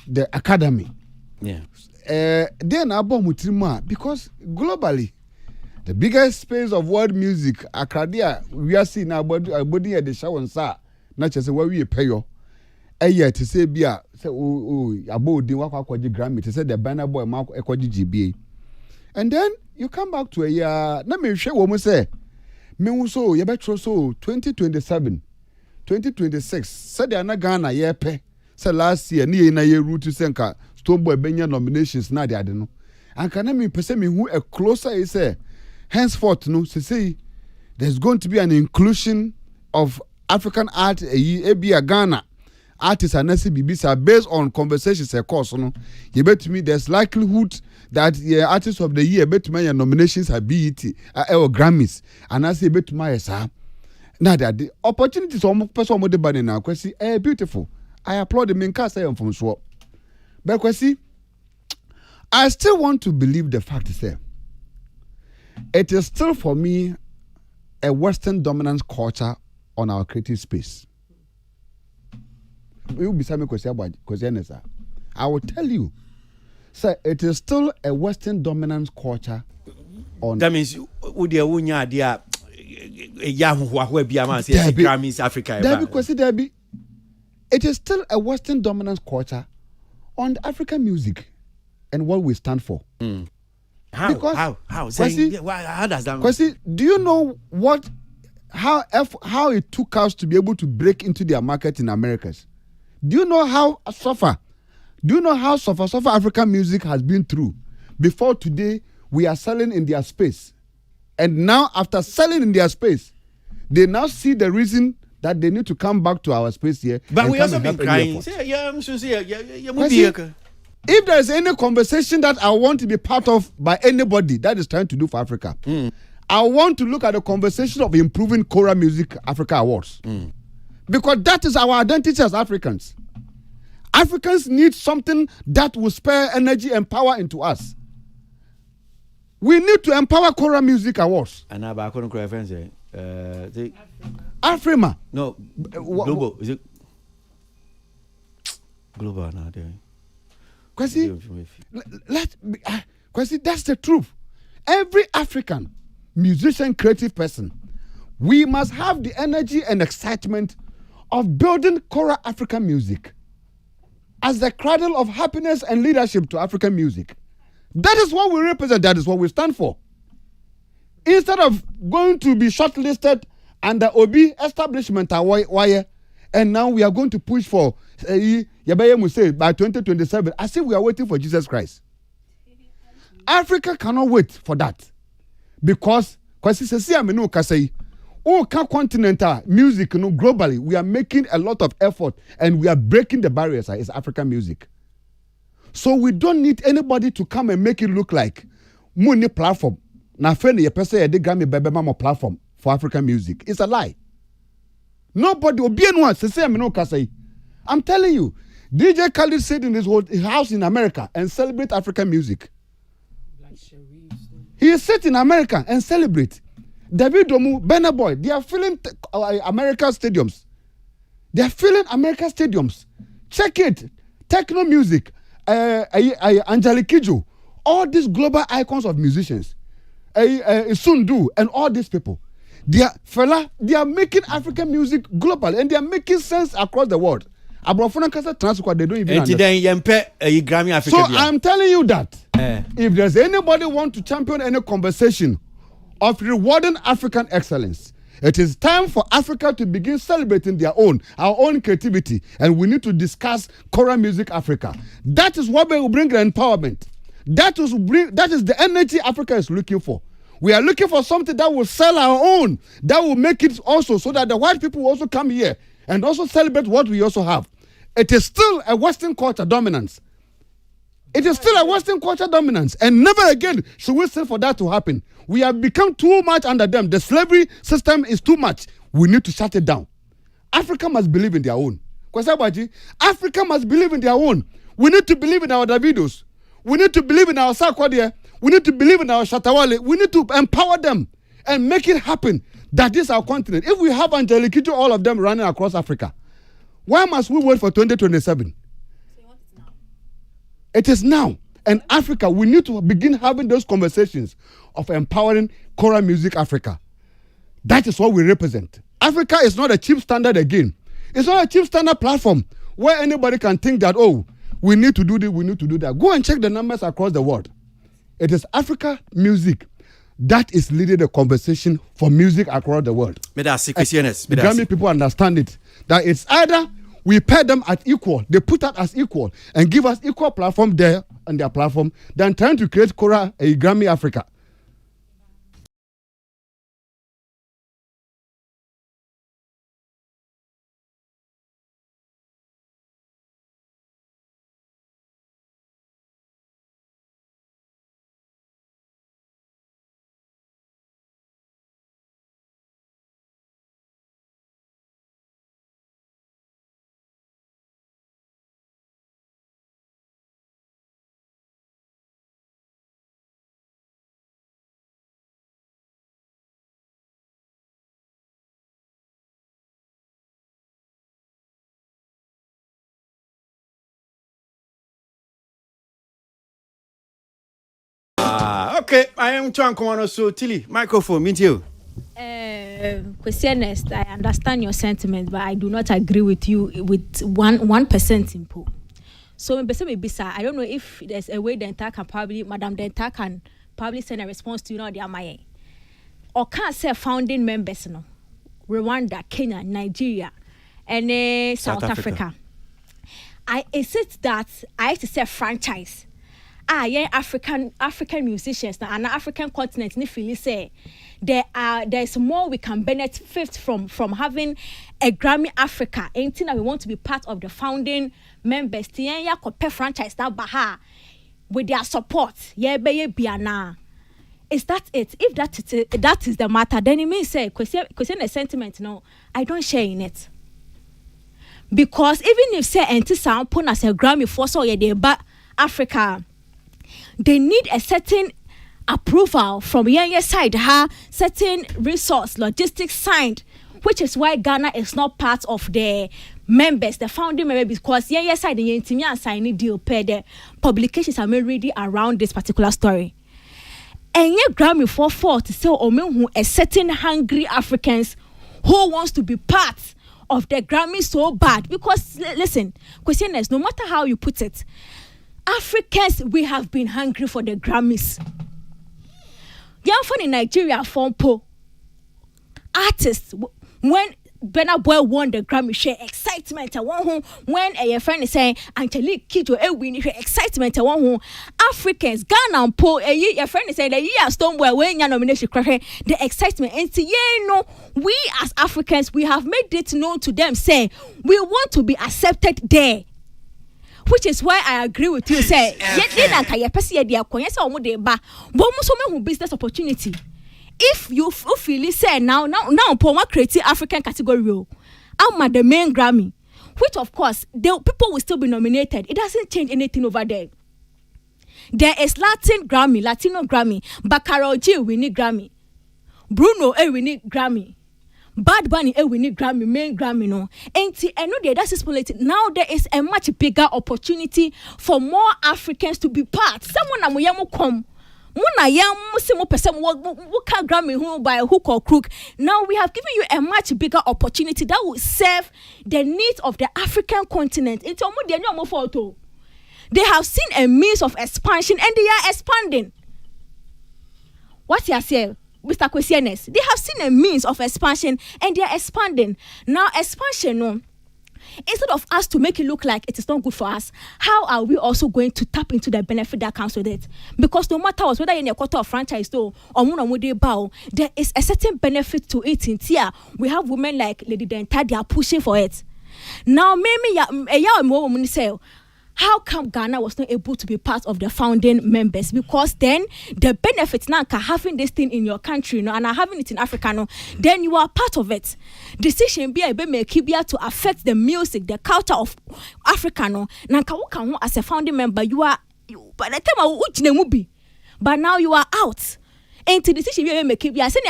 the academy then abom mutrimu because globally the biggest space of world music akadia we are seeing abodi e de shawonsa na chese wa we peyo eye to say bia say abodi wakwaje Grammy to say the banner boy ma ekwaje GBA and then you come back to a year na me hwe wo mo say me so ye betro so 2027 2026 said the Ghana ye pe say last year ni na ye route senka Stoneboy benya nominations na de ade no anka na me pese me hu a closer is say henceforth no say there's going to be an inclusion of African art e be a Ghana artists and bibisa based on conversations a course no you bet me there's likelihood that the artist of the year bet me nominations are BET or Grammys and I say bet my sir now that the opportunities almost person mo de ban na kwesi beautiful I applaud the main cast from so but kwesi I still want to believe the fact is there it is still for me a Western dominance culture on our creative space. You be saying because I will tell you, sir, it is still a Western dominance culture on. That means udia dia Grammys Africa. It is still a Western dominance culture on the African music and what we stand for. How? Because how does that? Because do you know how it took us to be able to break into their market in Americas? Do you know how suffer African music has been through before today we are selling in their space? And now after selling in their space, they now see the reason that they need to come back to our space here. But we also been crying. If there is any conversation that I want to be part of by anybody that is trying to do for Africa, I want to look at the conversation of improving Kora Music Africa Awards. Because that is our identity as Africans. Africans need something that will spare energy and power into us. We need to empower Kora Music Awards. And now back on the friends, Afrima. No, global. Is it global now? Kwesi, that's the truth. Every African musician, creative person, we must have the energy and excitement of building Kora African music as the cradle of happiness and leadership to African music. That is what we represent. That is what we stand for. Instead of going to be shortlisted under Obi establishment, and now we are going to push for, by 2027, I say we are waiting for Jesus Christ. Africa cannot wait for that. Because continental music, globally, we are making a lot of effort and we are breaking the barriers. It's African music. So we don't need anybody to come and make it look like money platform. Now, friend, you person the Grammy Bebe Mama platform for African music. It's a lie. Nobody will be anyone to say I'm telling you, DJ Khaled sit in his house in America and celebrate African music. He sit in America and celebrate. David Domu, Burna Boy, they are filling American stadiums. They are filling American stadiums. Check it. Techno music. Angelique Kidjo, all these global icons of musicians, Sundu, and all these people, they are making African music global and they are making sense across the world. They don't even understand. Grammy Africa. So I'm telling you that if there's anybody want to champion any conversation of rewarding African excellence, it is time for Africa to begin celebrating our own creativity, and we need to discuss Kora Music Africa. That is what will bring the empowerment. That is the energy Africa is looking for. We are looking for something that will sell our own, that will make it also so that the white people will also come here and also celebrate what we also have. It is still a Western culture dominance. It is still a Western culture dominance, and never again should we say for that to happen. We have become too much under them. The slavery system is too much. We need to shut it down. Africa must believe in their own. Africa must believe in their own. We need to believe in our Davidos. We need to believe in our Sarkodie. We need to believe in our Shatawale. We need to empower them and make it happen that this is our continent. If we have Angelique Kidjo, all of them running across Africa, why must we wait for 2027? It is now. And Africa, we need to begin having those conversations of empowering Kora Music Africa. That is what we represent. Africa is not a cheap standard again. It's not a cheap standard platform where anybody can think that, we need to do this, we need to do that. Go and check the numbers across the world. It is Africa music that is leading the conversation for music across the world. Grammy people understand it. That it's either we pay them at equal, they put us as equal and give us equal platform there on their platform than trying to create Kora a Grammy Africa. Okay, I am Chanko so Tilly, microphone, meet you. Questionist, I understand your sentiment, but I do not agree with you with 1% input. So maybe I don't know if there's a way Denta can probably, Madam Denta can probably send a response to the or can't say founding members, Rwanda, Kenya, Nigeria, and South Africa. Is it that I have to say franchise? yeah, African musicians and African continent ni feel say there's more we can benefit from having a Grammy Africa. Anything that we want to be part of the founding members. Tienya kope franchise that baha with their support. Yeah, be biana. Is that it? If that is the matter, then it means say question a sentiment. No, I don't share in it. Because even if say enti sound put as a Grammy for so yeah but Africa, they need a certain approval from your side, certain resource, logistics signed, which is why Ghana is not part of the members, the founding members, because your side the intimate signing deal per the publications are made ready around this particular story. And your Grammy for to say who a certain hungry Africans who wants to be part of the Grammy so bad. Because listen, question is, no matter how you put it, Africans, we have been hungry for the Grammys. Young fun in Nigeria from Po artists when Burna Boy won the Grammy, share excitement. I want home when a friend is saying Angelique Kidjo win, share excitement. I want home Africans, Ghana and Po. Your friend is saying the year Stonewall when your nomination the excitement. And see, we as Africans, we have made it known to them, say we want to be accepted there. Which is why I agree with you. Say, business opportunity. If you feel say now, Poma create African category, I'm the main Grammy, which of course the people will still be nominated. It doesn't change anything over there. There is Latino Grammy, Bacaro G we need Grammy, Bruno we need Grammy. Bad Bunny, we need Grammy, main Grammy, no. And I know that is political. Now there is a much bigger opportunity for more Africans to be part. Someone amoyamo come. Muna yam musimo person who Grammy who by hook or crook. Now we have given you a much bigger opportunity that will serve the needs of the African continent. It's almost the new photo. They have seen a means of expansion and they are expanding. What's your say? Mr. Questioners, they have seen a means of expansion and they are expanding. Now, expansion, no, instead of us to make it look like it is not good for us, how are we also going to tap into the benefit that comes with it? Because no matter what, whether in a quarter of franchise though, or there is a certain benefit to it. In here, we have women like Lady Denta, they are pushing for it. Now, maybe say, how come Ghana was not able to be part of the founding members? Because then the benefits now having this thing in your country, and having it in Africa, then you are part of it. Decision be able to affect the music, the culture of Africa, as a founding member, you are by the time but now you are out. And the decision be able to say,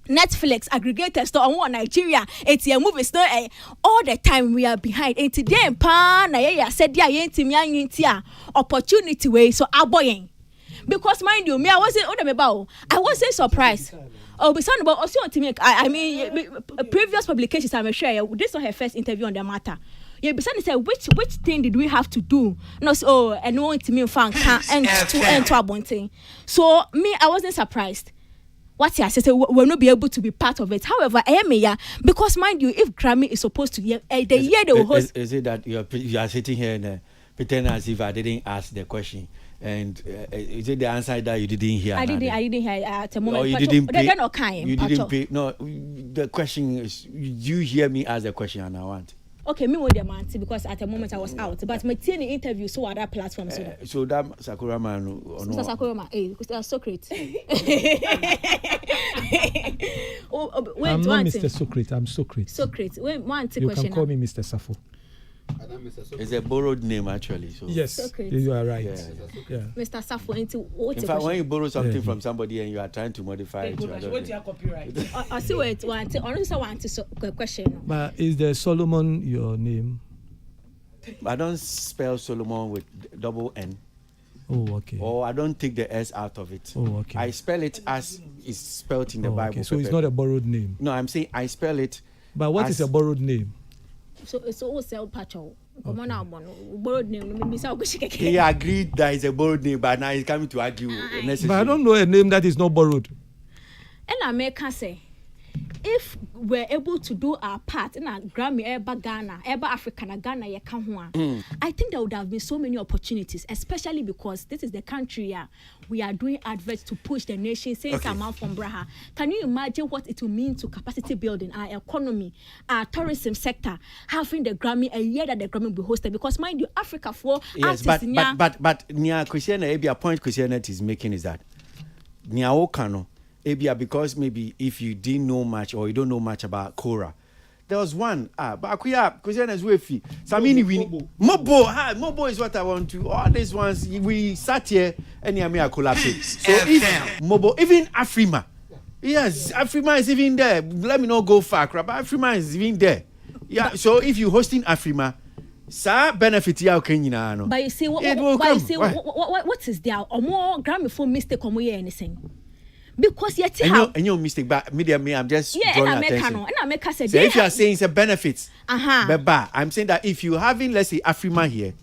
Netflix aggregators store on Nigeria. It's a movie store all the time we are behind. And today, said opportunity way so aboying. Because mind you, me I wasn't surprised. Oh, but something about also to make previous publications I'm sure this was her first interview on the matter. Yeah, but say which thing did we have to do? No, and want to me fan and to a bunting. So me I wasn't surprised. What I said, we'll not be able to be part of it. However, I am here because, mind you, if Grammy is supposed to the year they will host. Is it that you are sitting here and pretending as if I didn't ask the question? And is it the answer that you didn't hear? I didn't hear at the moment. You didn't pay. You didn't pay. No, the question is, you hear me ask the question and I want. Okay, me with the man because at the moment I was out, but my team interview so other platforms. So that Sakura man, no. Sakura man, Socrates. I'm not Mr. Socrates. I'm Socrates. Socrates. Wait, one question. You can call me Mr. Safo. It's a borrowed name actually. So. Yes, Socrates. You are right. Yeah. Mr. Safo. In fact, when you borrow something from somebody and you are trying to modify it, what's your copyright? I see what it wants. Honestly, I want to question. But is the Solomon your name? I don't spell Solomon with double N. Oh, okay. Or I don't take the S out of it. Oh, okay. I spell it as it's spelled in the Bible. Okay. So it's not a borrowed name. No, I'm saying I spell it. But what is a borrowed name? So it's all sell patcho. Borrowed name. He agreed that it's a borrowed name, but now he's coming to argue. But I don't know a name that is not borrowed. And I make say if we're able to do our part in a Grammy Ghana, Africa, na Ghana, I think there would have been so many opportunities, especially because this is the country we are doing adverts to push the nation, saying some from Braha. Can you imagine what it will mean to capacity building, our economy, our tourism sector, having the Grammy a year that the Grammy will be hosted? Because mind you, Africa for yes, artists, but Nia Christiana, a point Christiana is making is that Nia Okano, because maybe if you didn't know much or you don't know much about Kora, there was one. But Christiana is with you. Samini Mobo is what I want to. All these ones we sat here and Yamia collapsed. So if Mobo, even Afrima, yes, Afrima is even there. Let me not go far, but Afrima is even there. Yeah. So if you hosting Afrima, sa benefit ya Kenya no. But you see, what is there? Or more Grammy for mistake or more anything? Because yet and you mistake, but me I'm just drawing attention. So if you are saying it's a benefit, but I'm saying that if you having, let's say, Afrima here,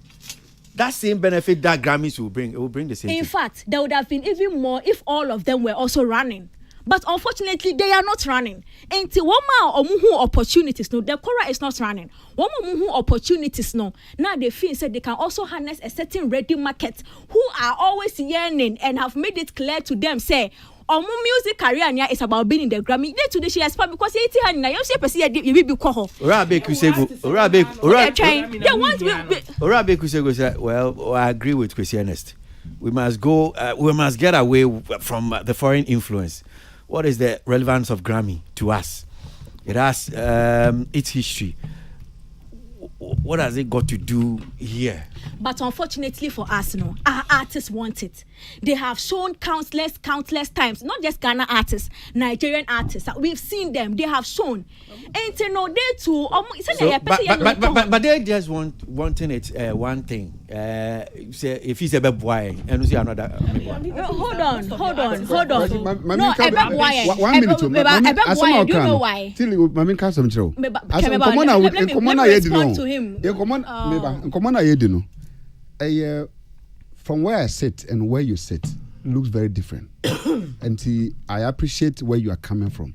that same benefit that Grammys will bring, it will bring the same. In fact, there would have been even more if all of them were also running. But unfortunately, they are not running. Until one more opportunities, no, the Kora is not running. One more opportunities, no. Now they feel said they can also harness a certain ready market who are always yearning and have made it clear to them, say, our music career is about being in the Grammy. They today she expect because 80 and now you see person you will be call. Orabe Kusego said, well, I agree with Christianist. We must go. We must get away from the foreign influence. What is the relevance of Grammy to us? It has its history. What has it got to do here? But unfortunately for us, no, our artists want it. They have shown countless times, not just Ghana artists, Nigerian artists. We've seen them. They have shown. And you know, they too. But they just wanting it one thing. Say if he's a bad boy, and we see another. Hold on. No, a bad boy. 1 minute. Do you know why? Till Mami can't some show. From where I sit and where you sit looks very different. And I appreciate where you are coming from.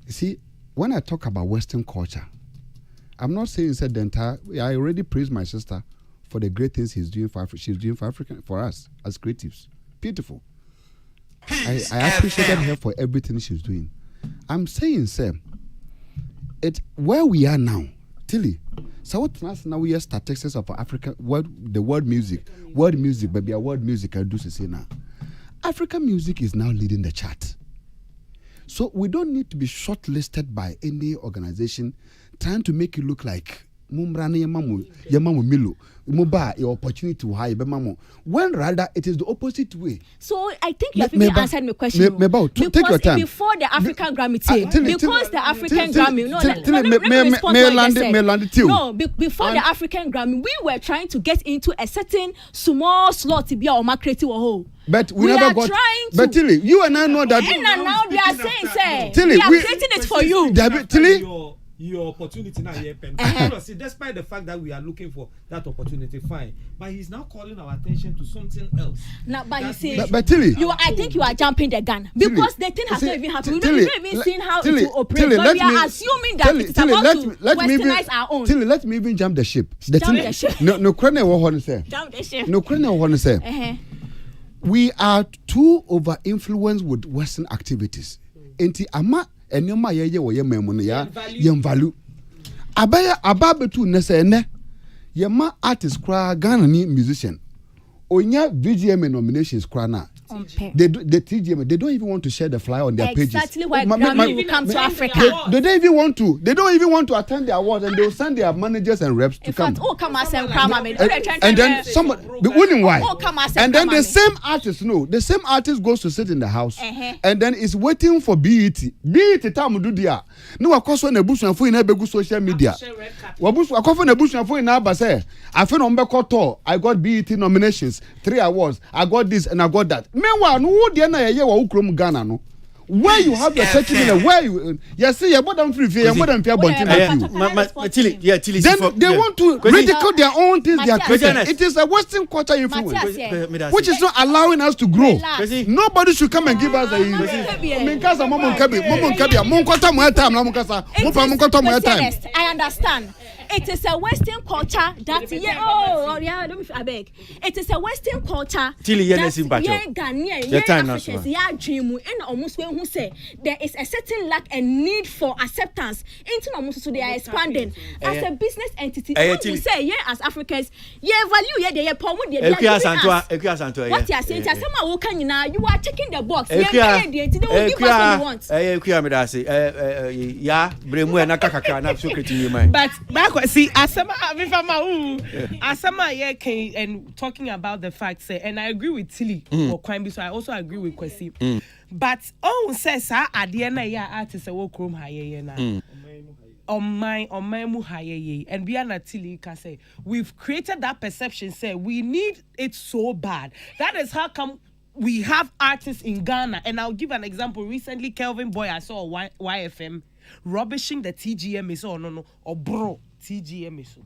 You see, when I talk about Western culture, I'm not saying said the entire. I already praised my sister for the great things she's doing for Africa, for us as creatives. Beautiful. I appreciated her for everything she's doing. I'm saying, sir, where we are now, Tilly. So what now we are statistics of Africa, the world music, baby, world music I do say now. African music is now leading the chart. So we don't need to be shortlisted by any organization trying to make it look like Mumbrane Yamamu Milo, Muba, your opportunity to hire Bemamo. When rather it is the opposite way. So I think you have to answer my question. Take your time. Before the African Grammy because the African Grammy, before the African Grammy, we were trying to get into a certain small slot to be our market whole. But we never got. But Tilly, you and I know that. And now they are saying, say, Tilly, we are creating it for you. Tilly. Your opportunity now here, see, despite the fact that we are looking for that opportunity, fine. But he's now calling our attention to something else. Now, but you see, but Tilly, I think you are jumping the gun because the thing has not even happened. We don't even seen how it will operate. But we are assuming that it's about to westernize our own. Tilly, let me even jump the ship. Jump the ship. No, want to say. Jump the ship. No, want to say. We are too over influenced with Western activities. Enti ama enyoma yeye wo ye memu ya yem value abaya betu nese ene yema artist kra Ghana ni musician onya VGM nominations kra na they TGM they don't even want to share the flyer on their pages. Exactly why Grammy will come to Africa. They don't even want to attend the awards, and they'll send their managers and reps to come. And then somebody wondering why. And then the same artist goes to sit in the house, and then is waiting for BET time do dia. No akoso na busu afo ina begu social media. Wabusu akofo na busu afo ina aba say afi no mbeko to I got BET nominations, 3 awards, I got this and I got that. Meanwhile, no wo de na ye wa ukrom Ghana no. where you have your 30 minutes, where you see you're more than free, you're more than fair bunting. Then they want to ridicule their own things they are creating. It is a Western culture influence, which is not allowing us to grow. Nobody should come and give us a I understand. It is a Western culture that I beg. It is a Western culture. Who say there is a certain lack and need for acceptance. So they are expanding as a business entity. We say as Africans, value they what you are saying? You are checking the box. They will give us what you want. But see, Asama came and talking about the facts, and I agree with Tilly for crime, so I also agree with Kwesi. But says at the end artist a walk room higher na on my mu higher and Biana Tilly can say we've created that perception. Say we need it so bad. That is how come we have artists in Ghana, and I'll give an example. Recently, Kelvin Boy, I saw YFM rubbishing the TGM is or bro TGM is.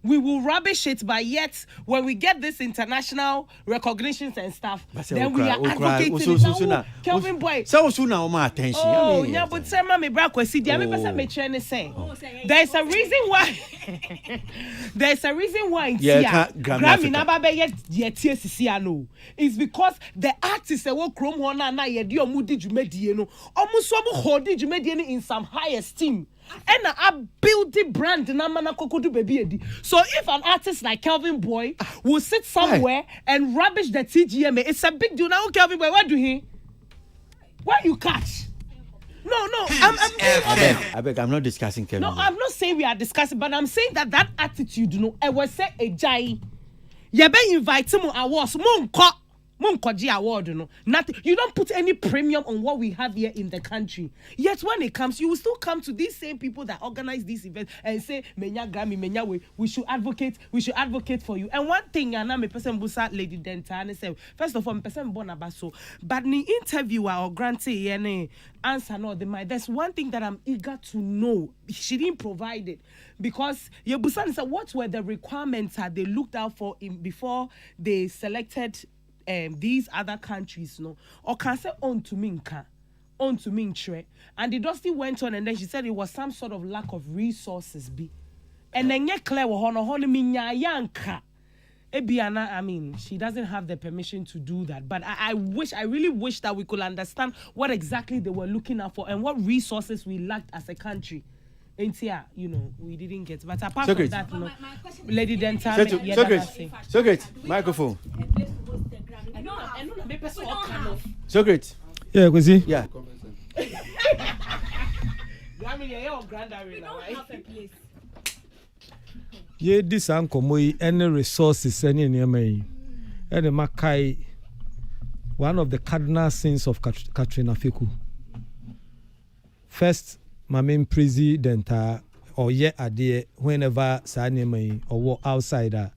We will rubbish it, but yet when we get this international recognitions and stuff, then we are advocating it. Kelvin Boy. So soon now my attention. Oh, yeah, but say me brako see the me person me trying to say. There's a reason why. There's a reason why Grammy never be yet TSC no. It's because the artists that work chrome one na ye di omudi djumedie no. Almost so hold djumedie in some high esteem. And I build the brand na mana kokodu baby edi. So if an artist like Kelvin Boy will sit somewhere and rubbish the TGM, it's a big deal. Now Kelvin Boy, what do he? Why you catch? No, I beg, I'm not discussing Kelvin. No, I'm not saying we are discussing, but I'm saying that attitude, I was say a jai. You be invite him awards, Monkoji award, nothing. You don't put any premium on what we have here in the country. Yet when it comes, you will still come to these same people that organize these events and say, Menya Grammy, Menya we should advocate for you. And one thing, and I'm a person busa Lady Denta, and say, first of all, person born abaso, but the interviewer or grantee any answer no the mind. There's one thing that I'm eager to know. She didn't provide it because your busan said, what were the requirements that they looked out for before they selected these other countries, or can say on to me, and the Dusty went on, and then she said it was some sort of lack of resources, and then clear Ebiana, I mean, she doesn't have the permission to do that, but I really wish that we could understand what exactly they were looking out for and what resources we lacked as a country. And here, we didn't get. But apart from that, Lady Denta, Secret, microphone. Secret. Yeah, Kwesi. Yeah. Ye this ankomo any resources any nyama and makai one of the cardinal sins of Katrina Fiku. First, my main president or ade whenever sa nyama or outsider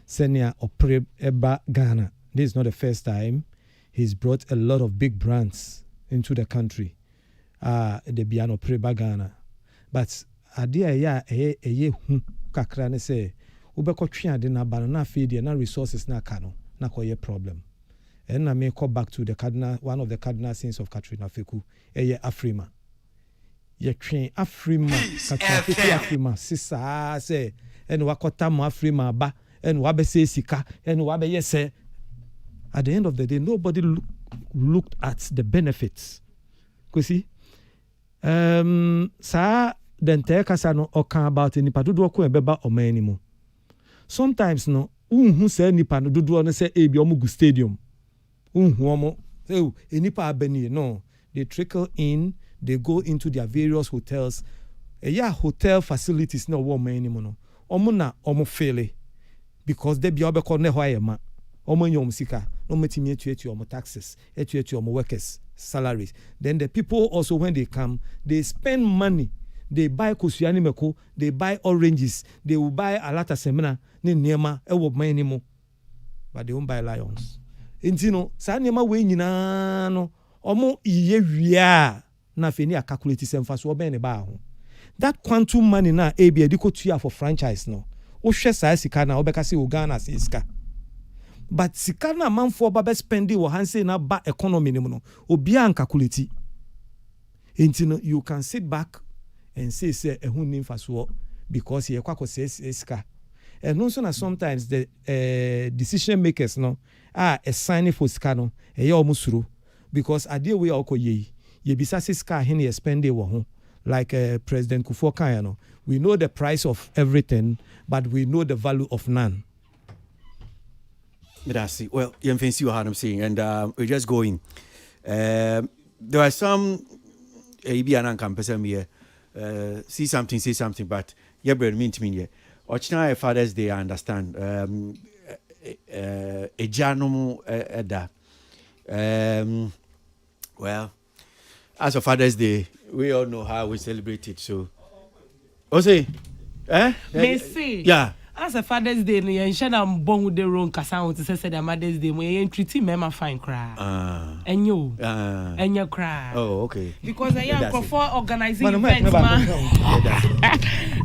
senior or eba Ghana. This is not the first time. He's brought a lot of big brands into the country. The Biano Preba Ghana. But idea kakra ne say ubeko twa de na ba na feed na resources na ka no na koye problem. And I may call back to the cardinal, one of the cardinal sins of Katrina Fiku, Afrima. Ye train Afrima, Katrina Afrima, sisa say, and wakota mo Afrima ba, and wabe say sika, and wabe yes say. At the end of the day, nobody looked at the benefits. Kwesi, sa dente kasa no okan about nipa dodo ko ebeba omanimo. Sometimes no unhu say nipa no dodo no say ebi omugu stadium. Unhu omo say nipa abani no. They trickle in, they go into their various hotels. Hotel facilities no wo omanimo no. Omo na omo fele because they be obekọ ne ho ayema. Omo nyom sika. No metimi etu omo taxes, etu omo workers salaries. Then the people also when they come, they spend money. They buy kosuani meko, they buy oranges, they will buy a lot of semina, ne niema ewo manimo. But they won't buy lions. Intino, sa niema we nyina no omo iye wia na fe ni calculate semfa so oben ne ba ho that quantum money na ebi ediko tua for franchise no wo hwe saa sika na obeka se Uganda se sika but sika na manfo ba be spendi wo hanse na ba economy ni no obi an calculate enti no you can sit back and say ehun ni mfa so because ye kwako se sika and also na sometimes the decision makers no assigning for sika no e ye omusuro because ade we okoye ye bisa se sika hen ye spend wo ho like President Kufuor Kayano. We know the price of everything, but we know the value of none. That's it. Well, you can see what I'm saying, and we're just going. There are some maybe an campus here. Say something, but yeah, brother, mean to me here. Ochina Father's Day, I understand. A janomo da. Well, as a Father's Day, we all know how we celebrate it. So, Ose, Messi. Yeah. As a Father's Day, no, you shouldn't born with the wrong kassan to say that Mother's Day. We treat him a fine cry. And you cry. Oh, okay. Because I am for organizing events, man.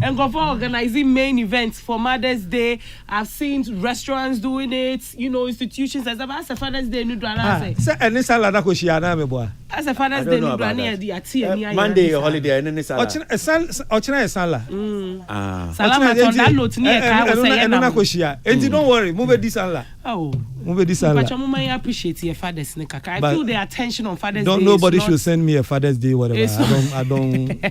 And go for organizing main events for Mother's Day. I've seen restaurants doing it. You know, institutions as a Father's Day. No, say any salad that she had me boy. As a Father's Day, no, Monday holiday and then salad. Ochina salad. Salad. That note near. And don't worry, move this Allah. Oh, move this Allah. But I appreciate your Father's Day. I feel the attention on Father's Day. Nobody should send me a Father's Day, whatever. I don't.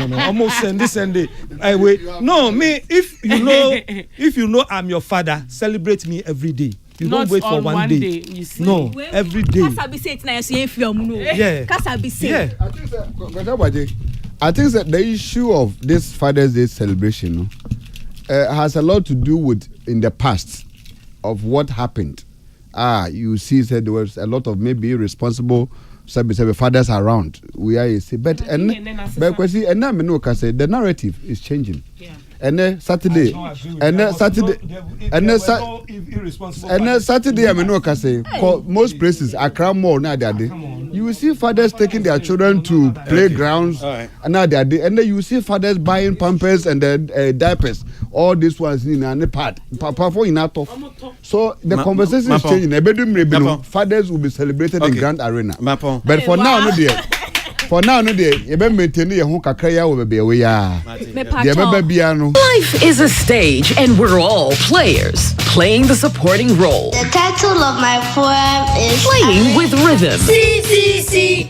No. Almost send this Sunday. I wait. No, me. If you know I'm your father, celebrate me every day. You not don't wait for one day. You see. No, every day. Yeah. I think that the issue of this Father's Day celebration has a lot to do with in the past of what happened. You see, there was a lot of maybe irresponsible fathers around. We are but the narrative is changing. Yeah. And then Saturday, most places are cram more now that day. You will see fathers taking their children to playgrounds, and then you see fathers buying pampers and diapers. All these ones in a part, so the conversation is changing. Fathers will be celebrated in Grand Arena, but for now, no dear. For now, no day. You better maintain your home kakaya will be away. Life is a stage, and we're all players playing the supporting role. The title of my poem is Playing with Rhythm. See,